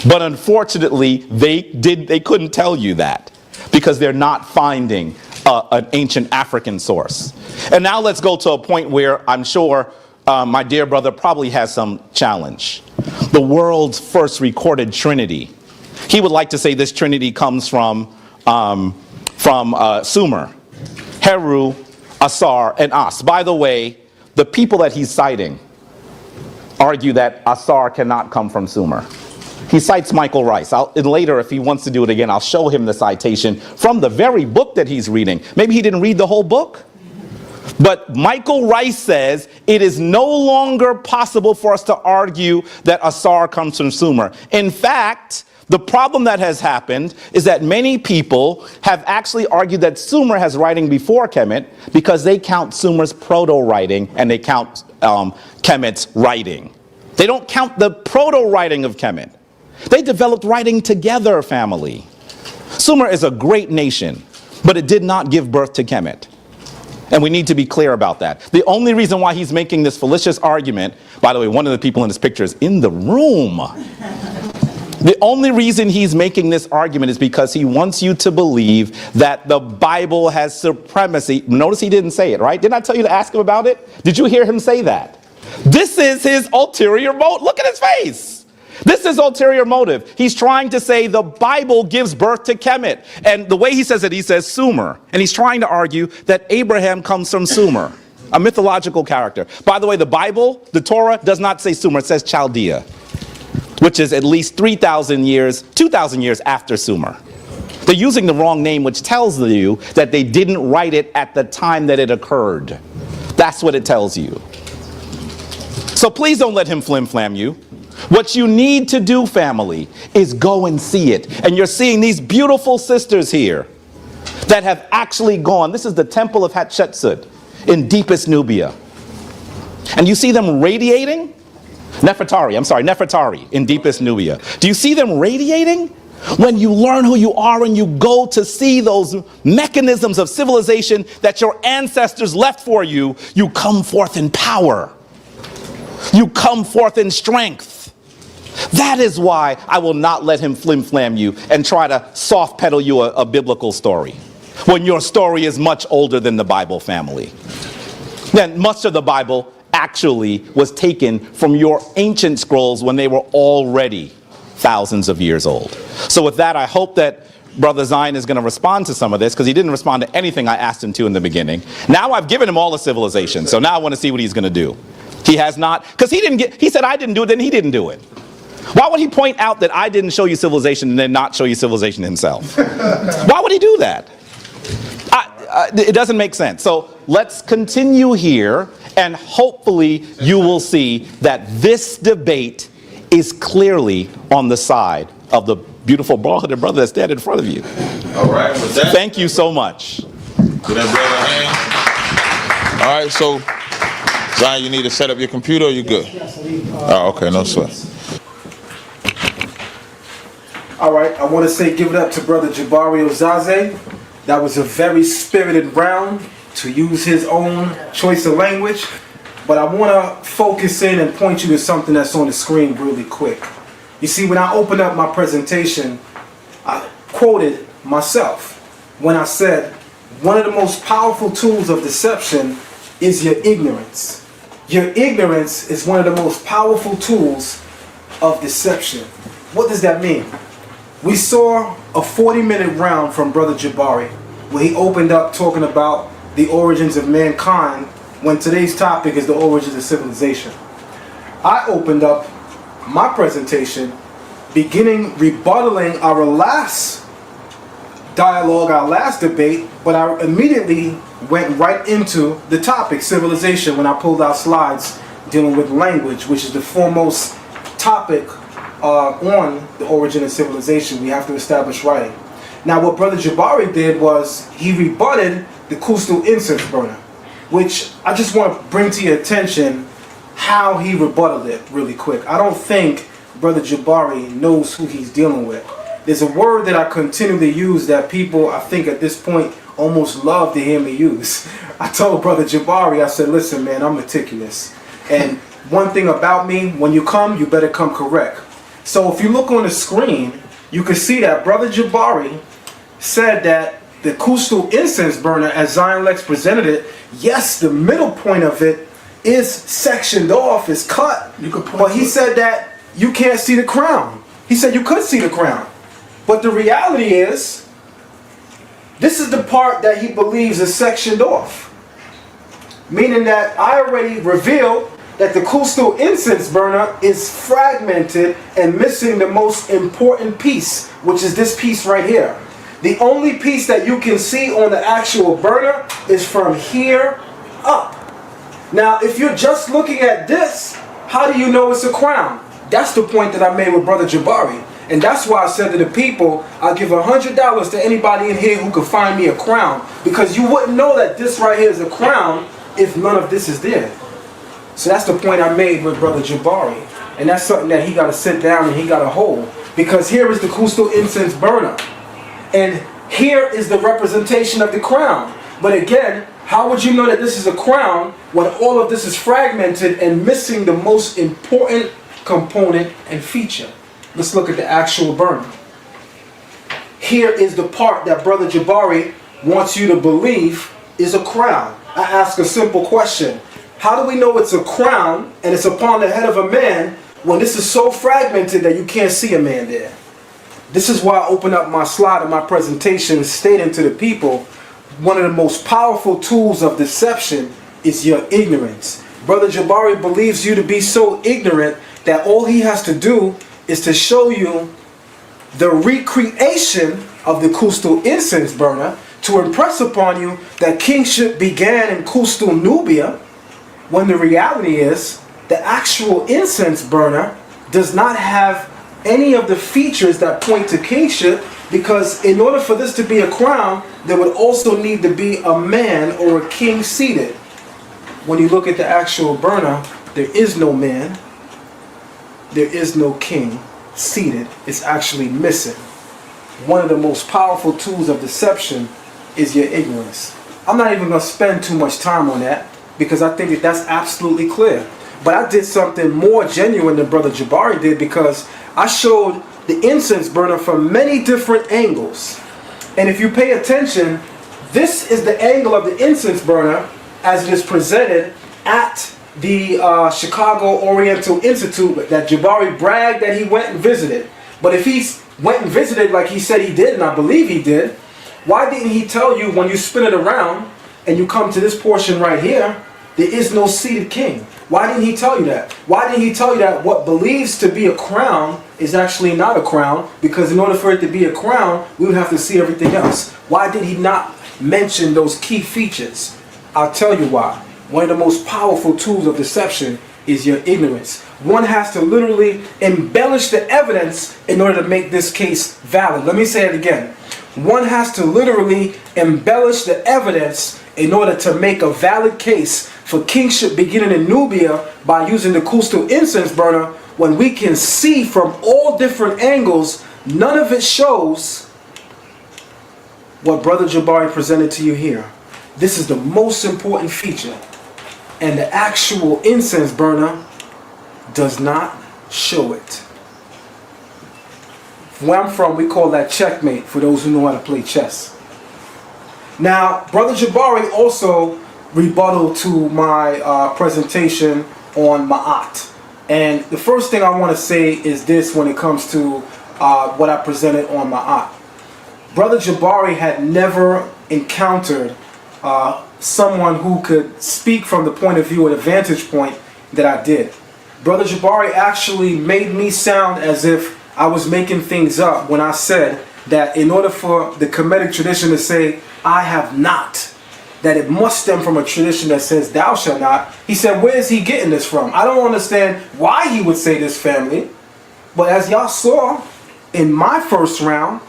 But unfortunately, they couldn't tell you that because they're not finding an ancient African source. And now let's go to a point where I'm sure my dear brother probably has some challenge. The world's first recorded Trinity. He would like to say this Trinity comes from Sumer, Heru, Asar, and As. By the way, the people that he's citing argue that Asar cannot come from Sumer. He cites Michael Rice. And later, if he wants to do it again, I'll show him the citation from the very book that he's reading. Maybe he didn't read the whole book. But Michael Rice says it is no longer possible for us to argue that Asar comes from Sumer. In fact, the problem that has happened is that many people have actually argued that Sumer has writing before Kemet because they count Sumer's proto-writing and they count Kemet's writing. They don't count the proto-writing of Kemet. They developed writing together, family. Sumer is a great nation, but it did not give birth to Kemet. And we need to be clear about that. The only reason why he's making this fallacious argument, by the way, one of the people in this picture is in the room. The only reason he's making this argument is because he wants you to believe that the Bible has supremacy. Notice he didn't say it, right? Didn't I tell you to ask him about it? Did you hear him say that? This is his ulterior motive. Look at his face. This is ulterior motive. He's trying to say the Bible gives birth to Kemet. And the way he says it, he says Sumer. And he's trying to argue that Abraham comes from Sumer, a mythological character. By the way, the Bible, the Torah, does not say Sumer. It says Chaldea, which is at least 2,000 years after Sumer. They're using the wrong name, which tells you that they didn't write it at the time that it occurred. That's what it tells you. So please don't let him flim-flam you. What you need to do, family, is go and see it. And you're seeing these beautiful sisters here that have actually gone. This is the temple of Hatshepsut in deepest Nubia. And you see them radiating? Nefertari in deepest Nubia. Do you see them radiating? When you learn who you are and you go to see those mechanisms of civilization that your ancestors left for you, you come forth in power. You come forth in strength. That is why I will not let him flim-flam you and try to soft pedal you a biblical story when your story is much older than the Bible, family. Then much of the Bible actually was taken from your ancient scrolls when they were already thousands of years old. So with that, I hope that Brother Zion is going to respond to some of this, because he didn't respond to anything I asked him to in the beginning. Now I've given him all the civilization, so now I want to see what he's going to do. He has not, because he said I didn't do it, then he didn't do it. Why would he point out that I didn't show you civilization and then not show you civilization himself? Why would he do that? It doesn't make sense. So let's continue here, and hopefully you will see that this debate is clearly on the side of the beautiful bald-headed brother that's standing in front of you.
All right, with that.
Thank you so much.
Give that brother a hand. All right, so Zion, you need to set up your computer, or you good? Oh, okay, no sweat.
All right, I want to say give it up to Brother Jabari Osaze. That was a very spirited round, to use his own choice of language. But I want to focus in and point you to something that's on the screen really quick. You see, when I opened up my presentation, I quoted myself when I said, one of the most powerful tools of deception is your ignorance. Your ignorance is one of the most powerful tools of deception. What does that mean? We saw a 40-minute round from Brother Jabari, where he opened up talking about the origins of mankind, when today's topic is the origins of civilization. I opened up my presentation beginning rebuttaling our last dialogue, our last debate, but I immediately went right into the topic, civilization, when I pulled out slides dealing with language, which is the foremost topic on the origin of civilization. We have to establish writing. Now what Brother Jabari did was he rebutted the coastal incense burner, which I just want to bring to your attention how he rebutted it really quick. I don't think Brother Jabari knows who he's dealing with. There's a word that I continually use that people, I think at this point, almost love to hear me use. I told Brother Jabari, I said, listen man, I'm meticulous. And one thing about me, when you come, you better come correct. So if you look on the screen, you can see that Brother Jabari said that the coastal incense burner, as Zion Lexx presented it, yes, the middle point of it is sectioned off, is cut. But he said that you can't see the crown. He said you could see the crown. But the reality is, this is the part that he believes is sectioned off. Meaning that I already revealed that the coastal incense burner is fragmented and missing the most important piece, which is this piece right here. The only piece that you can see on the actual burner is from here up. Now, if you're just looking at this, how do you know it's a crown? That's the point that I made with Brother Jabari. And that's why I said to the people, I'll give $100 to anybody in here who could find me a crown. Because you wouldn't know that this right here is a crown if none of this is there. So that's the point I made with Brother Jabari. And that's something that he got to sit down and he got to hold. Because here is the coastal incense burner. And here is the representation of the crown. But again, how would you know that this is a crown when all of this is fragmented and missing the most important component and feature? Let's look at the actual burner. Here is the part that Brother Jabari wants you to believe is a crown. I ask a simple question. How do we know it's a crown and it's upon the head of a man when this is so fragmented that you can't see a man there? This is why I open up my slide in my presentation stating to the people, one of the most powerful tools of deception is your ignorance. Brother Jabari believes you to be so ignorant that all he has to do is to show you the recreation of the coastal incense burner to impress upon you that kingship began in coastal Nubia, when the reality is the actual incense burner does not have any of the features that point to kingship, because in order for this to be a crown, there would also need to be a man or a king seated. When you look at the actual burner, there is no man, there is no king seated. It's actually missing. one of the most powerful tools of deception is your ignorance. I'm not even going to spend too much time on that because I think that that's absolutely clear. But I did something more genuine than Brother Jabari did because I showed the incense burner from many different angles. And if you pay attention, this is the angle of the incense burner as it is presented at the Chicago Oriental Institute that Jabari bragged that he went and visited. But if he went and visited like he said he did, and I believe he did, why didn't he tell you when you spin it around and you come to this portion right here, there is no seated king? Why didn't he tell you that? Why didn't he tell you that what believes to be a crown is actually not a crown? Because in order for it to be a crown, we would have to see everything else. Why did he not mention those key features? I'll tell you why. One of the most powerful tools of deception is your ignorance. One has to literally embellish the evidence in order to make this case valid. Let me say it again. One has to literally embellish the evidence in order to make a valid case for kingship beginning in Nubia by using the Kustal incense burner, when we can see from all different angles, none of it shows what Brother Jabari presented to you here. This is the most important feature, and the actual incense burner does not show it. Where I'm from, we call that checkmate for those who know how to play chess. Now, Brother Jabari also rebutted to my presentation on Ma'at. And the first thing I want to say is this when it comes to what I presented on Ma'at. Brother Jabari had never encountered someone who could speak from the point of view or the vantage point that I did. Brother Jabari actually made me sound as if I was making things up when I said that in order for the Kemetic tradition to say, I have not, that it must stem from a tradition that says, thou shalt not. He said, where is he getting this from? I don't understand why he would say this, family. But as y'all saw in my first round,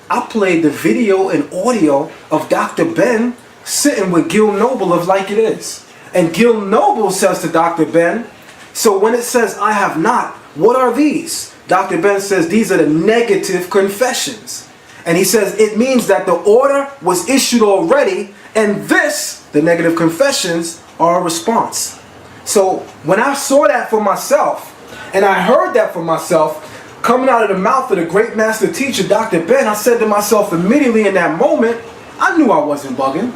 I played the video and audio of Dr. Ben sitting with Gil Noble of Like It Is. And Gil Noble says to Dr. Ben, so when it says, I have not, what are these? Dr. Ben says, these are the negative confessions. And he says, it means that the order was issued already, and this, the negative confessions, are a response. So when I saw that for myself, and I heard that for myself, coming out of the mouth of the great master teacher, Dr. Ben, I said to myself immediately in that moment, I knew I wasn't bugging.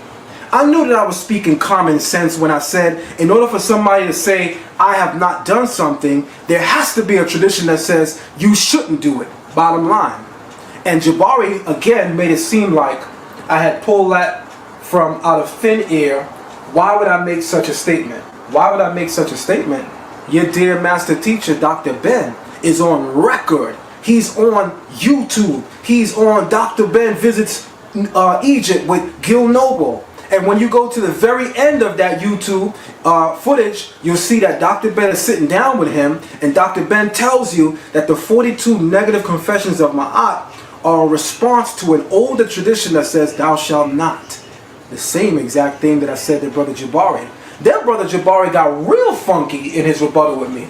I knew that I was speaking common sense when I said, in order for somebody to say, I have not done something, there has to be a tradition that says, you shouldn't do it, bottom line. And Jabari, again, made it seem like I had pulled that from out of thin air. Why would I make such a statement? Why would I make such a statement? Your dear master teacher, Dr. Ben, is on record. He's on YouTube. He's on Dr. Ben Visits Egypt with Gil Noble. And when you go to the very end of that YouTube footage, you'll see that Dr. Ben is sitting down with him, and Dr. Ben tells you that the 42 negative confessions of Ma'at are a response to an older tradition that says, thou shalt not. The same exact thing that I said to Brother Jabari. Then Brother Jabari got real funky in his rebuttal with me.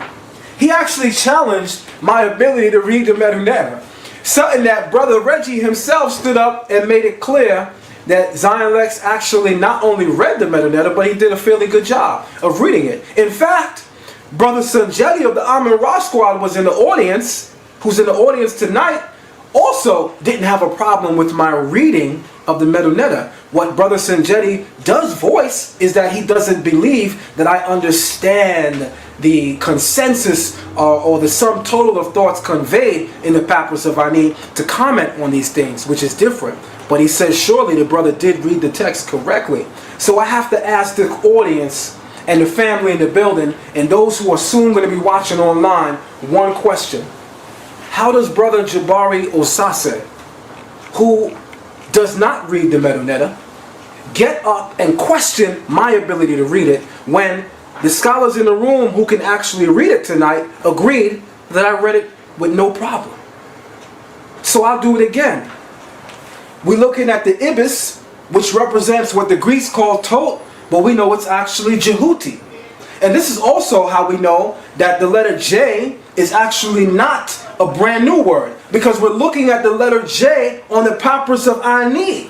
He actually challenged my ability to read the Medu-Neter. Something that Brother Reggie himself stood up and made it clear that Zion Lexx actually not only read the Medu-Neter, but he did a fairly good job of reading it. In fact, Brother Sanjeti of the Amin Ra Squad was in the audience, who's in the audience tonight, also didn't have a problem with my reading of the Medu-Neter. What Brother Sanjeti does voice is that he doesn't believe that I understand the consensus or the sum total of thoughts conveyed in the Papyrus of Ani to comment on these things, which is different. But he says surely the brother did read the text correctly. So I have to ask the audience and the family in the building and those who are soon going to be watching online one question. How does Brother Jabari Osaze, who does not read the Medu-Neter, get up and question my ability to read it when the scholars in the room who can actually read it tonight agreed that I read it with no problem? So I'll do it again. We're looking at the ibis, which represents what the Greeks call tot, but we know it's actually Jehuti. And this is also how we know that the letter J is actually not a brand new word because we're looking at the letter J on the papyrus of Ani.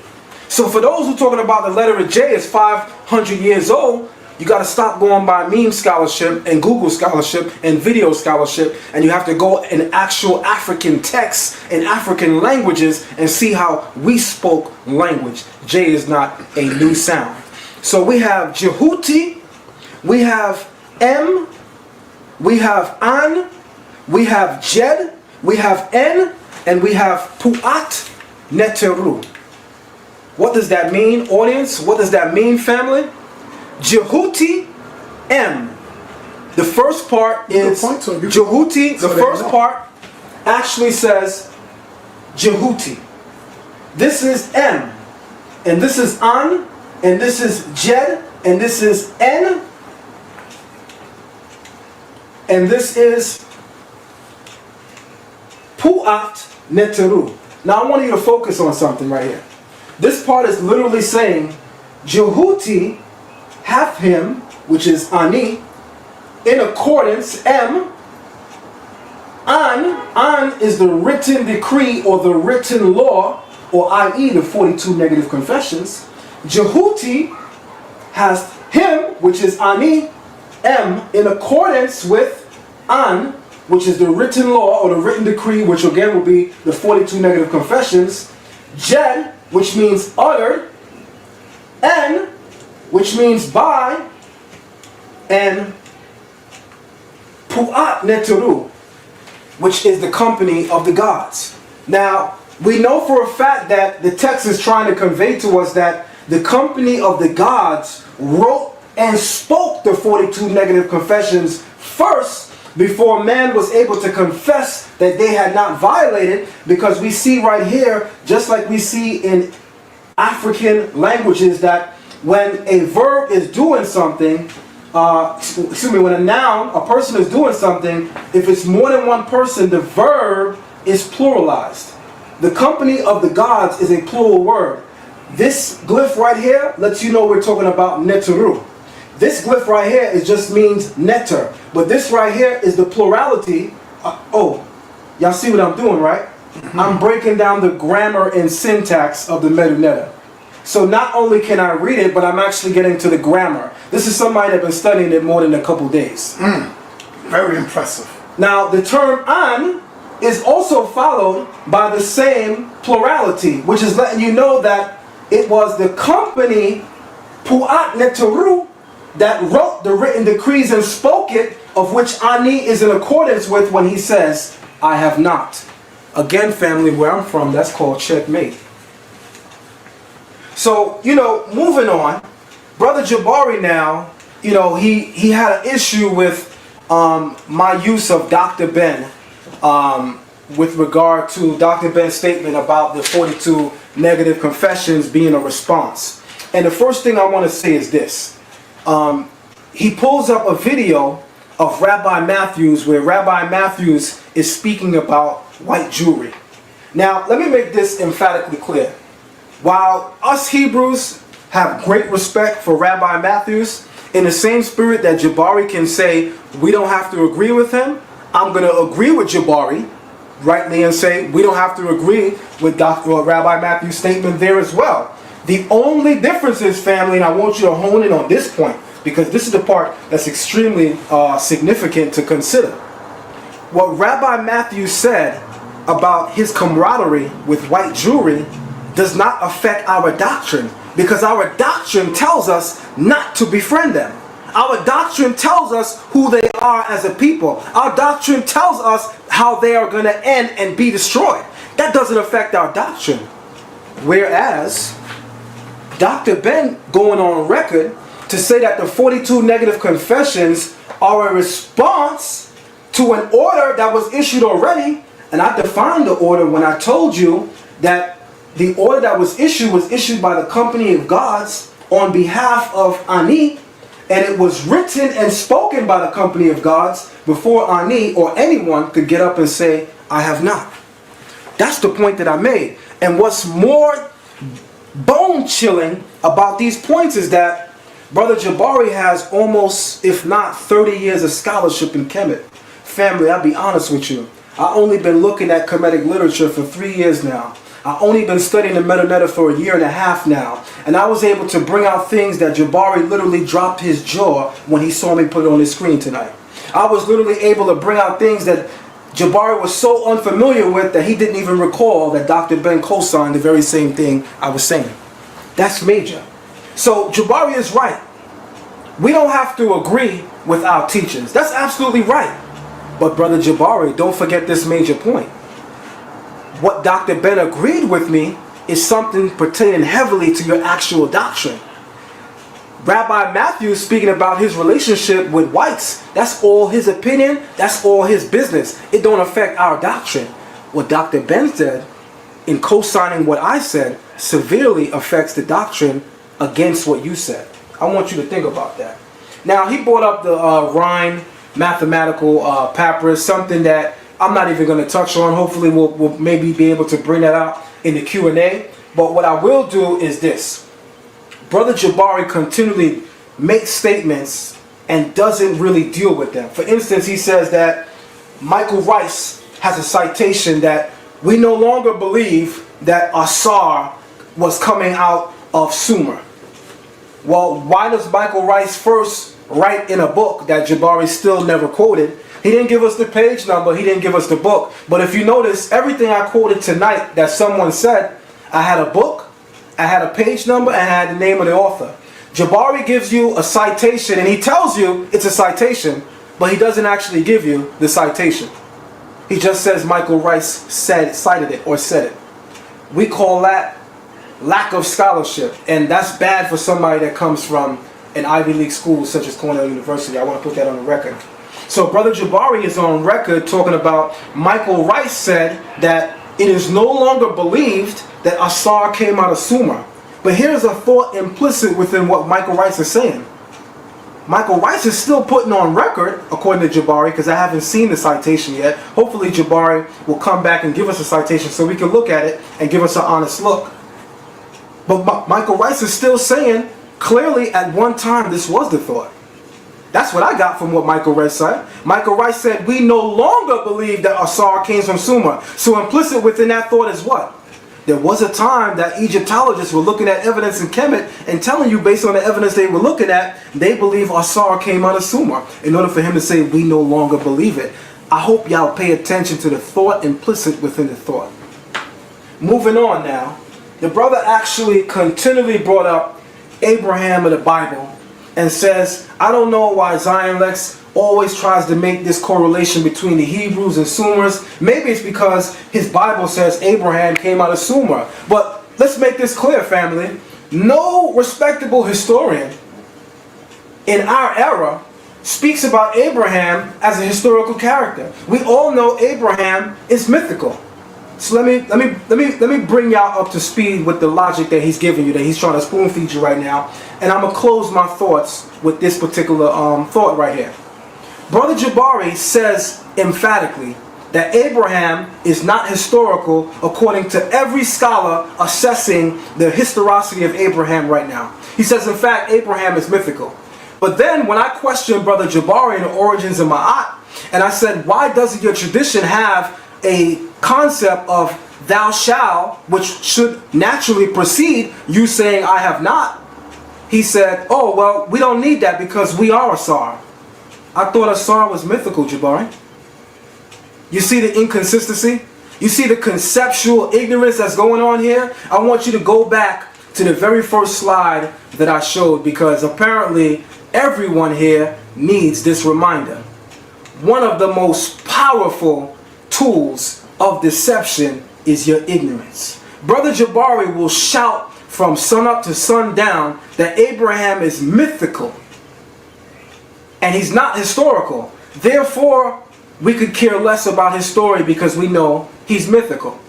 So for those who are talking about the letter J is 500 years old, you got to stop going by meme scholarship and Google scholarship and video scholarship, and you have to go in actual African texts and African languages and see how we spoke language. J is not a new sound. So we have Jehuti, we have M, we have An, we have Jed, we have N, and we have Pu'at Neteru. What does that mean, audience? What does that mean, family? Jehuti M. The first part is Jehuti. The first part actually says Jehuti. This is M. And this is An. And this is Jed. And this is N. And this is Pu'at Neteru. Now I want you to focus on something right here. This part is literally saying Jehuti have him, which is Ani, in accordance, M. An is the written decree or the written law, or i.e. the 42 negative confessions. Jehuti has him, which is Ani, M, in accordance with An, which is the written law or the written decree, which again will be the 42 negative confessions. Jed, which means uttered. N, which means by, and Pu'at Neteru, which is the company of the gods. Now, we know for a fact that the text is trying to convey to us that the company of the gods wrote and spoke the 42 negative confessions first before man was able to confess that they had not violated, because we see right here, just like we see in African languages, that when a verb is doing something, when a noun, a person is doing something, if it's more than one person, the verb is pluralized. The company of the gods is a plural word. This glyph right here lets you know we're talking about Neteru. This glyph right here just means neter, but this right here is the plurality. Y'all see what I'm doing, right? I'm breaking down the grammar and syntax of the Medu-Neter. So not only can I read it, but I'm actually getting to the grammar. This is somebody that's been studying it more than a couple days.
Very impressive.
Now, the term An is also followed by the same plurality, which is letting you know that it was the company, Pu'at Neteru, that wrote the written decrees and spoke it, of which Ani is in accordance with when he says, I have not. Again, family, where I'm from, that's called checkmate. So, moving on, Brother Jabari now, he had an issue with my use of Dr. Ben with regard to Dr. Ben's statement about the 42 negative confessions being a response. And the first thing I want to say is this. He pulls up a video of Rabbi Matthews where Rabbi Matthews is speaking about white Jewry. Now, let me make this emphatically clear. While us Hebrews have great respect for Rabbi Matthews, in the same spirit that Jabari can say we don't have to agree with him, I'm going to agree with Jabari rightly and say we don't have to agree with Rabbi Matthews' statement there as well. The only difference is, family, and I want you to hone in on this point, because this is the part that's extremely significant to consider. What Rabbi Matthews said about his camaraderie with white Jewry does not affect our doctrine, because our doctrine tells us not to befriend them. Our doctrine tells us who they are as a people. Our doctrine tells us how they are going to end and be destroyed. That doesn't affect our doctrine. Whereas Dr. Ben going on record to say that the 42 negative confessions are a response to an order that was issued already. And I defined the order when I told you that the order that was issued by the company of gods on behalf of Ani, and it was written and spoken by the company of gods before Ani or anyone could get up and say, I have not. That's the point that I made. And what's more bone-chilling about these points is that Brother Jabari has almost, if not 30 years of scholarship in Kemet. Family, I'll be honest with you. I've only been looking at Kemetic literature for 3 years now. I've only been studying the sa.neter for a year and a half now. And I was able to bring out things that Jabari literally dropped his jaw when he saw me put it on his screen tonight. I was literally able to bring out things that Jabari was so unfamiliar with that he didn't even recall that Dr. Ben co-signed the very same thing I was saying. That's major. So Jabari is right. We don't have to agree with our teachers. That's absolutely right. But Brother Jabari, don't forget this major point. What Dr. Ben agreed with me is something pertaining heavily to your actual doctrine. Rabbi Matthew speaking about his relationship with whites, that's all his opinion, that's all his business. It don't affect our doctrine. What Dr. Ben said, in co-signing what I said, severely affects the doctrine against what you said. I want you to think about that. Now, he brought up the Rhine mathematical papyrus, something that I'm not even going to touch on. Hopefully we'll maybe be able to bring that out in the Q&A. But what I will do is this. Brother Jabari continually makes statements and doesn't really deal with them. For instance, he says that Michael Rice has a citation that we no longer believe that Asar was coming out of Sumer. Well, why does Michael Rice first write in a book that Jabari still never quoted? He didn't give us the page number, he didn't give us the book. But if you notice, everything I quoted tonight that someone said, I had a book, I had a page number, and I had the name of the author. Jabari gives you a citation, and he tells you it's a citation, but he doesn't actually give you the citation. He just says Michael Rice cited it or said it. We call that lack of scholarship, and that's bad for somebody that comes from an Ivy League school such as Cornell University. I want to put that on the record. So Brother Jabari is on record talking about Michael Rice said that it is no longer believed that Asar came out of Sumer. But here's a thought implicit within what Michael Rice is saying. Michael Rice is still putting on record, according to Jabari, because I haven't seen the citation yet. Hopefully Jabari will come back and give us a citation so we can look at it and give us an honest look. But Michael Rice is still saying, clearly at one time this was the thought. That's what I got from what Michael Rice said. Michael Rice said, we no longer believe that Asar came from Sumer. So implicit within that thought is what? There was a time that Egyptologists were looking at evidence in Kemet and telling you based on the evidence they were looking at, they believe Asar came out of Sumer. In order for him to say, we no longer believe it. I hope y'all pay attention to the thought implicit within the thought. Moving on now. The brother actually continually brought up Abraham in the Bible and says, I don't know why Zion Lexx always tries to make this correlation between the Hebrews and Sumers. Maybe it's because his Bible says Abraham came out of Sumer. But let's make this clear, family. No respectable historian in our era speaks about Abraham as a historical character. We all know Abraham is mythical. So let me bring y'all up to speed with the logic that he's giving you, that he's trying to spoon feed you right now. And I'm going to close my thoughts with this particular thought right here. Brother Jabari says emphatically that Abraham is not historical according to every scholar assessing the historicity of Abraham right now. He says, in fact, Abraham is mythical. But then when I questioned Brother Jabari in the origins of Ma'at, and I said, why doesn't your tradition have a concept of thou shalt, which should naturally precede you saying I have not? He said, oh, well, we don't need that because we are Asar. I thought Asar was mythical, Jabari. You see the inconsistency? You see the conceptual ignorance that's going on here? I want you to go back to the very first slide that I showed, because apparently everyone here needs this reminder. One of the most powerful tools of deception is your ignorance. Brother Jabari will shout from sun up to sundown that Abraham is mythical and he's not historical. Therefore, we could care less about his story because we know he's mythical.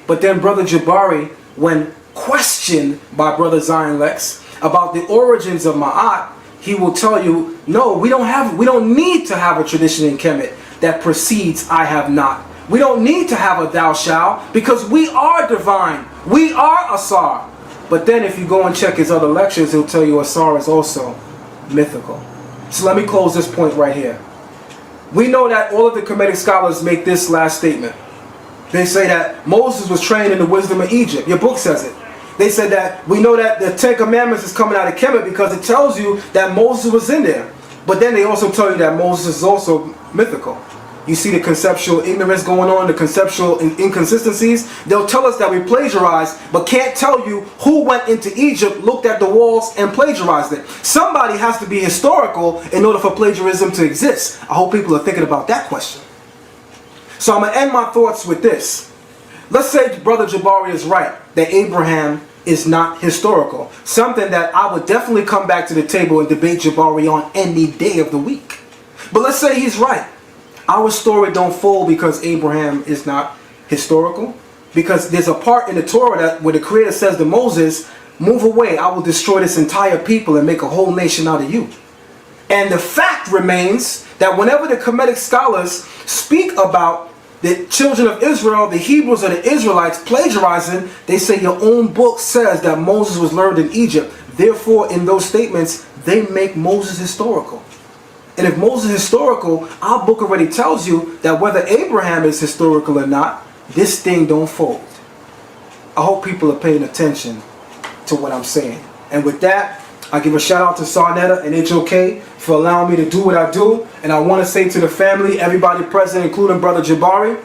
But then Brother Jabari, when questioned by Brother Zion Lexx about the origins of Ma'at, he will tell you, no, we don't need to have a tradition in Kemet that precedes I have not. We don't need to have a thou shalt because we are divine. We are Asar. But then if you go and check his other lectures, he'll tell you Asar is also mythical. So let me close this point right here. We know that all of the Kemetic scholars make this last statement. They say that Moses was trained in the wisdom of Egypt. Your book says it. They said that we know that the Ten Commandments is coming out of Kemet because it tells you that Moses was in there. But then they also tell you that Moses is also mythical. You see the conceptual ignorance going on, the conceptual inconsistencies. They'll tell us that we plagiarized, but can't tell you who went into Egypt, looked at the walls, and plagiarized it. Somebody has to be historical in order for plagiarism to exist. I hope people are thinking about that question. So I'm going to end my thoughts with this. Let's say Brother Jabari is right, that Abraham is not historical. Something that I would definitely come back to the table and debate Jabari on any day of the week. But let's say he's right. Our story don't fold because Abraham is not historical. Because there's a part in the Torah that where the Creator says to Moses, move away, I will destroy this entire people and make a whole nation out of you. And the fact remains that whenever the Kemetic scholars speak about the children of Israel, the Hebrews or the Israelites plagiarizing, they say your own book says that Moses was learned in Egypt. Therefore, in those statements, they make Moses historical. And if Moses is historical, our book already tells you that whether Abraham is historical or not, this thing don't fold. I hope people are paying attention to what I'm saying. And with that, I give a shout out to sa.neter and HOK for allowing me to do what I do. And I want to say to the family, everybody present, including Brother Jabari,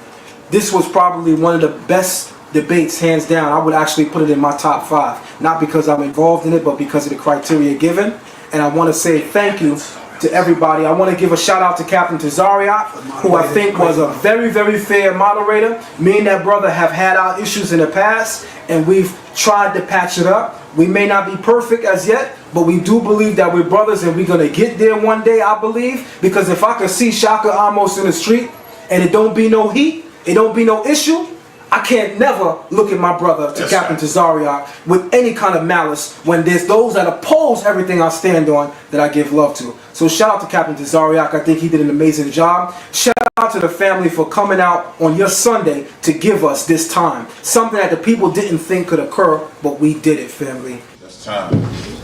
this was probably one of the best debates, hands down. I would actually put it in my top 5. Not because I'm involved in it, but because of the criteria given. And I want to say thank you to everybody. I want to give a shout out to Captain Tazariak, who I think was a very, very fair moderator. Me and that brother have had our issues in the past, and we've tried to patch it up. We may not be perfect as yet, but we do believe that we're brothers and we're going to get there one day, I believe. Because if I could see Shaka Amos in the street and it don't be no heat, it don't be no issue, I can't never look at my brother, to Captain Tazariak, with any kind of malice when there's those that oppose everything I stand on that I give love to. So shout out to Captain Tazariak. I think he did an amazing job. Shout out to the family for coming out on your Sunday to give us this time. Something that the people didn't think could occur, but we did it, family.
That's time.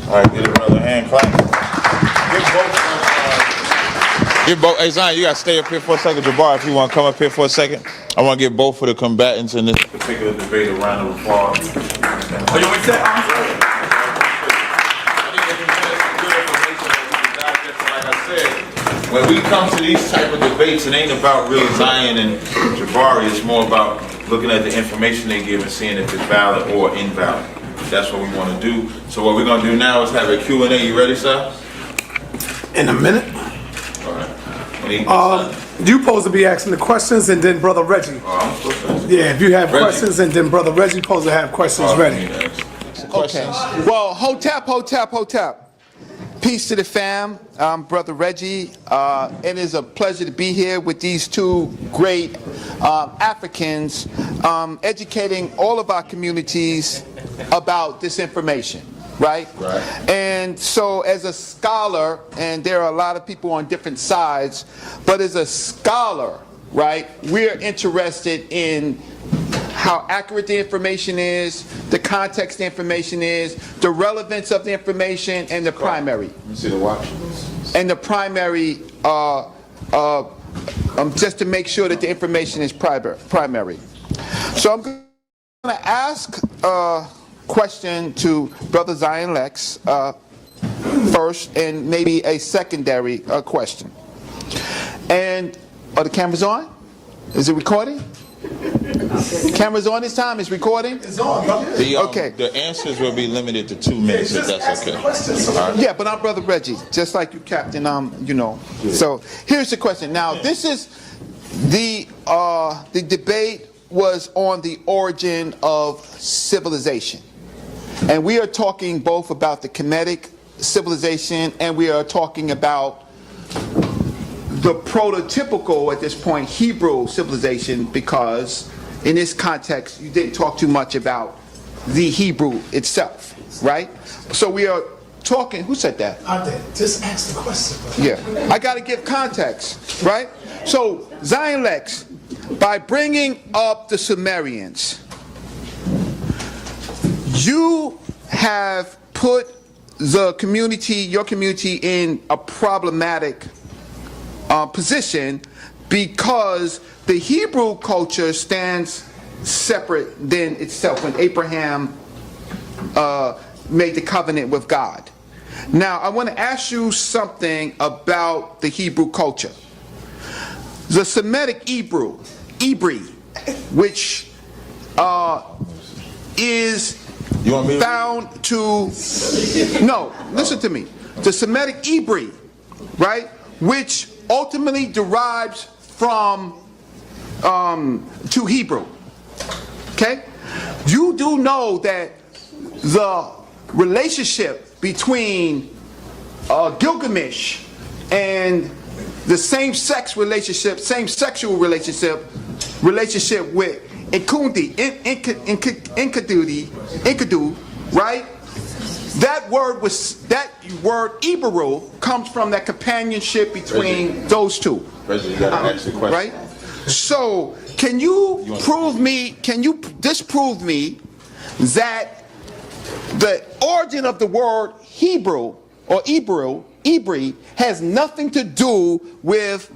All right, give another hand clap. Give both. Hey, Zion, you got to stay up here for a second. Jabari, if you want to come up here for a second. I want to give both of the combatants in this particular debate a round of applause. Oh, you want to say? Like I said, when we come to these type of debates, it ain't about real Zion and Jabari. It's more about looking at the information they give and seeing if it's valid or invalid. That's what we want to do. So what we're going to do now is have a Q&A. You ready, sir?
In a minute.
All right.
You supposed to be asking the questions and then Brother Reggie.
I'm supposed to ask.
Yeah, if you have questions and then Brother Reggie supposed to have questions ready.
Okay. Well, hotep. Peace to the fam. I'm Brother Reggie. It is a pleasure to be here with these two great Africans educating all of our communities about this information. Right? And so as a scholar, and there are a lot of people on different sides, but as a scholar, right, we're interested in how accurate the information is, the context the information is, the relevance of the information, and the primary.
Let me see the watch.
And the primary, just to make sure that the information is primary. So I'm going to ask question to Brother Zion Lexx first, and maybe a secondary question. And are the cameras on? Is it recording? Cameras on this time? It's recording? It's on. Okay.
The answers will be limited to 2 minutes, if that's okay. Right.
Yeah, but I'm Brother Reggie, just like you, Captain. You know. Yeah. So here's the question. Now, this is the debate was on the origin of civilization. And we are talking both about the Kemetic civilization, and we are talking about the prototypical, at this point, Hebrew civilization, because in this context, you didn't talk too much about the Hebrew itself, right? So we are talking, who said that?
I did. Just ask the question.
Yeah, I got to give context, right? So, Zion Lexx, by bringing up the Sumerians, you have put the community, your community, in a problematic position because the Hebrew culture stands separate than itself when Abraham made the covenant with God. Now, I want to ask you something about the Hebrew culture. The Semitic Hebrew, which is found to... No, listen to me. The Semitic Hebrew, right, which ultimately derives from to Hebrew. Okay? You do know that the relationship between Gilgamesh and the same-sex relationship, same-sexual relationship with Enkidu, right? That word Hebrew comes from that companionship between those two.
President, you gotta ask the question.
Right? So, can you disprove me that the origin of the word Hebrew or Hebrew has nothing to do with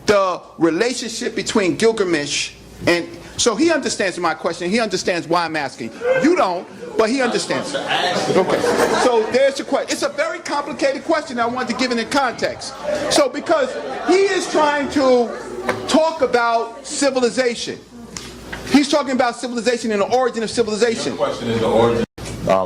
the relationship between Gilgamesh and... So he understands my question. He understands why I'm asking. You don't, but he understands. Okay. So there's the question. It's a very complicated question. I wanted to give it in context. So because he is trying to talk about civilization. He's talking about civilization and the origin of civilization.
The question is the origin.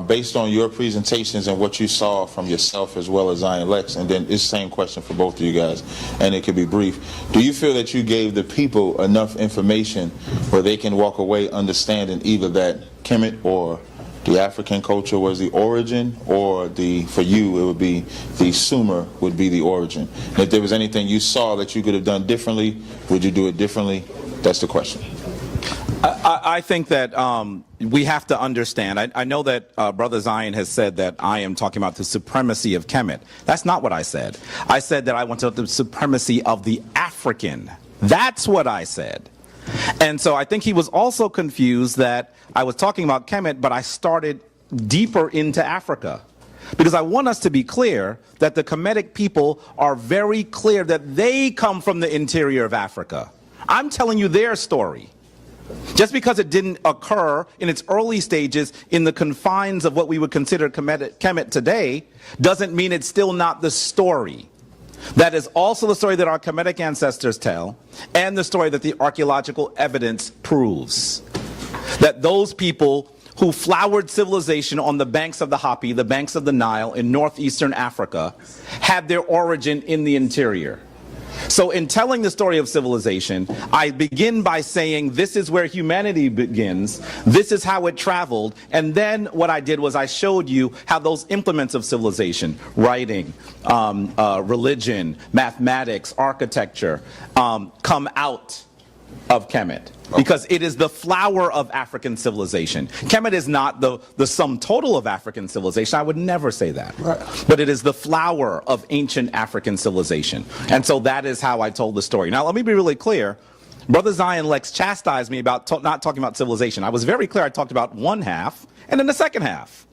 Based on your presentations and what you saw from yourself as well as Zion Lexx, and then it's the same question for both of you guys, and it could be brief. Do you feel that you gave the people enough information where they can walk away understanding either that Kemet or the African culture was the origin, or for you it would be the Sumer would be the origin? And if there was anything you saw that you could have done differently, would you do it differently? That's the question.
I think that we have to understand. I know that Brother Zion has said that I am talking about the supremacy of Kemet. That's not what I said. I said that I want the supremacy of the African. That's what I said. And so I think he was also confused that I was talking about Kemet, but I started deeper into Africa. Because I want us to be clear that the Kemetic people are very clear that they come from the interior of Africa. I'm telling you their story. Just because it didn't occur in its early stages in the confines of what we would consider Kemet today, doesn't mean it's still not the story. That is also the story that our Kemetic ancestors tell, and the story that the archaeological evidence proves. That those people who flowered civilization on the banks of the Hapi, the banks of the Nile in northeastern Africa, had their origin in the interior. So in telling the story of civilization, I begin by saying this is where humanity begins, this is how it traveled, and then what I did was I showed you how those implements of civilization, writing, religion, mathematics, architecture, come out of Kemet. Because it is the flower of African civilization. Kemet is not the sum total of African civilization. I would never say that. Right. But it is the flower of ancient African civilization. And so that is how I told the story. Now, let me be really clear. Brother Zion Lexx chastised me about not talking about civilization. I was very clear. I talked about one half and then the second half.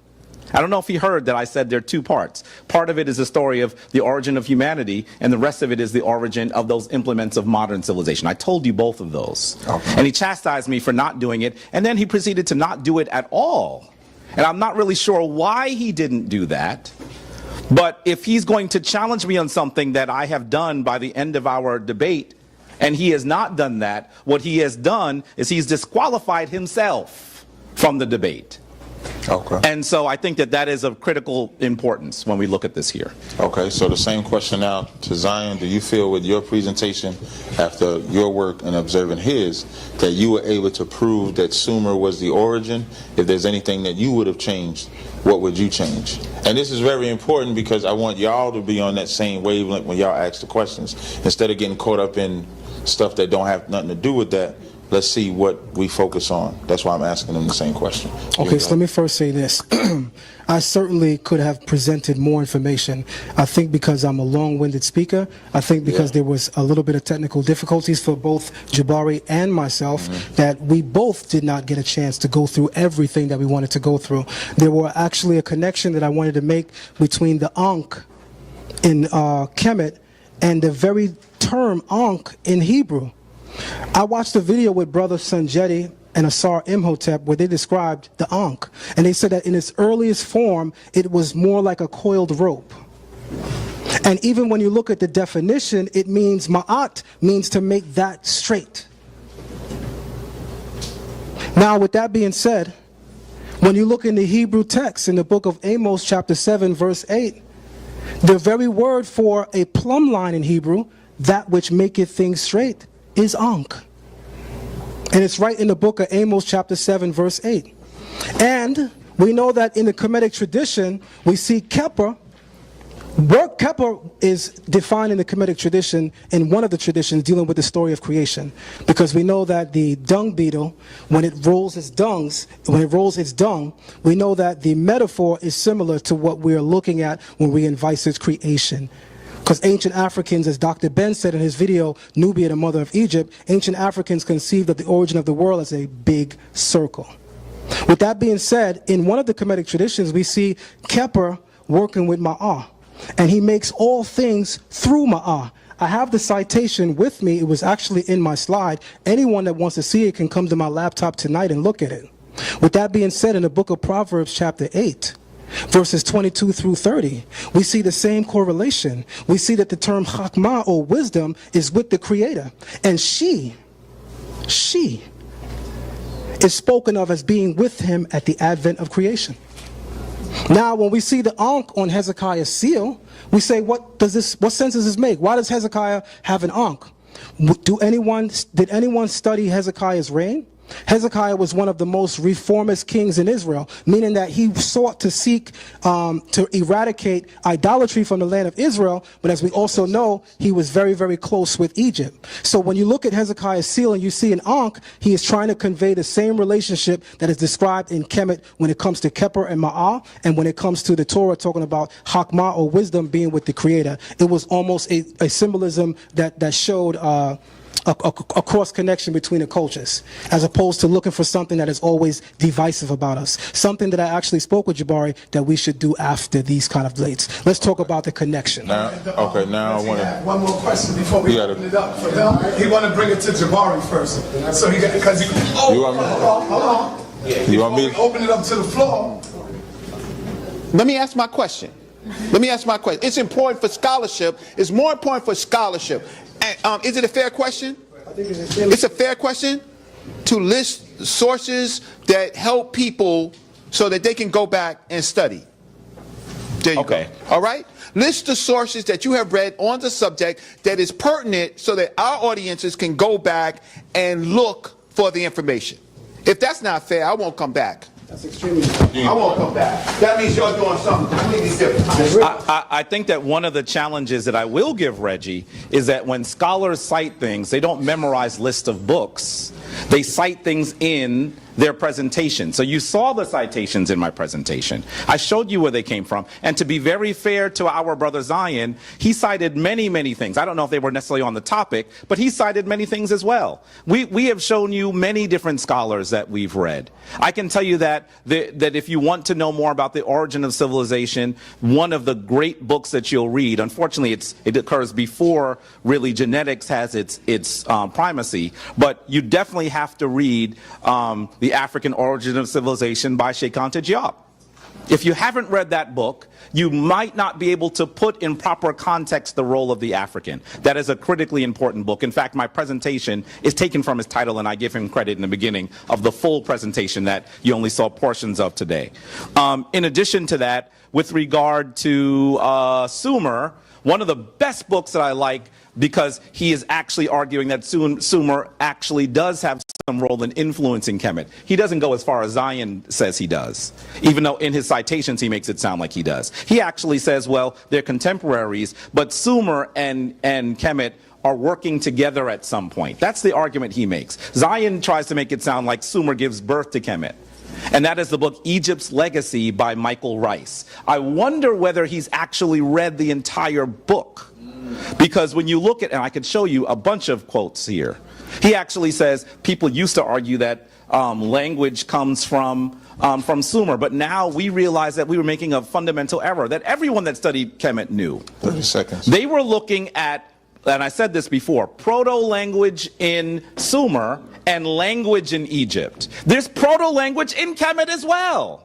I don't know if he heard that I said there are two parts. Part of it is the story of the origin of humanity, and the rest of it is the origin of those implements of modern civilization. I told you both of those. Okay. And he chastised me for not doing it, and then he proceeded to not do it at all. And I'm not really sure why he didn't do that. But if he's going to challenge me on something that I have done by the end of our debate, and he has not done that, what he has done is he's disqualified himself from the debate.
Okay.
And so I think that that is of critical importance when we look at this here.
Okay, so the same question now to Zion. Do you feel with your presentation, after your work and observing his, that you were able to prove that Sumer was the origin? If there's anything that you would have changed, what would you change? And this is very important because I want y'all to be on that same wavelength when y'all ask the questions. Instead of getting caught up in stuff that don't have nothing to do with that, let's see what we focus on. That's why I'm asking them the same question.
Okay, so let me first say this. I certainly could have presented more information. I think because I'm a long-winded speaker, I think because there was a little bit of technical difficulties for both Jabari and myself, that we both did not get a chance to go through everything that we wanted to go through. There were actually a connection that I wanted to make between the Ankh in Kemet and the very term Ankh in Hebrew. I watched a video with Brother Sanjeti and Asar Imhotep where they described the Ankh, and they said that in its earliest form it was more like a coiled rope. And even when you look at the definition, it means ma'at means to make that straight. Now, with that being said, when you look in the Hebrew text in the book of Amos chapter 7 verse 8, the very word for a plumb line in Hebrew, that which maketh things straight, is Ankh. And it's right in the book of Amos chapter 7 verse 8. And we know that in the Kemetic tradition, we see Keper. Keper is defined in the Kemetic tradition in one of the traditions dealing with the story of creation, because we know that the dung beetle, when it rolls its dung, we know that the metaphor is similar to what we are looking at when we envisage creation. Because ancient Africans, as Dr. Ben said in his video, Nubia, the mother of Egypt, ancient Africans conceived of the origin of the world as a big circle. With that being said, in one of the Kemetic traditions, we see Keper working with Ma'ah. And he makes all things through Ma'ah. I have the citation with me. It was actually in my slide. Anyone that wants to see it can come to my laptop tonight and look at it. With that being said, in the book of Proverbs chapter 8, verses 22 through 30, we see the same correlation. We see that the term chakmah, or wisdom, is with the Creator. And she is spoken of as being with him at the advent of creation. Now, when we see the Ankh on Hezekiah's seal, we say, what sense does this make? Why does Hezekiah have an Ankh? Did anyone study Hezekiah's reign? Hezekiah was one of the most reformist kings in Israel, meaning that he sought to seek to eradicate idolatry from the land of Israel, but as we also know, he was very, very close with Egypt. So when you look at Hezekiah's seal and you see an Ankh, he is trying to convey the same relationship that is described in Kemet when it comes to Keper and Ma'ah, and when it comes to the Torah talking about Chakmah, or wisdom, being with the Creator. It was almost a symbolism that showed a cross connection between the cultures, as opposed to looking for something that is always divisive about us. Something that I actually spoke with Jabari that we should do after these kind of dates. Let's talk about the connection.
Now I want to.
One more question before we open it up for him. He want to bring it to Jabari first, so he got, because
you want me?
Hold on.
You want me?
Open it up to the floor.
Let me ask my question. It's important for scholarship. It's more important for scholarship. Is it a fair question?
I think
it's a fair question to list sources that help people so that they can go back and study. There you go. All right? List the sources that you have read on the subject that is pertinent so that our audiences can go back and look for the information. If that's not fair, I won't come back.
That's extremely
I won't come back. That means you're doing something completely different.
I think that one of the challenges that I will give Reggie is that when scholars cite things, they don't memorize lists of books. They cite things in their presentation. So you saw the citations in my presentation. I showed you where they came from. And to be very fair to our brother Zion, he cited many, many things. I don't know if they were necessarily on the topic, but he cited many things as well. We have shown you many different scholars that we've read. I can tell you that if you want to know more about the origin of civilization, one of the great books that you'll read, unfortunately it occurs before really genetics has its primacy, but you definitely have to read The African Origin of Civilization by Sheikh Anta Diop. If you haven't read that book, you might not be able to put in proper context the role of the African. That is a critically important book. In fact, my presentation is taken from his title, and I give him credit in the beginning of the full presentation that you only saw portions of today. In addition to that, with regard to Sumer, one of the best books that I like, because he is actually arguing that Sumer actually does have some role in influencing Kemet. He doesn't go as far as Zion says he does, even though in his citations he makes it sound like he does. He actually says, well, they're contemporaries, but Sumer and Kemet are working together at some point. That's the argument he makes. Zion tries to make it sound like Sumer gives birth to Kemet. And that is the book Egypt's Legacy by Michael Rice. I wonder whether he's actually read the entire book. Because when you look at, and I could show you a bunch of quotes here, he actually says people used to argue that language comes from Sumer, but now we realize that we were making a fundamental error that everyone that studied Kemet knew.
30 seconds.
They were looking at and I said this before, proto-language in Sumer and language in Egypt. There's proto-language in Kemet as well.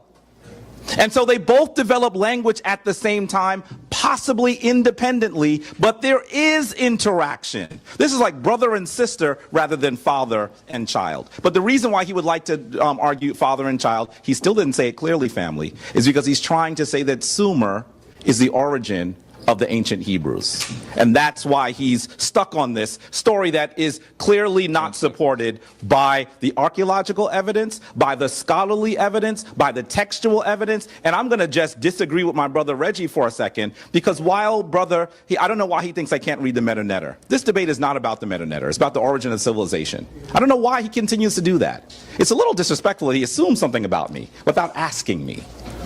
And so they both develop language at the same time, possibly independently, but there is interaction. This is like brother and sister rather than father and child. But the reason why he would like to argue father and child, he still didn't say it clearly, family, is because he's trying to say that Sumer is the origin of the ancient Hebrews. And that's why he's stuck on this story that is clearly not supported by the archaeological evidence, by the scholarly evidence, by the textual evidence. And I'm going to just disagree with my brother Reggie for a second, because while brother, I don't know why he thinks I can't read the sa.neter. This debate is not about the sa.neter. It's about the origin of civilization. I don't know why he continues to do that. It's a little disrespectful that he assumes something about me without asking me.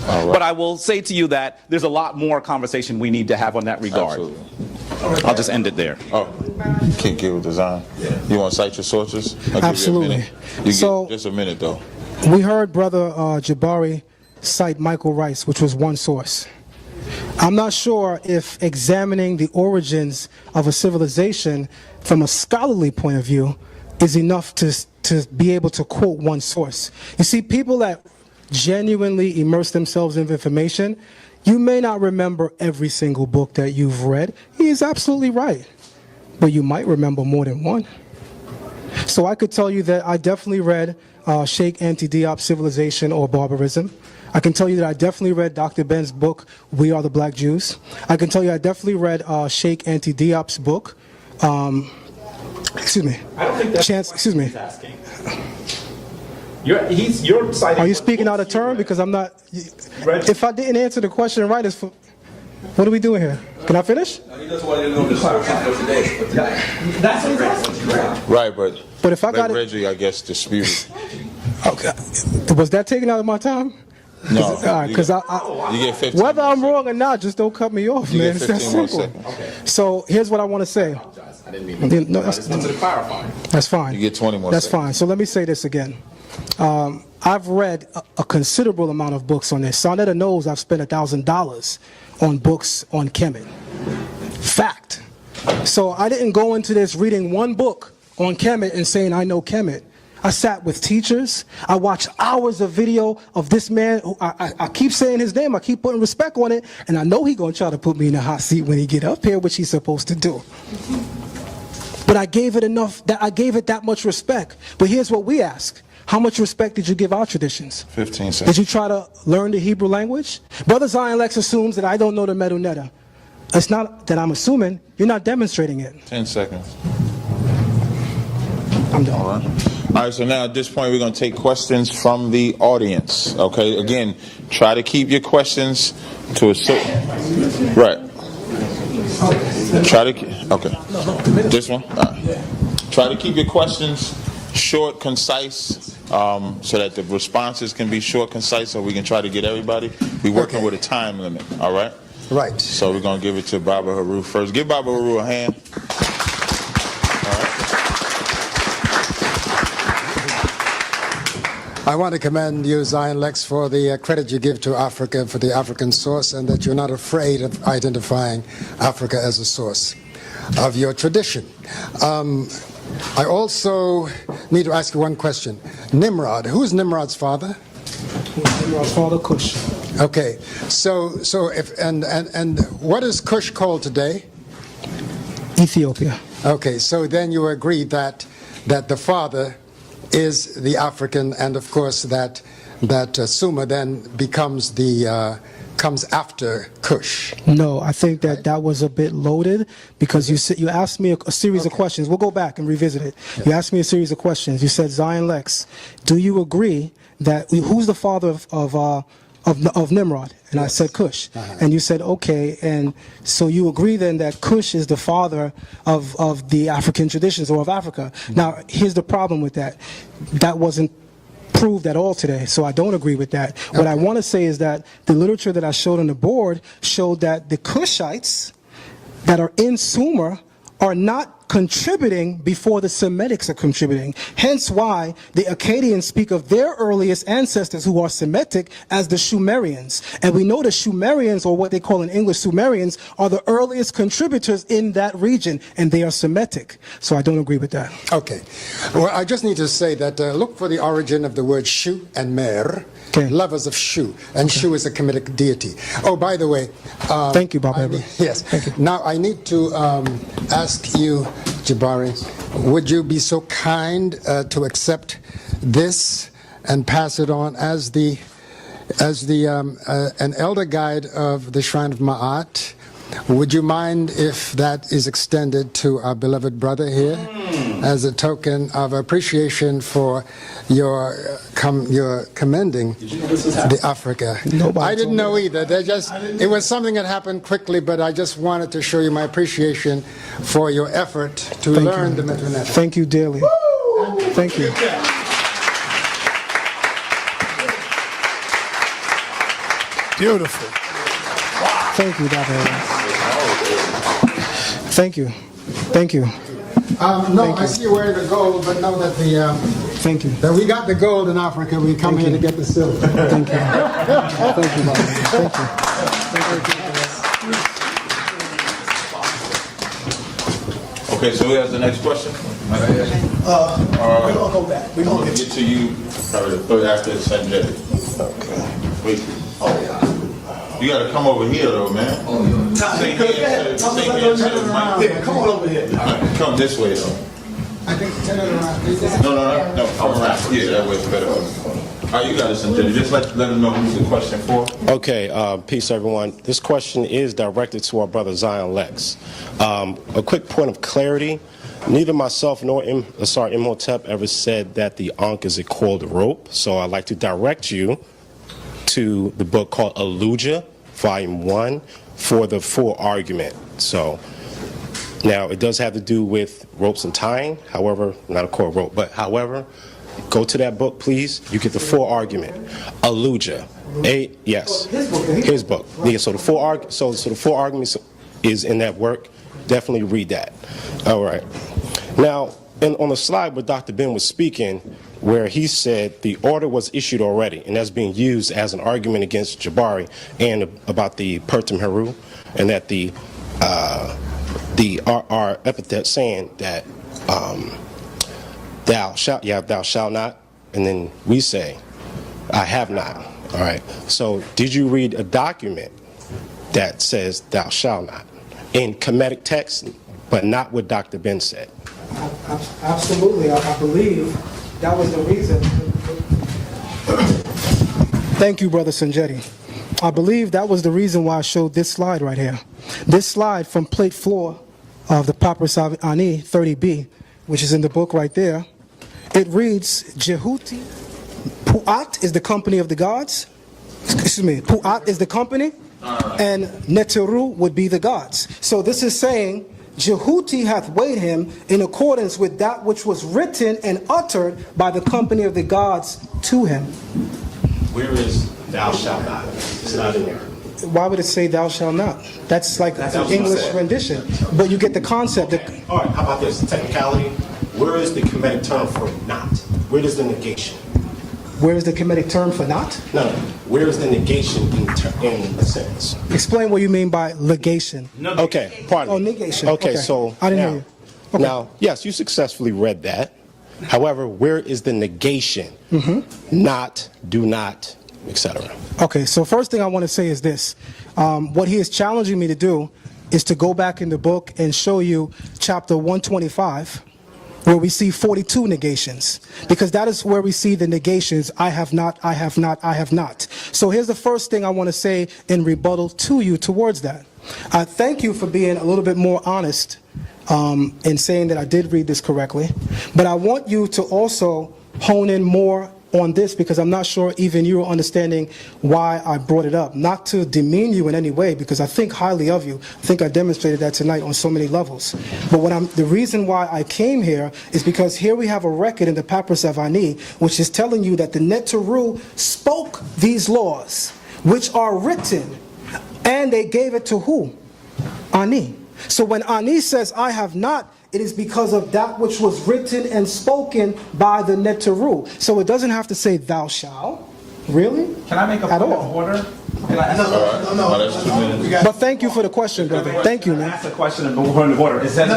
Right. But I will say to you that there's a lot more conversation we need to have on that regard. Absolutely. I'll just end it there.
Oh, you can't get with design. Yeah. You want to cite your sources?
Absolutely.
So, just a minute, though.
We heard Brother Jabari cite Michael Rice, which was one source. I'm not sure if examining the origins of a civilization from a scholarly point of view is enough to be able to quote one source. You see, people that genuinely immerse themselves in information, you may not remember every single book that you've read. He is absolutely right. But you might remember more than one. So I could tell you that I definitely read Sheikh Anta Diop's Civilization or Barbarism. I can tell you that I definitely read Dr. Ben's book, We Are the Black Jews. I can tell you I definitely read Sheikh Anta Diop's book. Excuse me.
I don't think that's
excuse me.
He's asking. You're citing.
Are you speaking out of turn? Because I'm not. If I didn't answer the question right, it's for. What are we doing here? Can I finish?
He just wanted to know the sources for today.
That's what he's asking.
Right, but
if I got
Reggie, I guess, disputed.
Okay. Was that taken out of my time?
No.
Because
you get 15.
Whether I'm wrong or not, just don't cut me off, man. It's that simple.
Okay.
So here's what I want to say.
I didn't mean to.
That's fine.
You get 20 more.
That's fine. So let me say this again. I've read a considerable amount of books on this. sa.neter knows I've spent $1,000 on books on Kemet. Fact. So I didn't go into this reading one book on Kemet and saying I know Kemet. I sat with teachers. I watched hours of video of this man. I keep saying his name. I keep putting respect on it. And I know he's going to try to put me in a hot seat when he get up here, which he's supposed to do. But I gave it that much respect. But here's what we ask. How much respect did you give our traditions?
15 seconds.
Did you try to learn the Hebrew language? Brother Zion Lexx assumes that I don't know the sa.neter. It's not that I'm assuming. You're not demonstrating it.
10 seconds.
I'm done.
All right, so now at this point we're going to take questions from the audience. Okay, again, try to keep your questions to a certain... Right. Try to... Okay. This one? All right. Try to keep your questions short, concise, so that the responses can be short, concise, so we can try to get everybody. We're working with a time limit, all right?
Right.
So we're going to give it to Baba Haru first. Give Baba Haru a hand.
I want to commend you, Zion Lexx, for the credit you give to Africa for the African source, and that you're not afraid of identifying Africa as a source of your tradition. I also need to ask you one question. Nimrod, who is Nimrod's father?
Nimrod's father, Cush.
Okay, so if and what is Cush called today?
Ethiopia.
Okay, so then you agree that the father is the African, and of course that Sumer then becomes comes after Cush.
No, I think that was a bit loaded, because you asked me a series of questions. We'll go back and revisit it. Yeah. You asked me a series of questions. You said, Zion Lexx, do you agree that who's the father of Nimrod? And I said Cush. And you said, okay, and so you agree then that Cush is the father of the African traditions, or of Africa. Now, here's the problem with that. That wasn't proved at all today, so I don't agree with that. Okay. What I want to say is that the literature that I showed on the board showed that the Cushites that are in Sumer are not contributing before the Semitics are contributing. Hence why the Akkadians speak of their earliest ancestors who are Semitic as the Sumerians. And we know the Sumerians, or what they call in English Sumerians, are the earliest contributors in that region, and they are Semitic. So I don't agree with that.
Okay. Well, I just need to say that look for the origin of the word Shu and Mer, lovers of Shu. And Shu is a Kemetic deity. Oh, by the way.
Thank you, Bob.
Yes. Thank you. Now, I need to ask you, Jabari, would you be so kind to accept this and pass it on as an elder guide of the Shrine of Ma'at? Would you mind if that is extended to our beloved brother here as a token of appreciation for your commending the Africa? I didn't know either. It was something that happened quickly, but I just wanted to show you my appreciation for your effort to learn the Metronet.
Thank you dearly. Thank you.
Beautiful.
Thank you, Dr. Evans. Thank you. Thank you.
I see you wearing the gold, but know that
thank you.
That we got the gold in Africa. We come here to get the silver.
Thank you. Thank you, Bob. Thank you.
Okay, so who has the next question?
We're gonna go back. We're
gonna get to you probably after the Sanjay. Okay. Wait. Oh yeah. You gotta come over here though, man. Oh, yeah.
Come on over here.
Come this way though.
I think turn it around.
No, come around. Yeah, that way's better. All right, you got it, Sanjay. Just let them know who's the question for.
Okay, peace everyone. This question is directed to our brother Zion Lexx. A quick point of clarity. Neither myself nor Imhotep ever said that the Ankh is a coiled rope, so I'd like to direct you to the book called Aluja, Volume 1, for the full argument. So, now it does have to do with ropes and tying, however, not a coiled rope, but however, go to that book, please. You get the full argument. Aluja. Yes. His book. Yeah, so the full argument is in that work. Definitely read that. All right. Now, on the slide where Dr. Ben was speaking, where he said the order was issued already, and that's being used as an argument against Jabari and about the Pertim Heru, and that our epithet saying that thou shalt not, and then we say, I have not. All right. So did you read a document that says thou shalt not in Kemetic text, but not what Dr. Ben said?
Absolutely. I believe that was the reason. Thank you, Brother Sanjetti. I believe that was the reason why I showed this slide right here. This slide from plate 4 of the Papyrus Ani 30b, which is in the book right there. It reads, Jehuti, Pu'at is the company of the gods. Excuse me, Pu'at is the company, and Neteru would be the gods. So this is saying, Jehuti hath weighed him in accordance with that which was written and uttered by the company of the gods to him.
Where is thou shalt not? It's not in there.
Why would it say thou shalt not? That's like an English rendition. But you get the concept.
Okay. All right, how about this? Technicality. Where is the Kemetic term for not? Where is the negation?
Where is the Kemetic term for not?
No. Where is the negation in the sentence?
Explain what you mean by legation.
Okay, pardon me.
Oh, negation.
Okay, so
I didn't hear you. Okay.
Now, yes, you successfully read that. However, where is the negation? Not, do not, etc.
Okay, so first thing I want to say is this. What he is challenging me to do is to go back in the book and show you chapter 125, where we see 42 negations, because that is where we see the negations, I have not, I have not, I have not. So here's the first thing I want to say in rebuttal to you towards that. I thank you for being a little bit more honest in saying that I did read this correctly, but I want you to also hone in more on this, because I'm not sure even you are understanding why I brought it up. Not to demean you in any way, because I think highly of you. I think I demonstrated that tonight on so many levels. But the reason why I came here is because here we have a record in the Papyrus of Ani, which is telling you that the Neteru spoke these laws, which are written, and they gave it to who? Ani. So when Ani says, I have not, it is because of that which was written and spoken by the Neteru. So it doesn't have to say thou shalt. Really?
Can I make a point of order?
No. But thank you for the question, brother. Thank you, man.
Ask a question of point of order. It says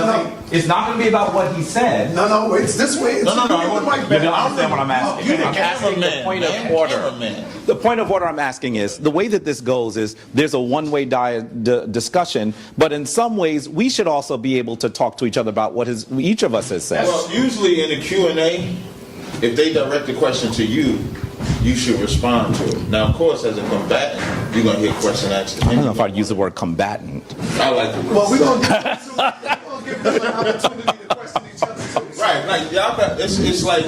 it's not going to be about what he said.
No, it's this way.
You don't understand what I'm asking. I'm asking the point of order. The point of order I'm asking is, the way that this goes is, there's a one-way discussion, but in some ways, we should also be able to talk to each other about what each of us has said.
Well, usually in a Q&A, if they direct the question to you, you should respond to it. Now, of course, as a combatant, you're going to hear a question asked.
I don't know if I'd use the word combatant.
I like the word.
Well, we're going to give them an opportunity to question each other.
Right, like, y'all got, it's like,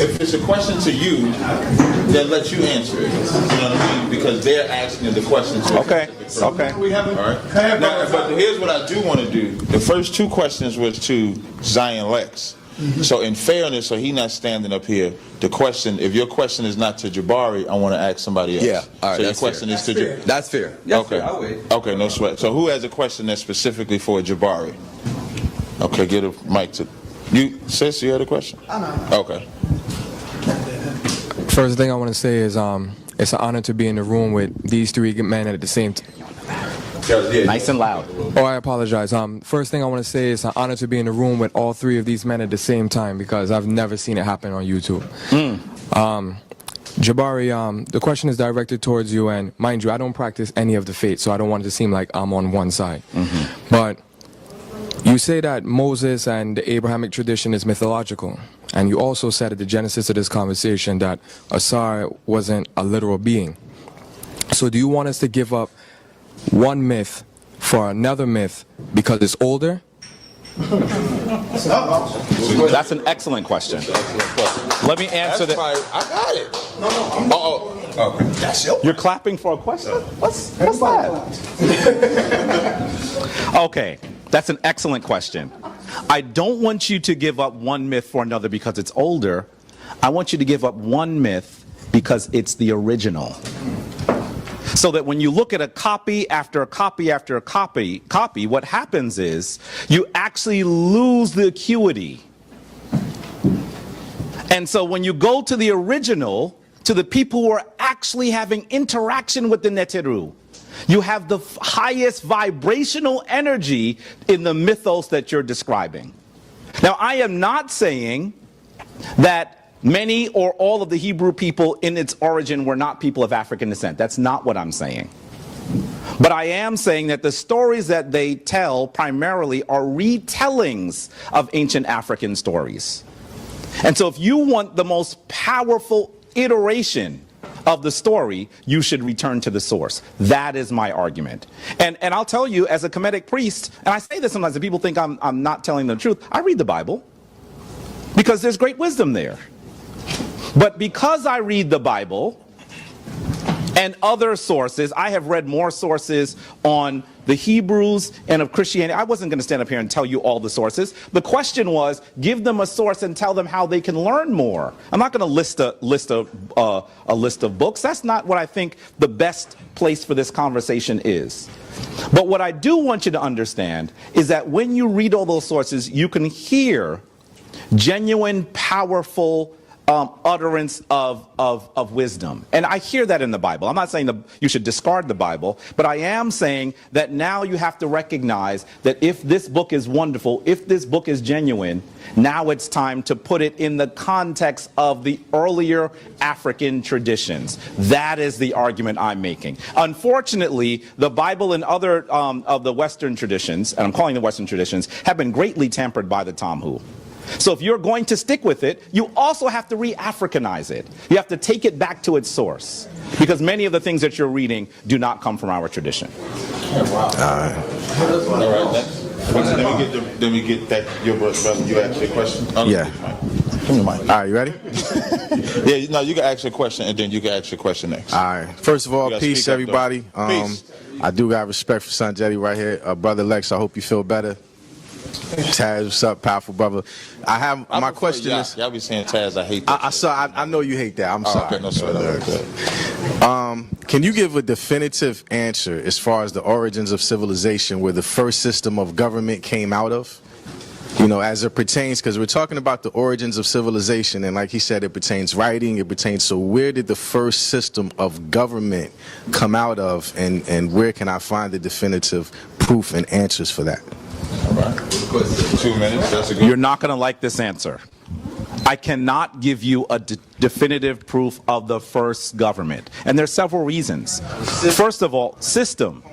if it's a question to you, then let you answer it. You know what I mean? Because they're asking the question to
Okay.
All right. Now, but here's what I do want to do. The first two questions was to Zion Lexx. So in fairness, so he not standing up here, the question, if your question is not to Jabari, I want to ask somebody else.
Yeah, all right.
So your question is to Jabari.
That's fair.
Okay. I'll wait. Okay, no sweat. So who has a question that's specifically for Jabari? Okay, get a mic to you. Sis, you had a question?
I know.
Okay.
First thing I want to say is it's an honor to be in the room with these three men at the same time.
Nice and loud.
Oh, I apologize. First thing I want to say is an honor to be in the room with all three of these men at the same time, because I've never seen it happen on YouTube. Jabari, the question is directed towards you, and mind you, I don't practice any of the faith, so I don't want it to seem like I'm on one side. But you say that Moses and the Abrahamic tradition is mythological, and you also said at the genesis of this conversation that Asar wasn't a literal being. So do you want us to give up one myth for another myth because it's older?
That's an excellent question. Let me answer that.
I got it. Okay.
That's it.
You're clapping for a question? What's that? Okay, that's an excellent question. I don't want you to give up one myth for another because it's older. I want you to give up one myth because it's the original. So that when you look at a copy after a copy after a copy, what happens is you actually lose the acuity. And so when you go to the original, to the people who are actually having interaction with the Neteru, you have the highest vibrational energy in the mythos that you're describing. Now, I am not saying that many or all of the Hebrew people in its origin were not people of African descent. That's not what I'm saying. But I am saying that the stories that they tell primarily are retellings of ancient African stories. And so if you want the most powerful iteration of the story, you should return to the source. That is my argument. And I'll tell you, as a Kemetic priest, and I say this sometimes, and people think I'm not telling the truth, I read the Bible because there's great wisdom there. But because I read the Bible and other sources, I have read more sources on the Hebrews and of Christianity. I wasn't going to stand up here and tell you all the sources. The question was, give them a source and tell them how they can learn more. I'm not going to list a list of books. That's not what I think the best place for this conversation is. But what I do want you to understand is that when you read all those sources, you can hear genuine, powerful utterance of wisdom. And I hear that in the Bible. I'm not saying that you should discard the Bible, but I am saying that now you have to recognize that if this book is wonderful, if this book is genuine, now it's time to put it in the context of the earlier African traditions. That is the argument I'm making. Unfortunately, the Bible and other of the Western traditions, and I'm calling the Western traditions, have been greatly tempered by the Talmud. So if you're going to stick with it, you also have to re-Africanize it. You have to take it back to its source. Because many of the things that you're reading do not come from our tradition.
All right. Let me get that. Your brother, you ask your question?
Yeah.
Come here, Mike.
All right, you ready?
Yeah, no, you can ask your question, and then you can ask your question next.
All right. First of all, peace, everybody.
Peace.
I do got respect for Son Jetty right here. Brother Lexx, I hope you feel better. Taz, what's up, powerful brother? My question is.
Y'all be saying Taz, I hate that.
I know you hate that. I'm sorry.
Okay, no sweat.
Can you give a definitive answer as far as the origins of civilization, where the first system of government came out of? You know, as it pertains, because we're talking about the origins of civilization, and like he said, it pertains writing, it pertains, so where did the first system of government come out of, and where can I find the definitive proof and answers for that?
All right. 2 minutes. That's a good.
You're not going to like this answer. I cannot give you a definitive proof of the first government. And there's several reasons. First of all, system.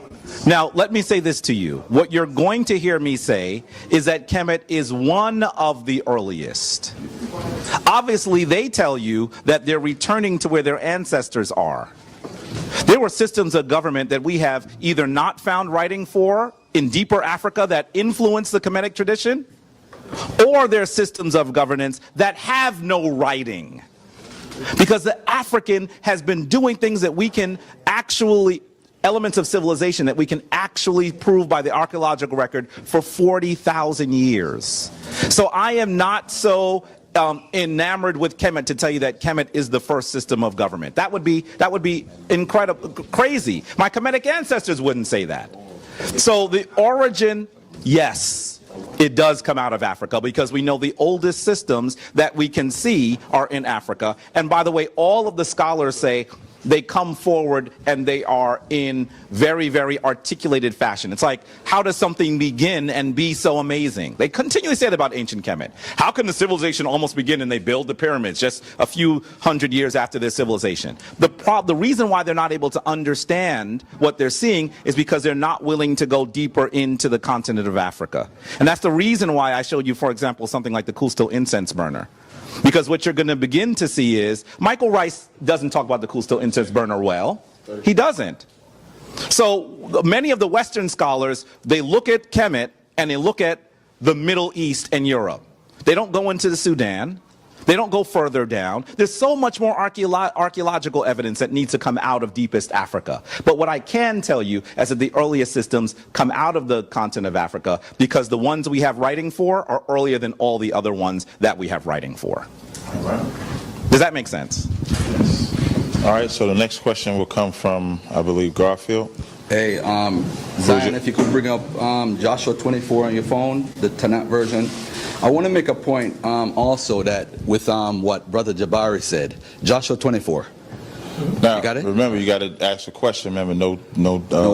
Now, let me say this to you. What you're going to hear me say is that Kemet is one of the earliest. Obviously, they tell you that they're returning to where their ancestors are. There were systems of government that we have either not found writing for in deeper Africa that influence the Kemetic tradition, or there are systems of governance that have no writing. Because the African has been doing things that we can actually, elements of civilization that we can actually prove by the archaeological record for 40,000 years. So I am not so enamored with Kemet to tell you that Kemet is the first system of government. That would be incredible, crazy. My Kemetic ancestors wouldn't say that. So the origin, yes, it does come out of Africa, because we know the oldest systems that we can see are in Africa. And by the way, all of the scholars say they come forward and they are in very, very articulated fashion. It's like, how does something begin and be so amazing? They continually say that about ancient Kemet. How can the civilization almost begin and they build the pyramids just a few hundred years after their civilization? The reason why they're not able to understand what they're seeing is because they're not willing to go deeper into the continent of Africa. And that's the reason why I showed you, for example, something like the Cool incense burner. Because what you're going to begin to see is, Michael Rice doesn't talk about the Cool incense burner well. He doesn't. So many of the Western scholars, they look at Kemet and they look at the Middle East and Europe. They don't go into the Sudan. They don't go further down. There's so much more archaeological evidence that needs to come out of deepest Africa. But what I can tell you is that the earliest systems come out of the continent of Africa, because the ones we have writing for are earlier than all the other ones that we have writing for.
All right.
Does that make sense?
Yes. All right, so the next question will come from, I believe, Garfield.
Hey, Zion, if you could bring up Joshua 24 on your phone, the Tanakh version. I want to make a point also that with what Brother Jabari said, Joshua 24.
Now,
you got it?
Remember, you got to ask a question. Remember, no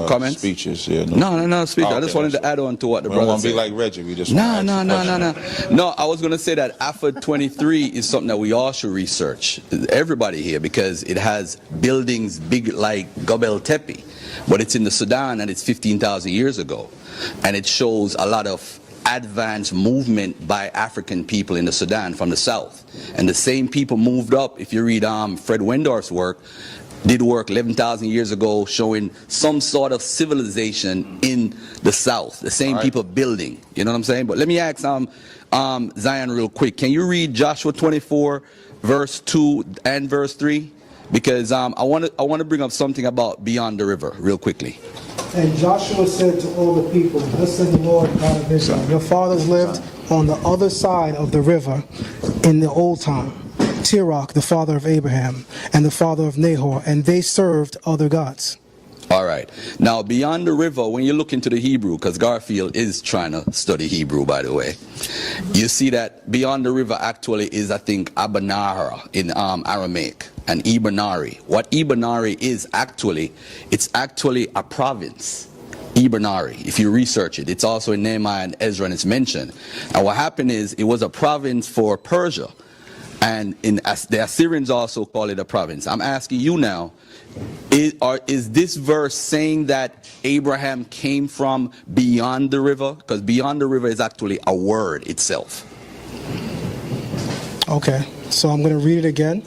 comments? Speeches. Yeah,
no speeches. I just wanted to add on to what the brother said.
We don't want to be like Reggie. We just
No, I was going to say that AFA 23 is something that we all should research. Everybody here, because it has buildings big like Gobel Tepe, but it's in the Sudan and it's 15,000 years ago. And it shows a lot of advanced movement by African people in the Sudan from the south. And the same people moved up, if you read Fred Wendorf's work, did work 11,000 years ago showing some sort of civilization in the south. The same people building, you know what I'm saying? But let me ask Zion real quick. Can you read Joshua 24, verse 2 and verse 3? Because I want to bring up something about beyond the river real quickly.
And Joshua said to all the people, thus said the Lord God of Israel, your fathers lived on the other side of the river in the old time. Tirach, the father of Abraham, and the father of Nahor, and they served other gods.
All right. Now, beyond the river, when you look into the Hebrew, because Garfield is trying to study Hebrew, by the way, you see that beyond the river actually is, I think, Abanara in Aramaic, and Ibanari. What Ibanari is actually, it's actually a province. Ibanari, if you research it. It's also in Nehemiah and Ezra, and it's mentioned. And what happened is, it was a province for Persia. And the Assyrians also call it a province. I'm asking you now, is this verse saying that Abraham came from beyond the river? Because beyond the river is actually a word itself.
Okay, so I'm going to read it again.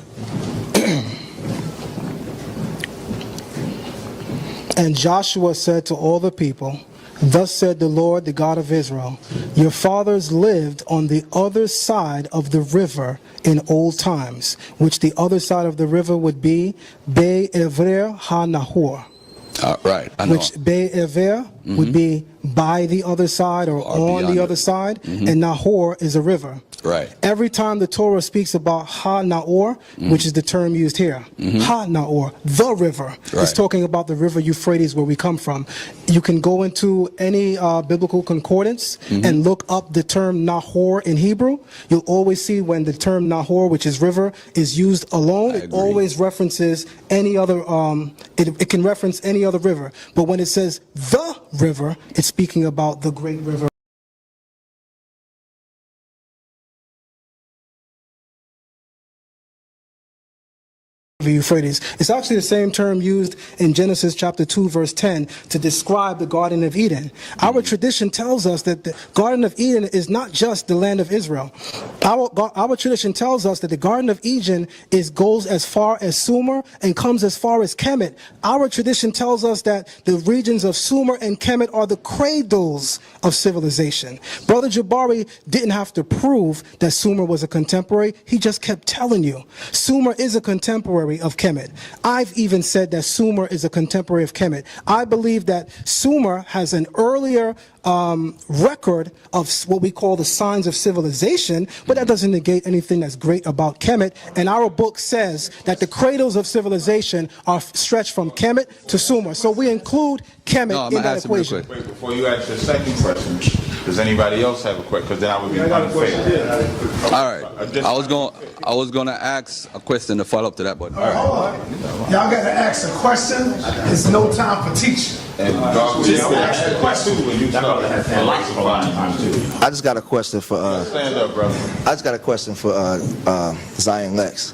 And Joshua said to all the people, thus said the Lord, the God of Israel, your fathers lived on the other side of the river in old times, which the other side of the river would be Be'ever HaNahor.
Right, I know.
Which Be'ever would be by the other side or on the other side, and Nahor is a river.
Right.
Every time the Torah speaks about Ha-Nahor, which is the term used here, Ha-Nahor, the river, it's talking about the river Euphrates where we come from. You can go into any biblical concordance and look up the term Nahor in Hebrew. You'll always see when the term Nahor, which is river, is used alone, it always references any other, it can reference any other river. But when it says the river, it's speaking about the great river. Euphrates. It's actually the same term used in Genesis chapter 2 verse 10 to describe the Garden of Eden. Our tradition tells us that the Garden of Eden is not just the land of Israel. Our tradition tells us that the Garden of Eden goes as far as Sumer and comes as far as Kemet. Our tradition tells us that the regions of Sumer and Kemet are the cradles of civilization. Brother Jabari didn't have to prove that Sumer was a contemporary. He just kept telling you. Sumer is a contemporary of Kemet. I've even said that Sumer is a contemporary of Kemet. I believe that Sumer has an earlier record of what we call the signs of civilization, but that doesn't negate anything that's great about Kemet. And our book says that the cradles of civilization are stretched from Kemet to Sumer. So we include Kemet in that equation.
Wait, before you ask your second question, does anybody else have a question? Because then I would be unfair.
All right. I was gonna ask a question to follow up to that, but
all right. Y'all got to ask a question. It's no time for teaching.
Ask a question.
I just got a question for
stand up, brother.
I just got a question for Zion Lexx.